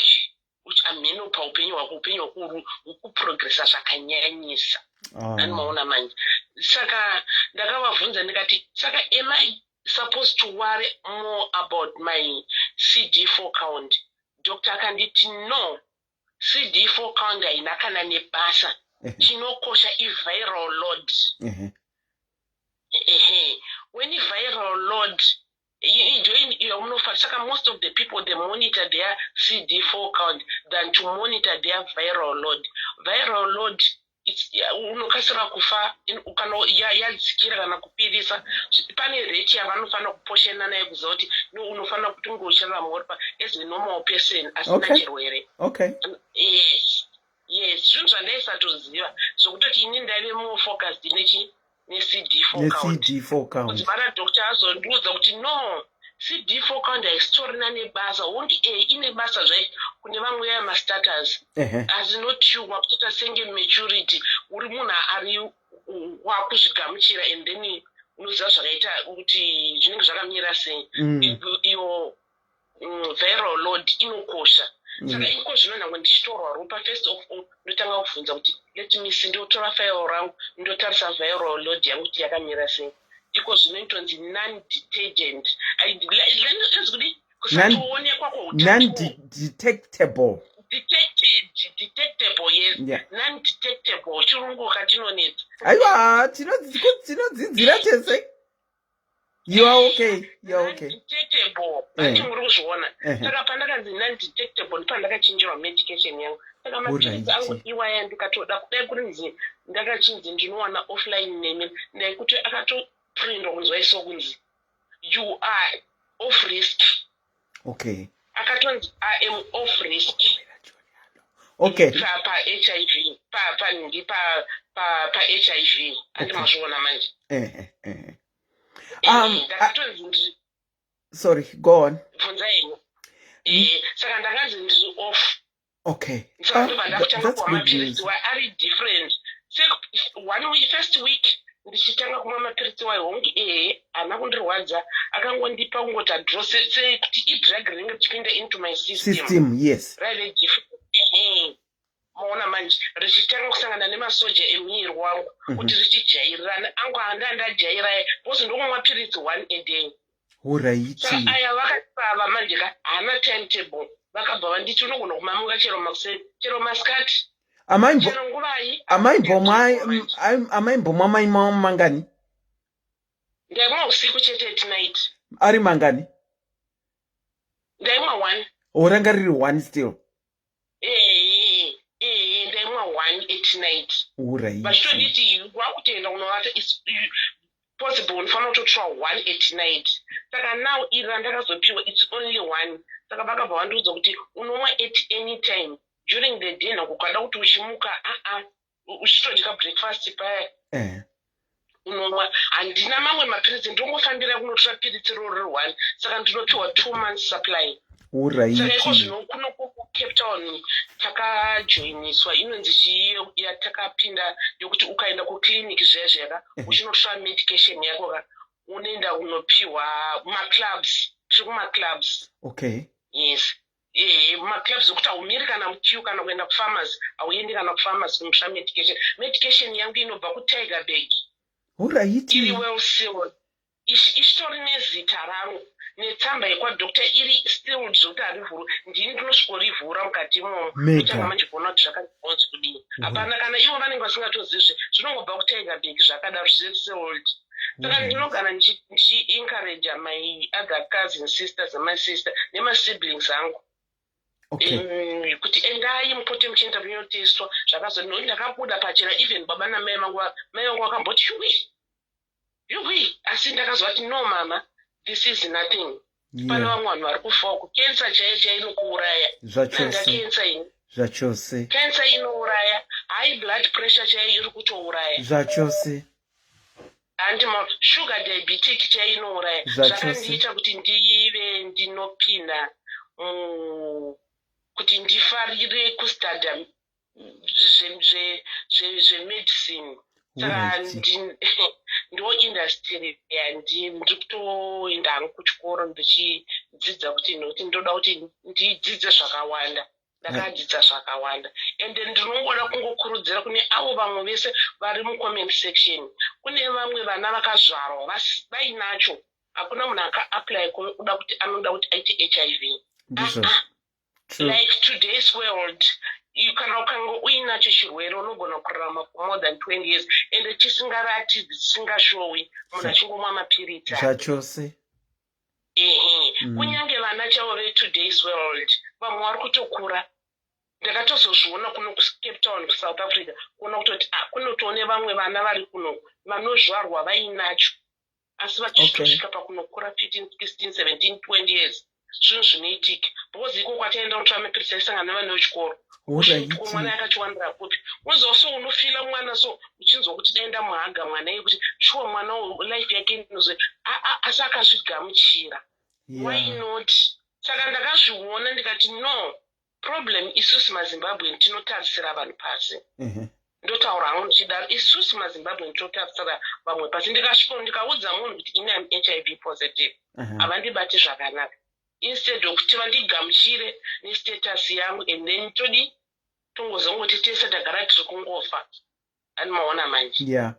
ameno paupenyu hwako, upenyu hwako hukuprogressa zvakanyanyisa. Maona manje. Saka ndakavabvunza ndikati, saka am I supposed to worry more about my CD4 count? Doctor akanditi no, CD4 count haina kana nebasa. Chinokosha i-viral load. When viral load, saka most of the people they monitor their CD4 count than to monitor their viral load. Viral load unokasira kufa yadzikira kana kupirisa. Pane rate yavanofanira kuposhena nayo kuziva kuti unofanira kuti ungochera ropa as a normal person asina chirwere. Yes, zvinhu zvandaisatoziva zvokutoti ini ndaive more focused ne-CD4 count. Kuti vana doctor azondiudza kuti no, CD4 count haisitorina nebasa, only ine basa zvai kune vamwe ya mastatus azinotiwa kutota senge maturity uri munhu ari wakuzvigamuchira and then unoziva zvakaita kuti zvinenge zvakamira sei. Iyo viral load inokosha. Saka iko zvinonangwa ndichitorwa ropa first of all ndotanga kubvunza kuti let me see ndotora file rangu ndotarisa viral load yangu kuti yakamira sei. Iko zvinoitonzi non-detergent. Non-detectable. Detectable, yes. Non-detectable. Chirungu katinoneti. Aiwa, tinodzidzira tese. You are okay. You are okay. Non-detectable. Achimuruzviona. Saka pandakanzi non-detectable pandakachinjirwa medication yangu. Saka mapiritsi angu iwaya ndikatoda kudai kurinzi ndakachinzi ndinowana offline name ndaikuti akatoprindwa kunzwa iso kunzi you are off risk. Okay. Akatonzi I am off risk. Okay. Pa HIV. Pa HIV. Handimazviona manje. Sorry, go on. Saka ndakanzi ndiri off. Okay. That's good news. Are different. One week, first week, ndichitanga kumwa mapiritsi waihongi haana kundirwadza, akangondipa kungoti adro sekuti idrug rinenge richipinda into my system. Yes. Rather different. Maona manje richitanga kusangana nemasoja emwiri wangu kuti richijairirana, angu handa ndajaira because ndomwa mapiritsi 1 a day. Alright. Saka aya vakatava manje hana timetable vakabva vanditi unogona kumamuka chero makuseni chero masikati chero nguvai amaimbomwa maimwa mangani ndaimwa usiku chete tonight ari mangani ndaimwa 1 oranga riri 1 still ndaimwa 1 at night alright vachitonditi wakutenda unovata possible unofanira kutotora 1 at night saka now iri randakazopiwa it's only 1 saka vakabva vandiudza kuti unomwa at any time during the day nakukada kuti uchimuka uchitodya breakfast paya unomwa handina mamwe mapirizi ndongofambira kunotora piritsi roro ri1 saka ndinopiwa 2 months supply saka iko zvino kuno kucape town takajoiniswa inonzi chiyo yatakapinda yokuti ukaenda kuclinic zvezvera uchinotora medication yako unoenda unopiwa maclubs tiri kumaclubs yes maclubs okuti haumiri kana mukiu kana kuenda kufamasi hauendi kana kufamasi kunotora medication yangu inobva kutiger bag iri well sealed ichitori nezita rangu netsamba yekwadokta iri still zvokuti harivhuru ndini ndinosvikorivhura mukati imomo uchanga manje kuona kuti zvakazonzi kudii hapana kana ivo vanenge vasingatozizve zvinongobva kutiger bag zvakadaro zvesealed saka ndinogara ndichiencouragea my other cousin sisters and my sister nemasiblings angu kuti endai mupote muchienda munyoteswa zvakazonoi ndakabuda pachena even baba namai vangu vakamboti yuwi asi ndakazwa kuti no mama this is nothing pane vamwe vanhu vari kufa kukensa chaiyo inokuuraya nandakensa ini zvachose kensa inouraya high blood pressure chaiyo iri kutouraya zvachose sugar diabetic chaiyo inouraya zvakandiita kuti ndive ndinopinda kuti ndifarire kustadha zvemedicine saka ndo industry ndiri kutoenda hangu kuchikoro ndichidzidza kuti nokuti ndoda kuti ndidzidze zvakawanda ndakadzidza zvakawanda ende ndinongoda kungokurudzira kune avo vamwe vese vari mucomment section kune vamwe vana vakazvarwa vainacho hakuna munhu akaapply kuda kuti anoda kuti aite HIV like today's world kana ukanga uinacho chirwere unogona kurarama for more than 20 years ende chisingaratidzi chisingashowi munhu achingomwa mapiritsi zvachose kunyange vana chavo vetoday's world vamwe vari kutokura ndakatozozviona kuno kucape town kusouth africa kuona kutoti kunotoone vamwe vana vari kuno vanozvarwa vainacho asi vachitosvika pakunokura 15 16 17 20 years zvinhu zvinoitika because iko kwataenda kutora mapirisi aisangana nevanhu vechikoro mwana yakachiwanira kupi unozoso unofila mwana so uchinzwa kuti daenda muhaga mwana iye kuti shuwa mwana life yake inoze asi akazvigamuchira why not saka ndakazviona ndikati no problem isusu mazimbabwe tinotarisira vanhu pasi ndotaura hangu ndichidaro isusu mazimbabwe tinotarisira vamwe pasi ndikaudza munhu kuti ini am HIV positive havandibati zvakanaka instead yokuti vandigamuchire nestatus yangu and then tongozongoti tese tagara tiri kungofa animaona manje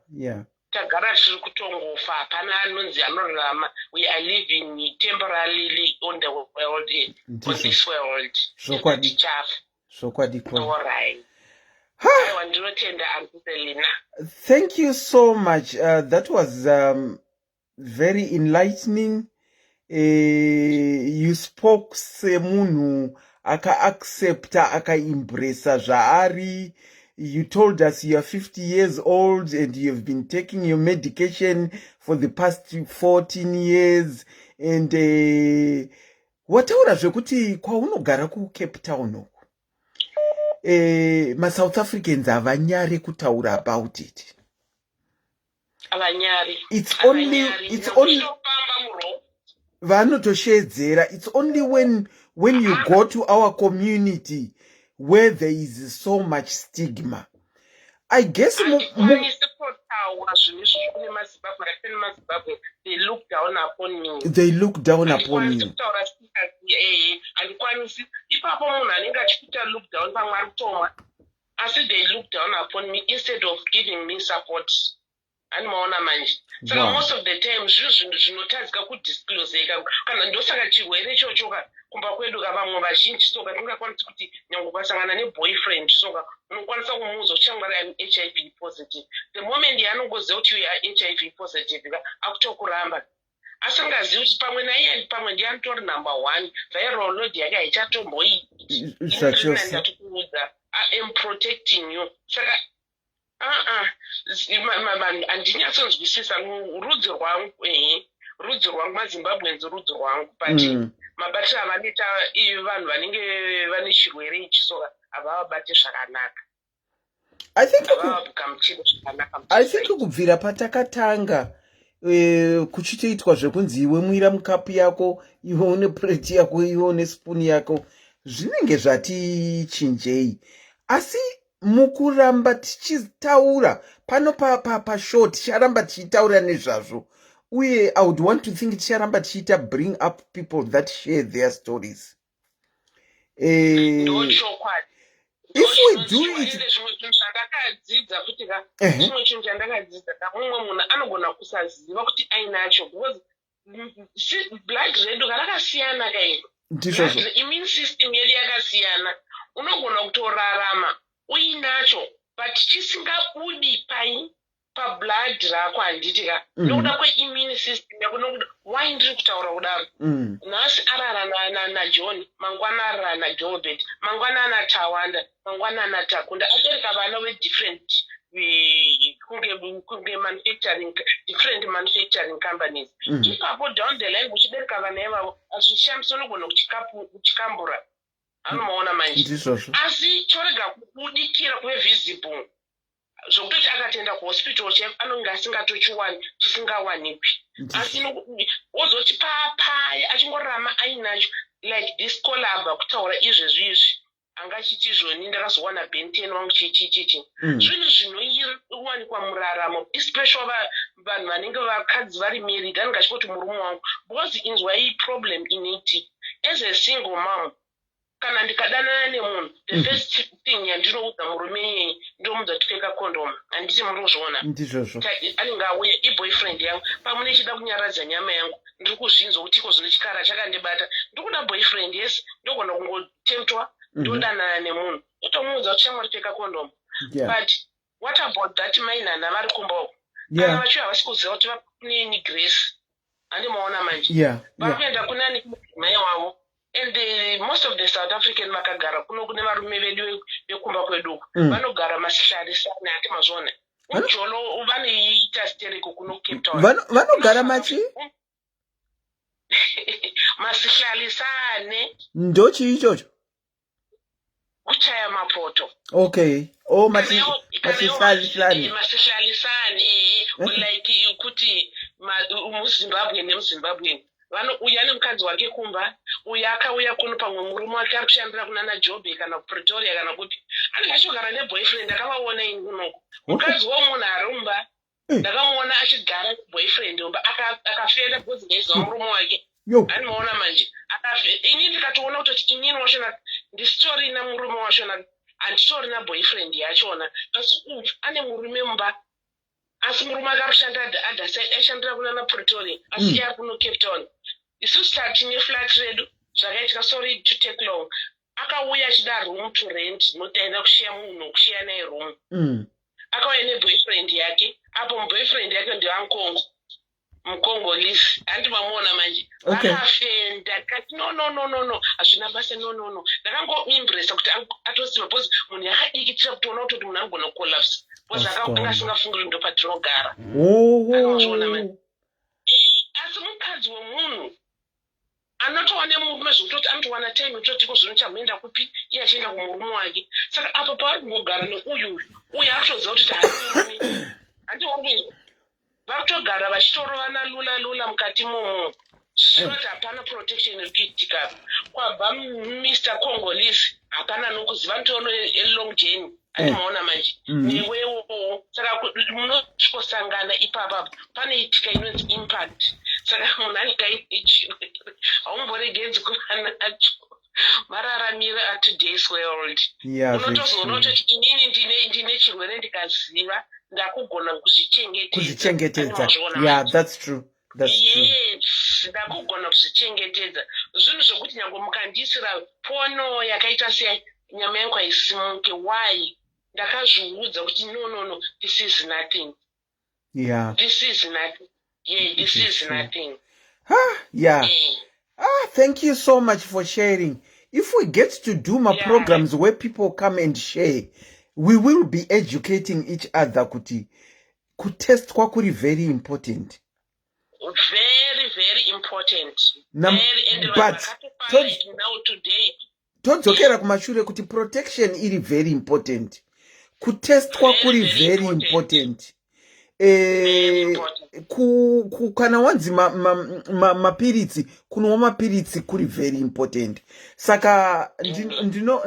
tagara tiri kutongofa hapana anonzi anorarama we are living temporarily on the world on this world zvokwadi alright ndinotenda Anselina. Thank you so much. That was very enlightening. You spoke semunhu aka-accepta aka-embracea zvaari. You told us you are 50 years old and you have been taking your medication for the past 14 years. And wataura zvekuti kwaunogara kuCape Town ma-South Africans havanyari kutaura about it. It's only vanotoshedzera. It's only when you go to our community where there is so much stigma. I guess they look down upon me. They look down upon you. I said they look down upon me instead of giving me support. Animaona manje. Saka most of the time zvinhu zvinotadzika kudiscloseka kana ndosaka chirwere chochoka kumba kwedu vamwe vazhinji soka tingakwanisi kuti nyange ukasangana neboyfriend soka unokwanisa kumuudza kuti changwari am HIV positive. The moment yaanongoziva kuti you are HIV positive akutokuramba. Asingazivi kuti pamwe naiye pamwe ndianitori number 1 viral load yake haichatomboiti. Ndatokuudza I am protecting you. Saka andinyatsonzwisisa rudzi rwangu rudzi rwangu mazimbabwenzi rudzi rwangu but mabatiro avanoita vanhu vanenge vane chirwere ichi soka havavabate zvakanaka. I think kubvira patakatanga kuchitoitwa zvekunzi iwe mwira mukapu yako, iwe une plate yako, iwe une spoon yako, zvinenge zvati chinjei. Asi mukuramba tichitaura pano pashow ticharamba tichitaura nezvazvo, uye I would want to think ticharamba tichiita bring up people that share their stories. If we do it, chimwe chinhu chandakadzidza kamumwe munhu anogona kusaziva kuti ainacho because blood redu rakasiyana kaiko, immune system yedu yakasiyana. Unogona kutorarama uinacho but chisingabudi pablood rako handitika nokuda kweimmune system yako. Nokuti why ndiri kutaura kudaro? Nhasi arara naJohn, mangwana arara naGilbert, mangwana ana Tawanda, mangwana ana Takunda, abereka vana wedifferent kunge manufacturing, different manufacturing companies. Ipapo down the line uchibereka vana ivavo azvishamisa unogona kuchikambura. Anomaona manje. Asi chorega kubudikira kuve visible. Zvokutoti akatenda kuhospital chef anonge asingatochiwani chisingawanikwi. Asi wozoti papaya achingorama ainacho like this collab kutaura izvezvizvi angachiti zvoni ndakazowana benten wangu chichichichi. Zvinhu zvinowanikwa muraramo especially vanhu vanenge vakadzi vari married anenge achikoti murume wangu because inzwai problem in it as a single mom. Kana ndikadanana nemunhu the first thing yandinoudza murume iyeye ndomuudza tipfeka condom. Handiti muri kuzviona anenge auya iboyfriend yangu pamwe nechida kunyaradza nyama yangu ndiri kuzvinzwa kuti iko zvino chikara chakandibata ndikuda boyfriend. Yes, ndogona kungotemptwa ndodanana nemunhu otomuudza kuti shamwari pfeka condom. But what about that mainhana vari kumba uko kana vacho havasi kuziva kuti vakuneni grace. Handimaona manje vakuenda kunani mai wavo. And most of the South African makagara kuno kune varume vedu vekumba kwedu vanogara masihlarisana ati mazvona ujolo vanoita stereko kuno Cape Town vanogara machi masihlarisane ndochi ichocho kuchaya mapoto. Okay. Oh, masihlarisane like kuti muZimbabwe nemuZimbabwe uya nemukadzi wake kumba uya akauya kuno pamwe murume wake ari kushandira kunana Joburg kana kuPretoria kana kuti anenge achigara neboyfriend. Ndakavaona ini kunoko mukadzi womunhu arumba ndakamuona achigara neboyfriend umba akafenda bvudzi ngaiziva murume wake. Animaona manje ini ndikatoona kutoti inini wachona ndisitorina murume wachona handitorina boyfriend yachona asi ane murume mumba asi murume akarushanda ashandira kunana Pretoria asi ari kuno Cape Town. Isusu tatine flat redu zvakaita sorry to take long. Akauya achida room to rent notaenda kushiya munhu kushiya naye room. Akauya neboyfriend yake apo muboyfriend yake ndevankongo mukongolese handimamuona manje akafenda kati no hazvina basa no ndakangoimpresa kuti atosiva bcause munhu yakadikitira kutoona kutoti munhu anogona kucollapse bcause akanga asingafungiri ndo patinogara. Anozviona manje. Asi mukadzi wemunhu anotova nemurume zvokutoti anotowana time kutoti ko zvino chamuenda kupi iye achienda kumurume wake. Saka apo pavari kumbogara neuyu akutoziva kuti haairume handiwangizwa vakutogara vachitorovana lula mukati momo zvinoti hapana protection iri kuitika. Kwabva Mr Congolese hapana nokuziva ntono elong journey. Handimaona manje newewo saka munosvosangana ipapapo panoitika inonzi impact. Saka munhu anikaiti haumboregedzi kuva nacho mararamiro atoday's world. Yeah, very Unotozoona true. kuti inini ndine chirwere ndikaziva ndakugona Kuzvichengetedza. Yeah, that's true. That's true. Yes, ndakugona kuzvichengetedza. Zvinhu zvokuti nyange mukandisira pono yakaita senyama yangu haisimuke. Why? Ndakazviudza kuti no, this is nothing. Yeah. This is nothing. Yeah, this is true. nothing. Yeah. Thank you so much for sharing. If we get to do my programs where people come and share, we will be educating each other kuti kutest kwakuri very important. Very, very important. But now today. Todzokera kumashure kuti protection iri very important. Kutest kwakuri very important. Kana wanzi mapiritsi kunwa mapiritsi kuri very important. Saka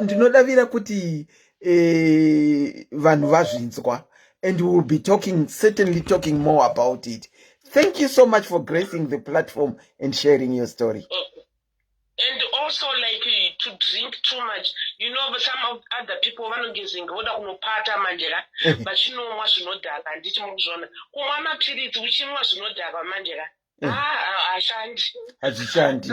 ndinodavira kuti vanhu vazvinzwa, and we will be certainly talking more about it. Thank you so much for gracing the platform and sharing your story. And also, like, to drink too much. You know, but some of other people want to get zinga oda kunopata manjera, but you know what zvinodhaka nditi mukuzvona. Kumwa mapiritsi uchinwa zvinodhaka manjera. Hazvishandi.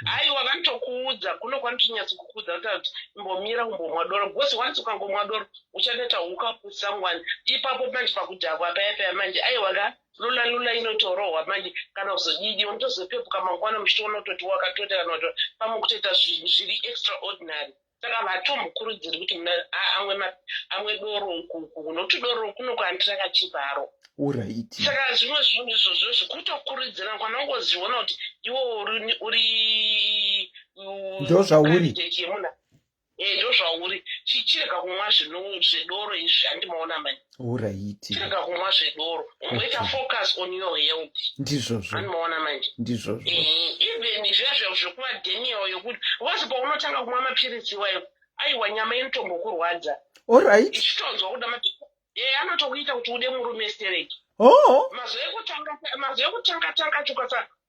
Aiwa vanotokuudza kuno kwanotonyatsokukudza kuti imbomira kumbomwa doro, because once ukangomwa doro uchaneta ukapusangwani ipapo manje pakudhakwa paya manje aiwa lula inotorohwa manje kana kuzodidi unotozopepuka mangwana muchitoona kutoti wakatota kana kuti pamwe kutoita zviri extraordinary. Saka vatomukurudziri kuti amwe doro ukuku nokuti doro kuno kwanditaka chiparo. Uraiti. Saka zvimwe zvinhu izvozvo zvikutokurudzira kwanongozviona kuti iwo uri ndozvauri. Ndozvauri. Chirega kumwa zvedoro izvi handimaona mani. Uraiti. Chirega kumwa zvedoro. Umboita focus on your health. Ndizvozvo. Handimaona manje. Ndizvozvo. Even zvezvo zvekuva Daniel yokuti wazi paunotanga kumwa mapiritsi wayo aiwa nyama inotombokurwadza. Alright. Ichitonzwa kuda anotokuita kuti ude murume stereki. Mazo ekutanga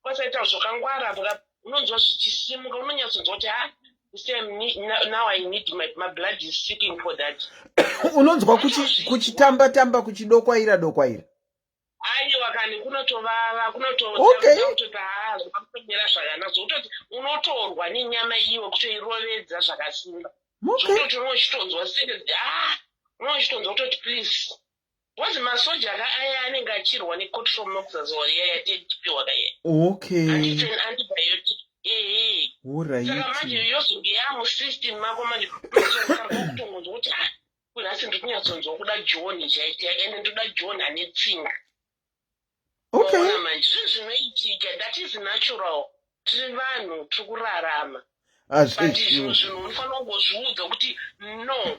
kwasaita zvakangwara unonzwa zvichisimuka unonyatsonzwa kuti now I need my blood is seeking for that. Unonzwa kuchitamba kuchidokwaira. Aiwa kani kunotovava zvakatomera zvakanaka zvokutoti unotorwa nenyama iwe kutoirovedza zvakasimba. Zvokutoti unochitonzwa serezi unochitonzwa kutoti please. Wazi masoja aya anenge achirwa necortisol monoxazole yayatechipiwa kaya. Okay. And it's an antibiotic. Alright. Saka manje yozonge yamusystem mako manje unozokutongonzwa kuti kunhasi ndikunyatsonzwa kuda John chaita ende ndoda John ane tsinga. Okay. Manje zvinoitika, that is natural. Tiri vanhu tiri kurarama. But zvinhu unofanira kungozviudza kuti no.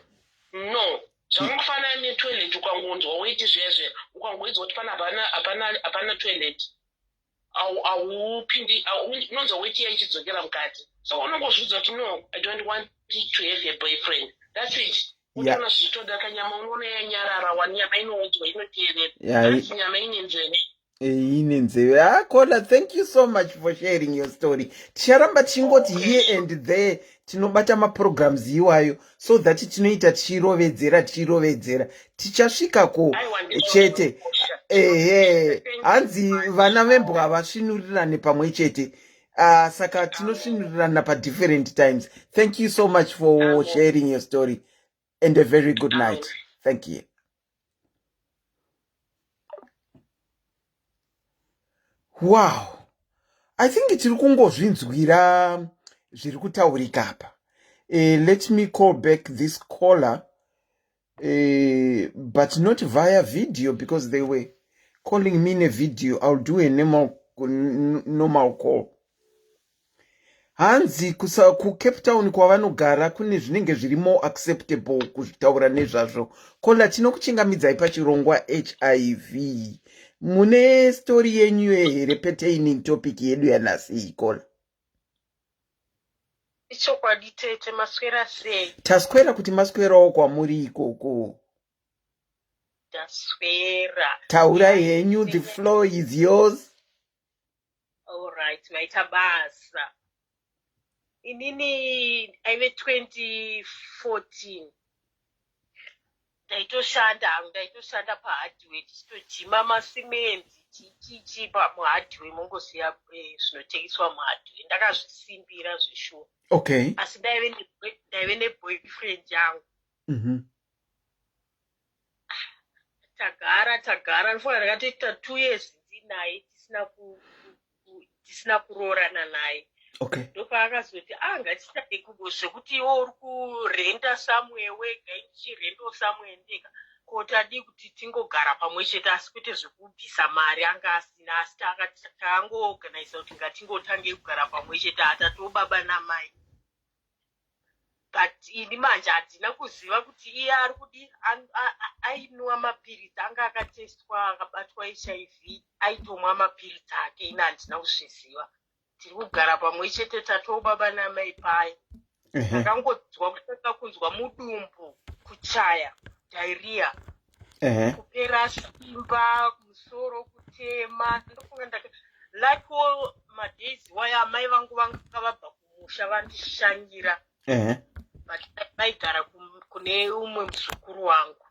Zvamufanana netoilet ukangonzwa weiti zvezve ukangoidzwa kuti hapana toilet haupindi unonzwa weiti ichidzokera mukati. So unongozviudza kuti no, I don't want to have a boyfriend. That's it. Utoona zvichitoda kanyama unoona yanyarara wanyama inoudzwa inoteerera. Asi nyama ine nzeve. Kola, thank you so much for sharing your story. Ticharamba tichingoti here and there tinobata maprograms iwayo so that tinoita tichirovedzera tichasvikako chete. Hanzi vana vembwa vasvinurirane pamwe chete. Saka tinosvinurirana pa different times. Thank you so much for sharing your story and a very good night. Thank you. Wow, I think tiri kungozvinzwira zviri kutaurika apa. Let me call back this caller, but not via video because they were calling me in a video. I'll do a normal call. Hanzi ku Cape Town kwavanogara kune zvinenge zviri more acceptable kutaura nezvazvo. Kola tinokuchingamidzai pachirongwa HIV. Mune story yenyu here pertaining topic yedu yanhasi Kola? Ichokwadi tete maswera sei? Taswera kuti maswerawo kwamuri ikoko. Taswera. Taura yenyu, the floor is yours. All right, vaita basa. inini aive 2014 ndaitoshanda pahardware tichitojima masimendi chichipa muhardware mongoziya zvinotengeswa muhardware ndakazvisimbira zveshuwa. Okay. Asi ndaive neboyfriend yangu. tagara ndifunga ndakatoita 2 years ndinaye tisina kuroorana naye. Okay. Ndopaakazoti ngatitate zvekuti iwo uri kurenda somewhere wega ndichirendo somewhere ndega kuti adi kuti tingogara pamwe chete asi kuti zvekubvisa mari anga asina asi takangoorganiza kuti ngatingotange kugara pamwe chete atatowo baba namai. But ini manje handina kuziva kuti iye ari kudi ainwa mapiritsi anga akatestwa akabatwa HIV aitomwa mapiritsi ake ina handina kuzviziva. Tiri kugara pamwe chete tatowo baba namai paya. Ndakangodzwa kutanga kunzwa mudumbu, kuchaya, diarrhea, kupera simba, musoro kutema. Ndofunga like all madays waya amai vangu vanga vabva kumusha vandishanyira. Vaigara kune umwe muzukuru wangu.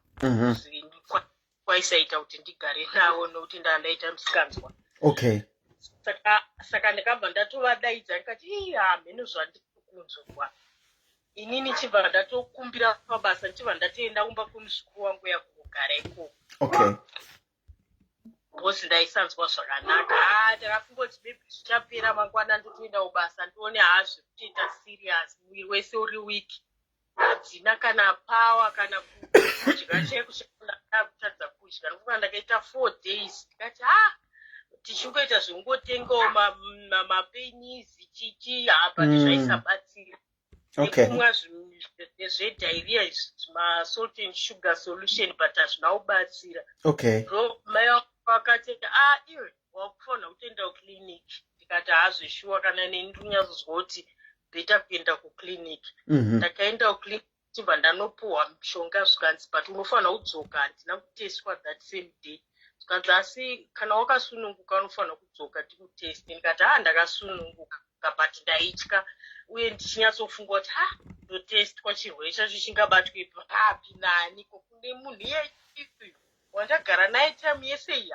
Kwaisaita kuti ndigare nawo nokuti ndandaita musikanzwa. Okay. Saka ndakabva ndatovadaidza ndikati hamene zvandirikunzwa. Inini chibva ndatokumbira pabasa ndichibva ndatoenda kumba kwemuzukuru wangu yakugara ikoko. Okay. Bhosi ndaisanzwa zvakanaka. Ndakafungoti maybe zvichapera mangwana ndotoenda kubasa ndione zvekutoita serious mwiri wese uri wiki. Hadzina kana pawa kana kudya chaiko kutadza kudya. Ndofunga ndakaita 4 days ndikati tichingoita zvongotengawo mapeinizi chichi but zvaisabatsira. Nekumwa zvedairia izvi masalt and sugar solution but hazvina kubatsira. Okay. Mai vakati iwe wakufanira kutoenda kuclinic. Ndikati zveshuwa kana neni ndinyatsozwa kuti beta kuenda kuclinic. Ndakaenda kuclinic chibva ndanopuhwa mishonga zvikanzi but unofanira kudzoka handina kutestwa that same day. Zvikanzi asi kana wakasununguka unofanira kudzoka tikutesti. Ndikati ndakasununguka but ndaitya uye ndichinyatsofunga kuti ndotestwa chirwere chacho chingabatwe papi nani kune munhu iye wandagara naye time yese iyi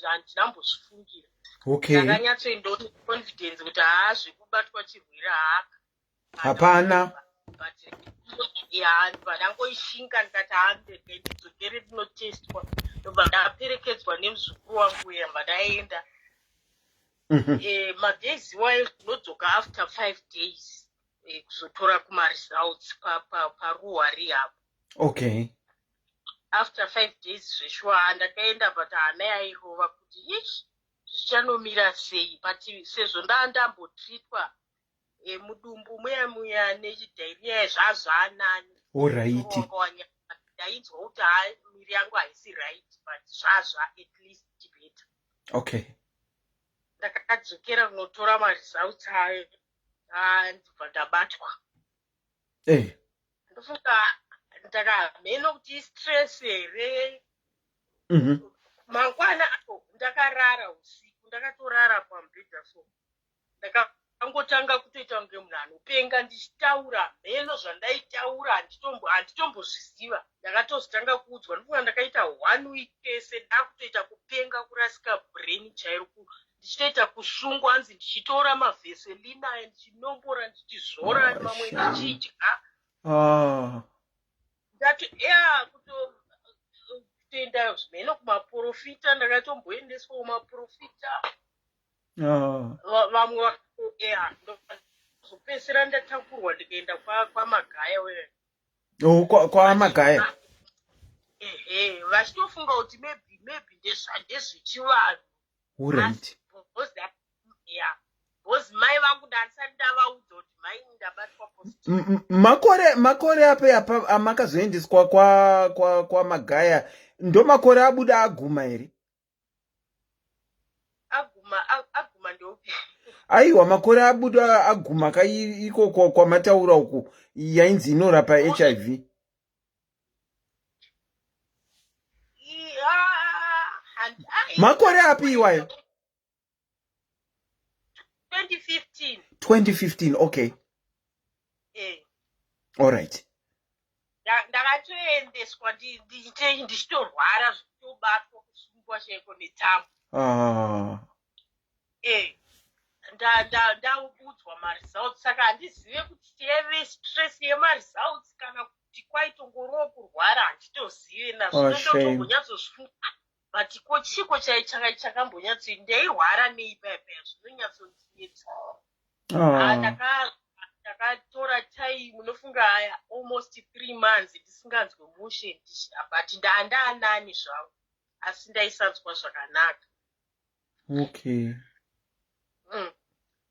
handinambozvifungira. Okay. Ndakanyatsoenda confidence kuti zvekubatwa chirwere hapana. Ndangoishinga ndikati ndidzokere ndinotestwa. Ndobva ndaperekedzwa nemuzukuru wangu yamba ndaenda. Madays wayo tinodzoka after 5 days kuzotora kumaresults paruwa rehab. Okay. After 5 days zveshuwa ndakaenda but hana yairova kuti zvichanomira sei but sezvo ndambotreatwa mudumbu muya nechidhairia zvazvanani. Alright. Ndainzwa kuti miri yangu haisi right but at least better. Okay. Ndakadzokera kunotora maresults ayo ndibva ndabatwa. Ndofunga ndakamhena kuti stress here. Mangwana ndakarara usiku ndakatorara pamubhedha so ndakangotanga kutoita kunge munhu anopenga ndichitaura mheno zvandaitaura handitombozviziva. Ndakatozotanga kuudzwa ndofunga ndakaita 1 week yese ndakutoita kupenga kurasika brain chairo ndichitoita kusungwa hanzi ndichitora mavheselina ndichinombora ndichizora mamwe ndichidya. Ndati kutoenda zvimeno kumaprofita ndakatomboendeswa kumaprofita. Vamwe ndozopedzisira ndatakurwa ndikaenda kwamagaya wewe. Kwamagaya. Vachitofunga kuti maybe ndezvechivanhu. Alright. Bozi mai vangu ndandisati ndavaudza kuti mai ndabatwa positive. Makore api amakazoendeswa kwamagaya ndo makore abuda aguma here? Aguma ndopi? Aiwa, makore abuda aguma ikoko kwamataura uku yainzi inorapa HIV. Makore api iwayo? 2015. 2015, okay. All right. Ndakatoendeswa ndichitorwara zvichitobatwa kusungwa chaiko netambo. Ndaudzwa maresults saka handizive kuti teve stress yemaresults kana kuti kwaitongorowo kurwara handitozive nazvo ndotombonyatsozvifunga but ko chiko chakambonyatsoi ndairwara neipaipa zvinonyatsondiedza. Ndakatora time unofunga haya almost 3 months ndisinganzwe mushe but ndaanani zvangu asi ndaisanzwa zvakanaka. Okay.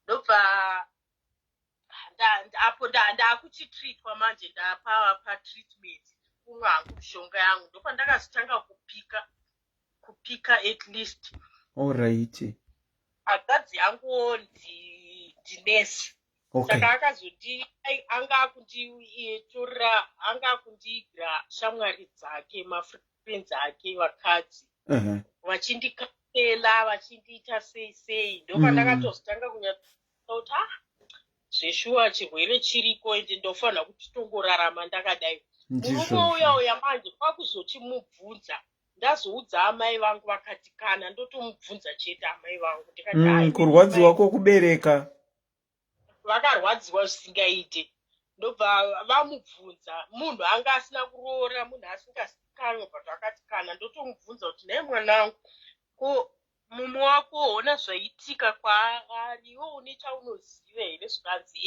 Ndobva apo ndakuchitreatwa manje ndapa treatment kumwa hangu mishonga yangu ndopa ndakazotanga kupika at least. All right. Akadzi yanguwo ndinesi. Okay. Saka akazoti anga kundiigira shamwari dzake mafriends ake vakadzi vachindikapela vachindiita sei ndopa ndakatozotanga kunyatsa kuti zveshuwa chirwere chiriko ende ndofanira kuti tongorarama ndakadai. Murume uya manje kwakuzoti mubvunza ndazoudza amai vangu vakati kana ndotomubvunza chete amai vangu ndikati kurwadziwa kwokubereka vakarwadziwa zvisingaite ndobva vamubvunza munhu anga asina kuroora munhu asingazikanwa but akati kana ndotomubvunza kuti naye mwanangu ko mume wako ona zvaitika kwaari iwe une chaunoziva here zvikanzi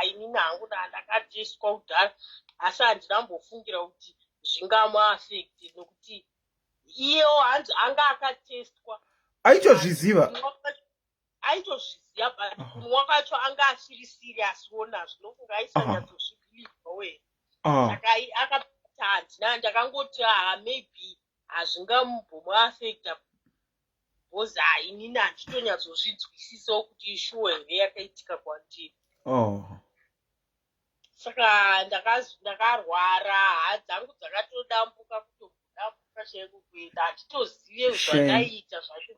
inini hangu ndakateswa kudhara asi handinambofungira kuti zvingamuafekti nokuti iyewo hanzi anga akatestwa aitozviziva but kunwa kwacho anga asiri siriyasiwo nazvo nofunga aisanyatsozvibhilivha we saka akati handina ndakangoti maybe hazvingambomuafekta bhozi inini handitonyatsozvinzwisisawo kuti ishuwa here yakaitika kwandiri. Saka ndakarwara hadzangu dzakatodambuka kutodambuka chaiko kuenda handitozive zvandaiita zvacho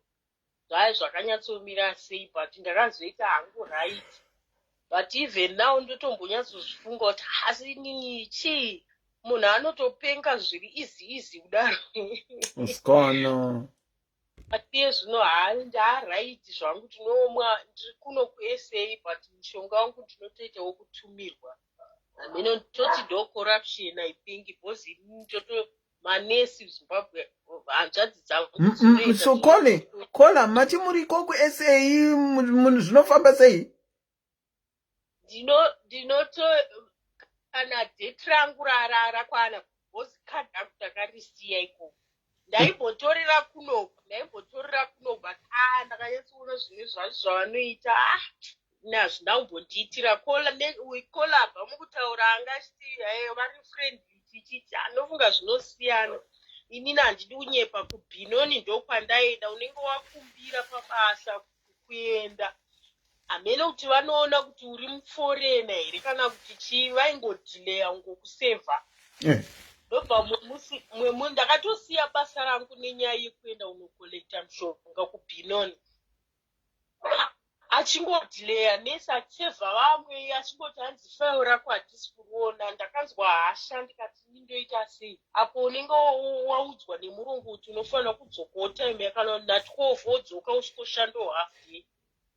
zvakanyatsomira sei but ndakazoita hangu right but even now ndotombonyatsozvifunga kuti asi nini chii munhu anotopenga zviri izi kudaro usikana but iye zvino ndaaraiti zvangu tinomwa ndiri kuno kuSA but mushonga wangu ndinotoitawo kutumirwa ameno toti do corruption I think because toto manesi Zimbabwe hanzvadzi dzangu so kola mati muriko kuSA munhu zvinofamba sei? Ndinoto kana date rangu rakwana bhozi card rangu ndakarisiya ikoko ndaimbotorera kuno but ndakanyatsoona zvimwe zvacho zvavanoita nazvindambondiitira kola abva mukutaura anga achiti vari friendly tichiti anofunga zvinosiyana. Inini handidi kunyepa kubhinoni ndokwandaenda unenge wakumbira pabasa kuenda hamene kuti vanoona kuti uri muforena here kana kuti chii vaingodhileya ngokusevha ndobva mwemu ndakatosiya basa rangu nenyaya yekuenda unokolekta mishonga kubhinoni achingodhileya nesi achisevha vamwe achingoti hanzi failo rako hatisi kuruona ndakanzwa hasha ndikati nindoita sei apo unenge waudzwa nemurungu kuti unofanira kudzokawo time yakana na 12 wodzoka usvikoshandawo half day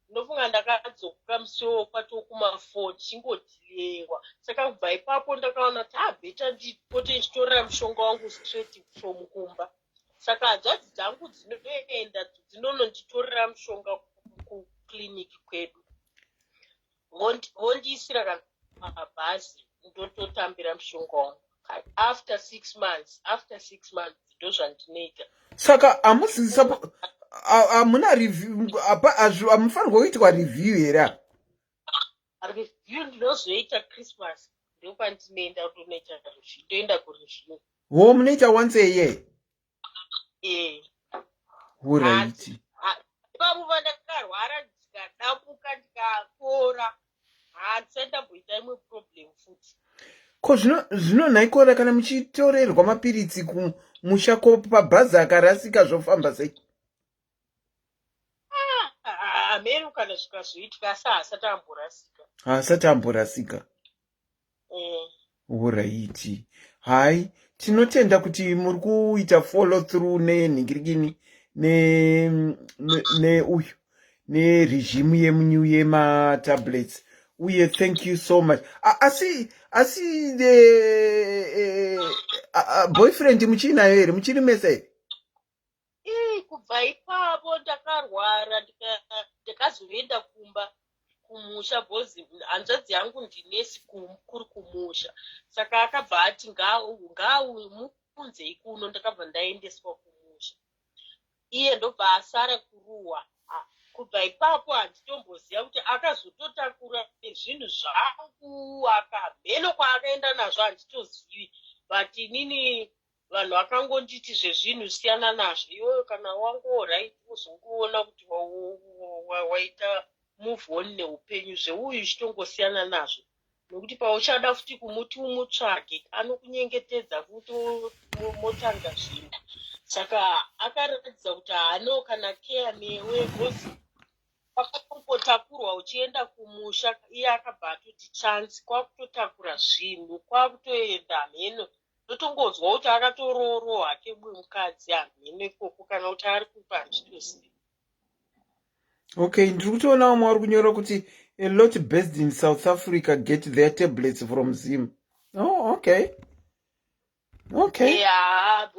ndofunga ndakadzoka musi wokwato kuma4 chingodhilewa saka kubva ipapo ndakaona kuti bheta ndipote ndichitorera mushonga wangu straight from kumba saka hanzvadzi dzangu dzinoenda dzinononditorera mushonga kukliniki kwedu vondiisira kana mabhazi ndototambira mushonga wangu after 6 months ndozvandinoita saka hamuna review hamufanirwa kuitwa review here review ndinozoita Christmas ndopandinoenda kunoita review ndoenda kureview munoita once a year right pamuva ndakarwara ndikadabuka ndikapora handisandamboita imwe problem futi ko zvino nhaikora kana muchitorerwa mapiritsi kumusha pabhazi akarasika zvofamba sei? Ameno kana zvikazoitika asi haasati amborasika. Haasati amborasika. Alright. Hai, tinotenda kuti muri kuita follow through nenhingirikini uyu neregimu yemunyu yematablets. Uye thank you so much. Asi boyfriend muchinayo here, muchiri mesa here? Kubva ipapo ndakarwara ndikazoenda kumba kumusha bhozi hanzvadzi yangu ndinesi kuri kumusha, saka akabva ati ngaamukunzei kuno, ndakabva ndaendeswa kumusha, iye ndobva asara kuruwa. Kubva ipapo handitomboziva kuti akazototakura zvinhu zvangu akamheno kwaakaenda nazvo handitozivi, but inini vanhu vakangonditi zvezvinhu siyana nazvo, iwewe kana wangorai uzongoona kuti waita move on neupenyu, zveuyu uchitongosiyana nazvo, nokuti pauchada futi kumuti umutsvage anokunyengetedza futi motanga zvinhu. Saka akaratidza kuti haano kana keya newe, bhozi kwakutombotakurwa uchienda kumusha, iye akabva atoti chansi kwakutotakura zvinhu kwakutoenda mheno, ndotongodzwa kuti akatororo hake mukadzi hamheno ikoko, kana kuti ari kupa handitozivi. Okay, ndiri kutoona vamwe vari kunyora kuti a lot based in South Africa get their tablets from Zim. Oh, okay. Yeah,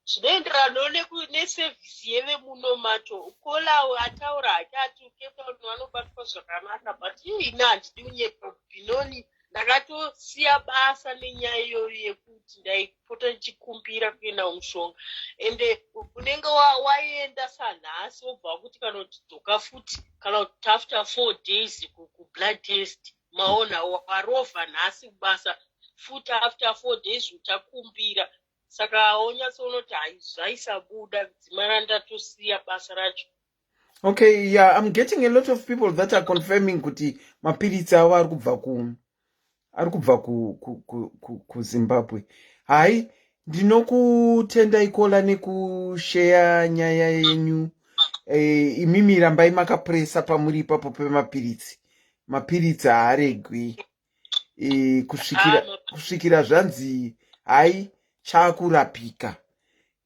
zvinoenderano nesevhisi yevemuno macho. Kolawo ataura hake ati ukepa vanhu vanobatwa zvakanaka, but ina handidi kunyepa kubhinoni. Ndakatosiya basa nenyaya iyoyo yekuti ndaipota ndichikumbira kuenda kumushonga, ende unenge waenda sanhasi wobva kuti kana kuti dzoka futi, kana kuti after 4 days kublood test maona warovha nhasi kubasa futi after 4 days uchakumbira. Saka onyatsoona kuti zvaisabuda dzimara ndatosiya basa racho. Okay, yeah, I'm getting a lot of people that are confirming kuti mapiritsi avo ari kubva kuZimbabwe. Hai, ndinokutendai kola nekushare nyaya yenyu. Imimi rambai makapresa pamuri ipapo pemapiritsi. Mapiritsi haaregwi. Kusvikira zvanzi hai chakurapika.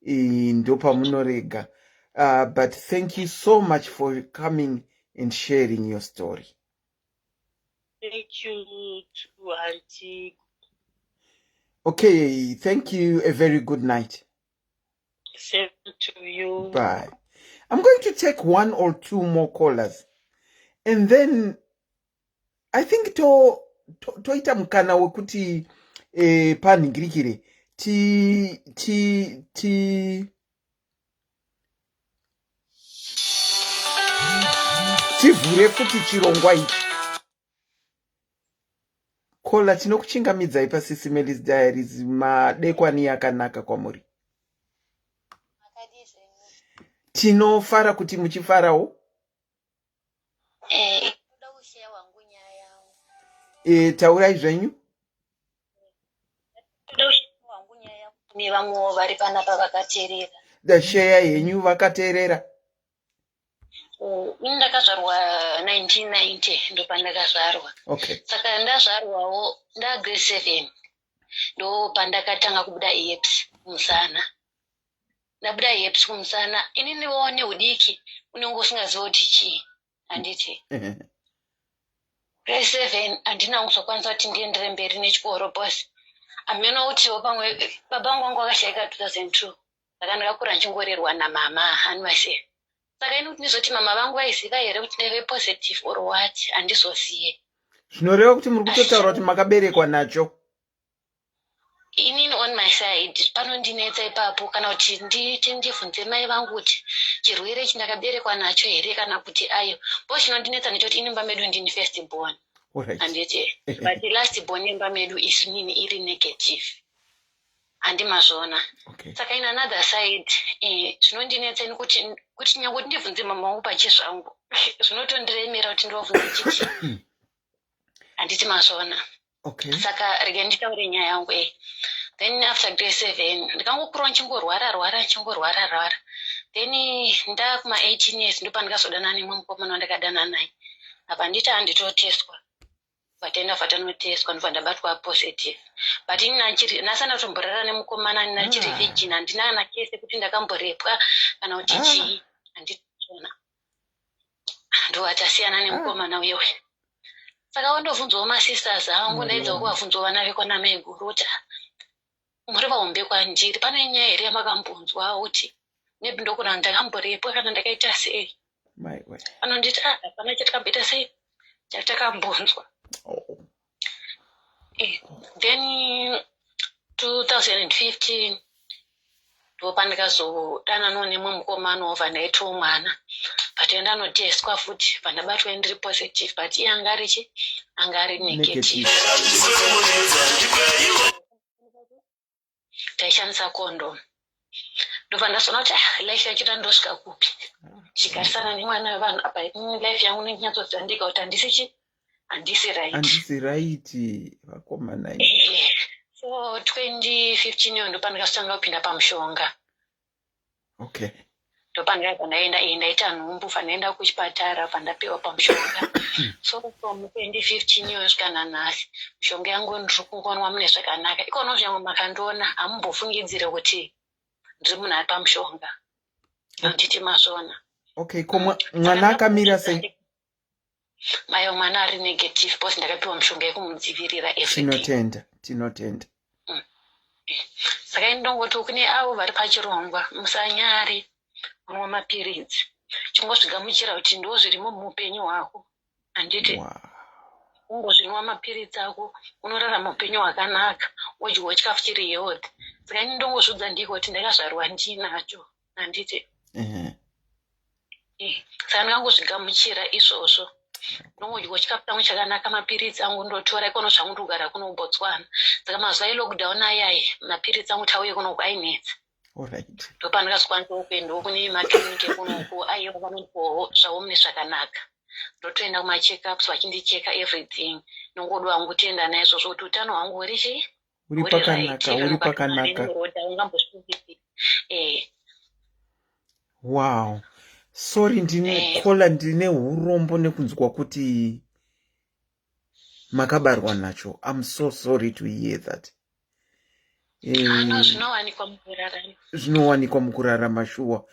Ndo pamunorega. But thank you so much for coming and sharing your story. Thank you to Auntie. Okay, thank you. A very good night. Same to you. Bye. I'm going to take 1 or 2 more callers. And then I think toita mukana wekuti panhingirikire tivhure futi chirongwa ichi. Kola tinokuchingamidzai paSIS MELLY's Diaries, madekwani yakanaka kwamuri. Tinofara kuti muchifarawo. Taurai zvenyu. Nevamwe vari panapa vakateerera. Share yenyu vakateerera. Ndakazvarwa 1990 ndo pandakazvarwa. Okay. Saka ndazvarwawo grade 7 ndo pandakatanga kubuda EPS kumusana. Ndabuda EPS kumusana, inini waone udiki unenge usingazivi kuti chii, handiti. Grade 7 handina kuzokwanisa kuti ndiendere mberi nechikoro bosi. Ameno utiwo pamwe babangu wangu akashayika 2002. Saka ndakakura ndichingorerwa namama hanwase. Saka ino kuti ndizoti mama vangu vaiziva here kuti ndeve positive or what, handizoziye. Zvinoreva kuti muri kutotaura kuti makaberekwa nacho. Inini on my side panondinetsa ipapo kana kuti ndibvunze mai vangu kuti chirwere chindakaberekwa nacho here kana kuti ayo. Po chinondinetsa ndechoti inimba medu ndini first born. Handiti. But last born imba medu isinini iri negative. Handimazvona. Saka in another side zvinondinetsa kuti nyange kuti ndibvunze mama wangu pachizvangu zvinotondiremera kuti ndovabvunze chichi. Handiti mazvona. Okay. Saka rege nditaure nyaya yangu Then after grade 7 ndikangokura nchingorwara. Then ndakuma 18 years ndo pandikazodana nemwe mukomana wandakadana naye. Apa nditi handitoteswa. vatenda vatanoteswa ndobva ndabatwa positive but nasana kutomborara nemukomana nachiri virgin handina kana kese kuti ndakamborepwa kana kuti chii handitona ndovatasiyana nemukomana uyewe saka wandobvunzawo masisters angu ndaidza kuvabvunzawo vana vekwana mai guru kuti muri vahombe kwandiri pane nyaya here yamakambonzwa kuti nebi ndokuna ndakamborepwa kana ndakaita sei anonditi hapana chatakamboita sei chatakambonzwa. Then 2015 ndopandikazodana nemwe mukomana obva ndaitawo mwana but ndanoteswa futi pandabatwa ndiri positive but iye anga ari negative. Taishandisa condom ndobva ndazoona kuti life yacho ndosvika kupi chigarisana nemwana wevanhu apa life yangu ndinyatsozandika kuti handisi right vakomana. So 2015 iyo ndopandikazotanga kupinda pamushonga. Okay. Ndopandikaibva ndaita nhumbu fandaenda kuchipatara pandapiwa pamushonga. So from 2015 iyo svika nanhasi mishonga yangu ndiri kungonwa mune zvakanaka. Ikono zvangu makandiona hamumbofungidzire kuti ndiri munhu ari pamushonga. Handiti mazvona. Okay, ko mwana akamira sei? Mayo mwana ari negative because ndakapiwa mishonga yekumudzivirira everything. Tinotenda. Saka ndongoti kune avo vari pachirongwa musanyari kunwa mapiritsi chingozvigamuchira kuti ndo zvirimo muupenyu hwako handiti ungozvinwa mapiritsi ako unorarama upenyu hwakanaka wodyiwa chikafu chiri healthy. Saka ini ndongozvidza ndiko kuti ndakazvarwa ndinacho handiti. Saka ndingangozvigamuchira izvozvo ndongodyiwa chikafu changu chakanaka mapiritsi angu ndotora ikono zvangu ndogara kuno kuBotswana. Saka mazuva elockdown ayayi mapiritsi angu tauye kuno kuainetsa. Ndopandikazokwanisa kuendawo kune makiriniki ekunoku aiwa vanotiwo zvavo mune zvakanaka ndotoenda kumacheckups vachindicheka everything nongodwa wangu kutoenda naizvozvo kuti utano hwangu huri chii uri pakanaka. Wow, sorry ndine kola ndine urombo nekunzwa kuti makabarwa nacho. I'm so sorry to hear that. Zvinowanikwa mukurarama shuwa.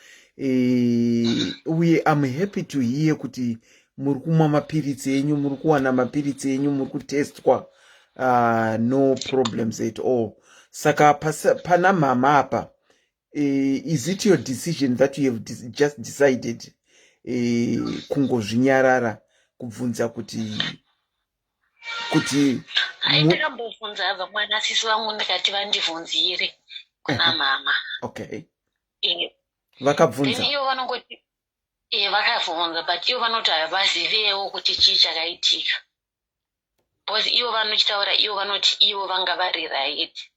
Uye I'm happy to hear kuti muri kumwa mapiritsi enyu, muri kuwana mapiritsi enyu, muri kutestwa, no problems at all. Saka pana mama apa, is it your decision that you have just decided kungozvinyarara kubvunza kuti ndakambobvunza vamwana sisi vangu ndikati vandibvunzire kuna mama. Okay. Vakabvunza. Iyo vanongoti vakabvunza but iyo vanoti havazivewo kuti chii chakaitika. Because iyo vanochitaura iyo vanoti ivo vanga vari right.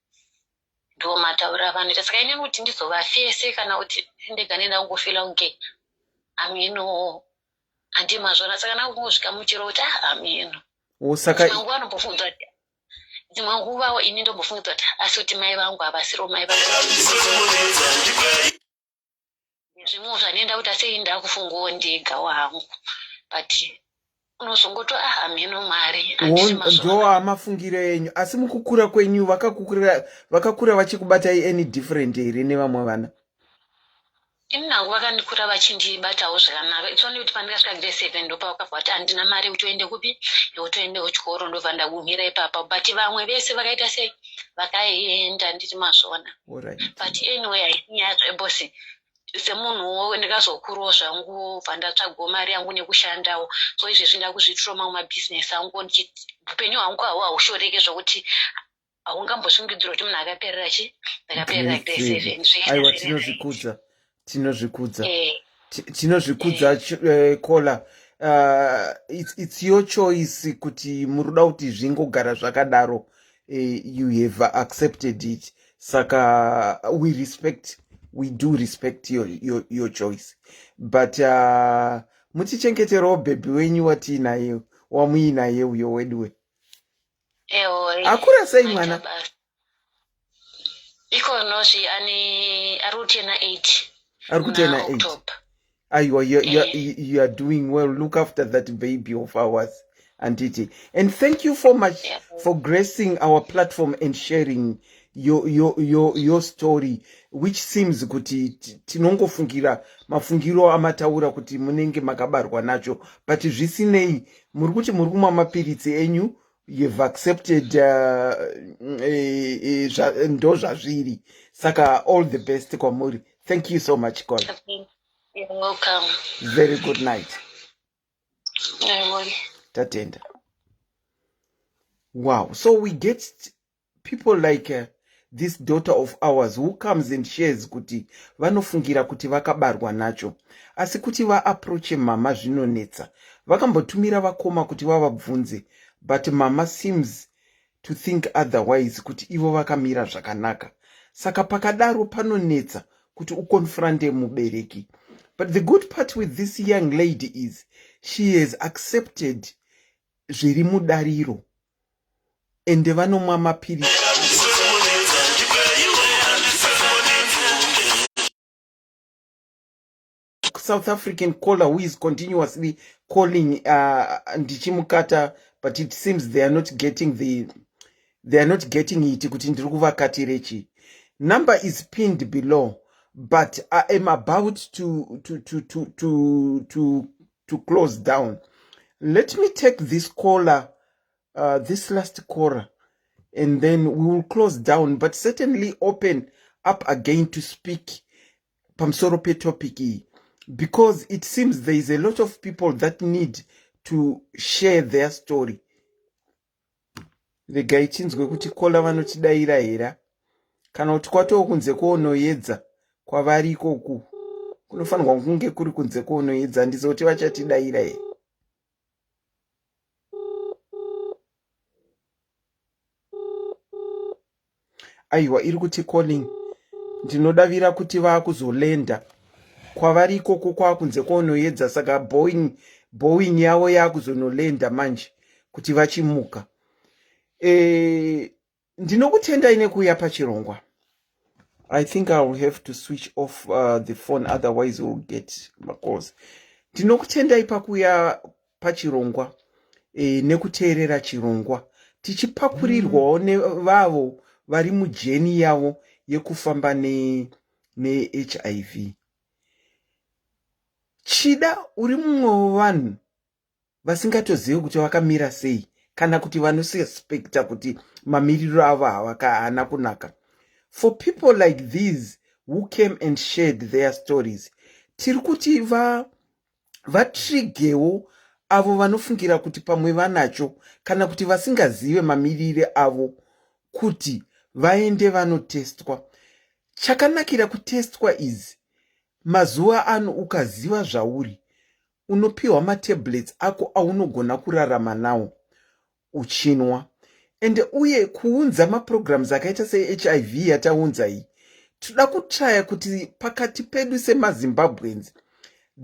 Ndo mataura vanoita. Saka ini kuti ndizovafese kana kuti ndega ndangofila kunge amino handimazvona. Saka ndangosvikamuchira kuti amino. Saka dzimwe nguva dzimwe nguvawo ini ndombofungidzwa kuti asi kuti mai vangu havasiro mai vangu. Zvimwe zvanoenda kuti asei ndakufungawo ndega wangu but unozongoto amino Mwari ndo amafungiro enyu. Asi mukukura kwenyu vakakura vachikubatai any different here nevamwe vana? Ini nangu vakandikura vachindibatawo zvakanaka. Itsoni kuti pandikasvika grade 7 ndopa vakabva kuti handina mari kuti uende kupi ndotoendewo chikoro ndobva ndagumira ipapa but vamwe vese vakaita sei vakaenda nditi mazvona. But anyway haisi nyaya zvebosi semunhuwo ndikazokurawo zvangu bva ndatsvagawo mari yangu nekushandawo. So izvezvi ndakuzvitroma mumabhizinesi angu ndichiti upenyu hwangu haushoreke zvokuti haungambosvingidzira kuti munhu akaperera ndakaperera grade 7. Aiwa, tinozvikudza Kola. It's your choice kuti muruda kuti zvingogara zvakadaro. You have accepted it. Saka we do respect your choice. But mutichengeterawo baby wenyu watinaye wamuinaye uyo wedwe. Akura sei mwana? Ikonozi arikutena 8. Arikutena 8. Aiwa, you are doing well. Look after that baby of ours. Anditi. And thank you so much for gracing our platform and sharing your story, which seems kuti tinongofungira mafungiro amataura kuti munenge makabarwa nacho, but zvisinei muri kuti muri kumwa mapiritsi enyu, you've accepted ndo zvazviri. Saka all the best kwamuri. Thank you so much, God. You're welcome. Very good night. Bye. Tatenda. Wow. So we get people like this daughter of ours who comes and shares kuti vanofungira kuti vakabarwa nacho. Asi kuti va approach mama zvinonetsa. Vakambotumira vakoma kuti vavabvunze. But mama seems to think otherwise kuti ivo vakamira zvakanaka. Saka pakadaro panonetsa kuti ukonfrante mubereki. But the good part with this young lady is she has accepted zviri mudariro. And vanomwa mapirisi. South African caller who is continuously calling ndichimukata, but it seems they are not getting it kuti ndiri kuvakatirechi. Number is pinned below, but I am about to close down. Let me take this caller, this last caller, and then we will close down, but certainly open up again to speak pamsoro pe topic, because it seems there is a lot of people that need to share their story. The guy chinzwe kuti kola vanotidaira hera kana kuti kwatoo kunze koonoedza kwavari ikoku kunofanirwa kunge kuri kunze koonoedza ndizoti vachatidaira here. Aiwa, iri kuti calling. Ndinodavira kuti vaakuzolenda kwavari ikoko kwakunze koonoedza, saka Boeing yavo yaakuzonolenda manje kuti vachimuka. Ndinokutendai nekuuya pachirongwa. I think I will have to switch off the phone, otherwise we'll get calls. Ndinokutendai pakuuya pachirongwa nekuteerera chirongwa, tichipakurirwawo nevavo vari mujeni yavo yekufamba ne-HIV. Chida uri mumwe wevanhu vasingatozivi kuti vakamira sei, kana kuti vanosuspecta kuti mamiriro avo haana kunaka. For people like these who came and shared their stories, tiri kuti vatrigewo avo vanofungira kuti pamwe vanacho, kana kuti vasingazive mamirire avo, kuti vaende vanotestwa. Chakanakira kutestwa izi, mazuva ano ukaziva zvauri, unopiwa matablets ako aunogona kurarama nawo uchinwa. And uye kuunza maprograms akaita se-HIV yataunza iyi, toda kutraya kuti pakati pedu semaZimbabweans,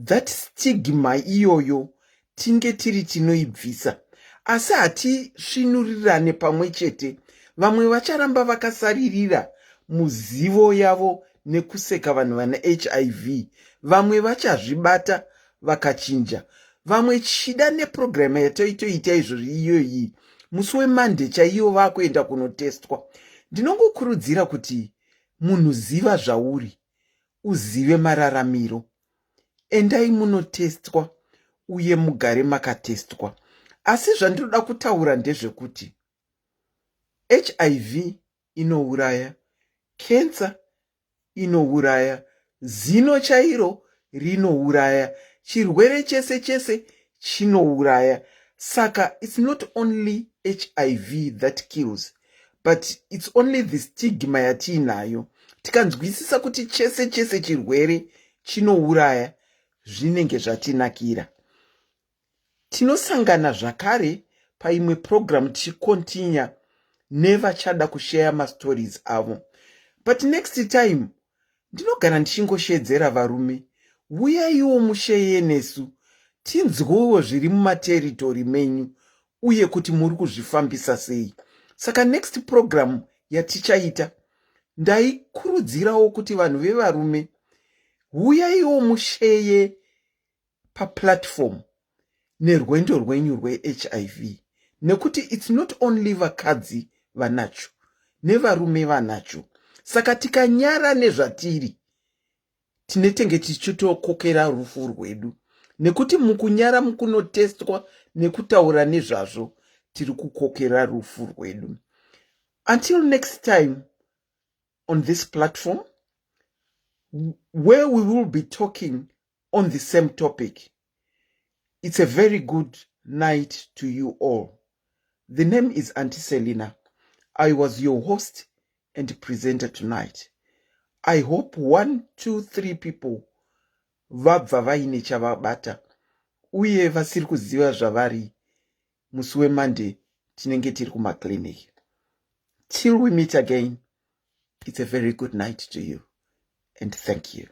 that stigma iyoyo tinge tiri tinoibvisa. Asi hatisvinurirane pamwe chete. Vamwe vacharamba vakasaririra muzivo yavo nekuseka vanhu vane HIV. Vamwe vachazvibata vakachinja. Vamwe chida neprogram yatoitoita izvozvo iyoyi, musi weMonday chaiyo vakuenda kunotestwa. Ndinongokurudzira kuti munhu ziva zvauri, uzive mararamiro. Endai munotestwa uye mugare makatestwa. Asi zvandinoda kutaura ndezvekuti HIV inouraya, cancer inouraya, zino chairo rinouraya, chirwere chese chinouraya. Saka it's not only HIV that kills, but it's only the stigma yatiinayo. Tikanzwisisa kuti chese chirwere chinouraya, zvinenge zvatinakira. Tinosangana zvakare paimwe program tichikontinya nevachada kushare mastories avo. But next time, ndinogara ndichingoshedzera varume, uyaiwo musheye nesu, tinzwewo zviri mumateritori menyu, uye kuti muri kuzvifambisa sei. Saka next program yatichaita, ndaikurudzirawo kuti vanhu vevarume, uyaiwo musheye paplatform, nerwendo rwenyu rwe-HIV, nekuti it's not only vakadzi vanacho nevarume vanacho. Saka tikanyara nezvatiri tinetenge tichitokokera rufu rwedu, nekuti mukunyara mukunotestwa nekutaura nezvazvo tiri kukokera rufu rwedu. Until next time on this platform, where we will be talking on the same topic, it's a very good night to you all. The name is Auntie Selina. I was your host and presenter tonight. I hope 1, 2, 3 people vabva vaine chavabata uye vasiri kuziva zvavari musi weMonday tinenge tiri kumaclinic. Till we meet again, it's a very good night to you and thank you.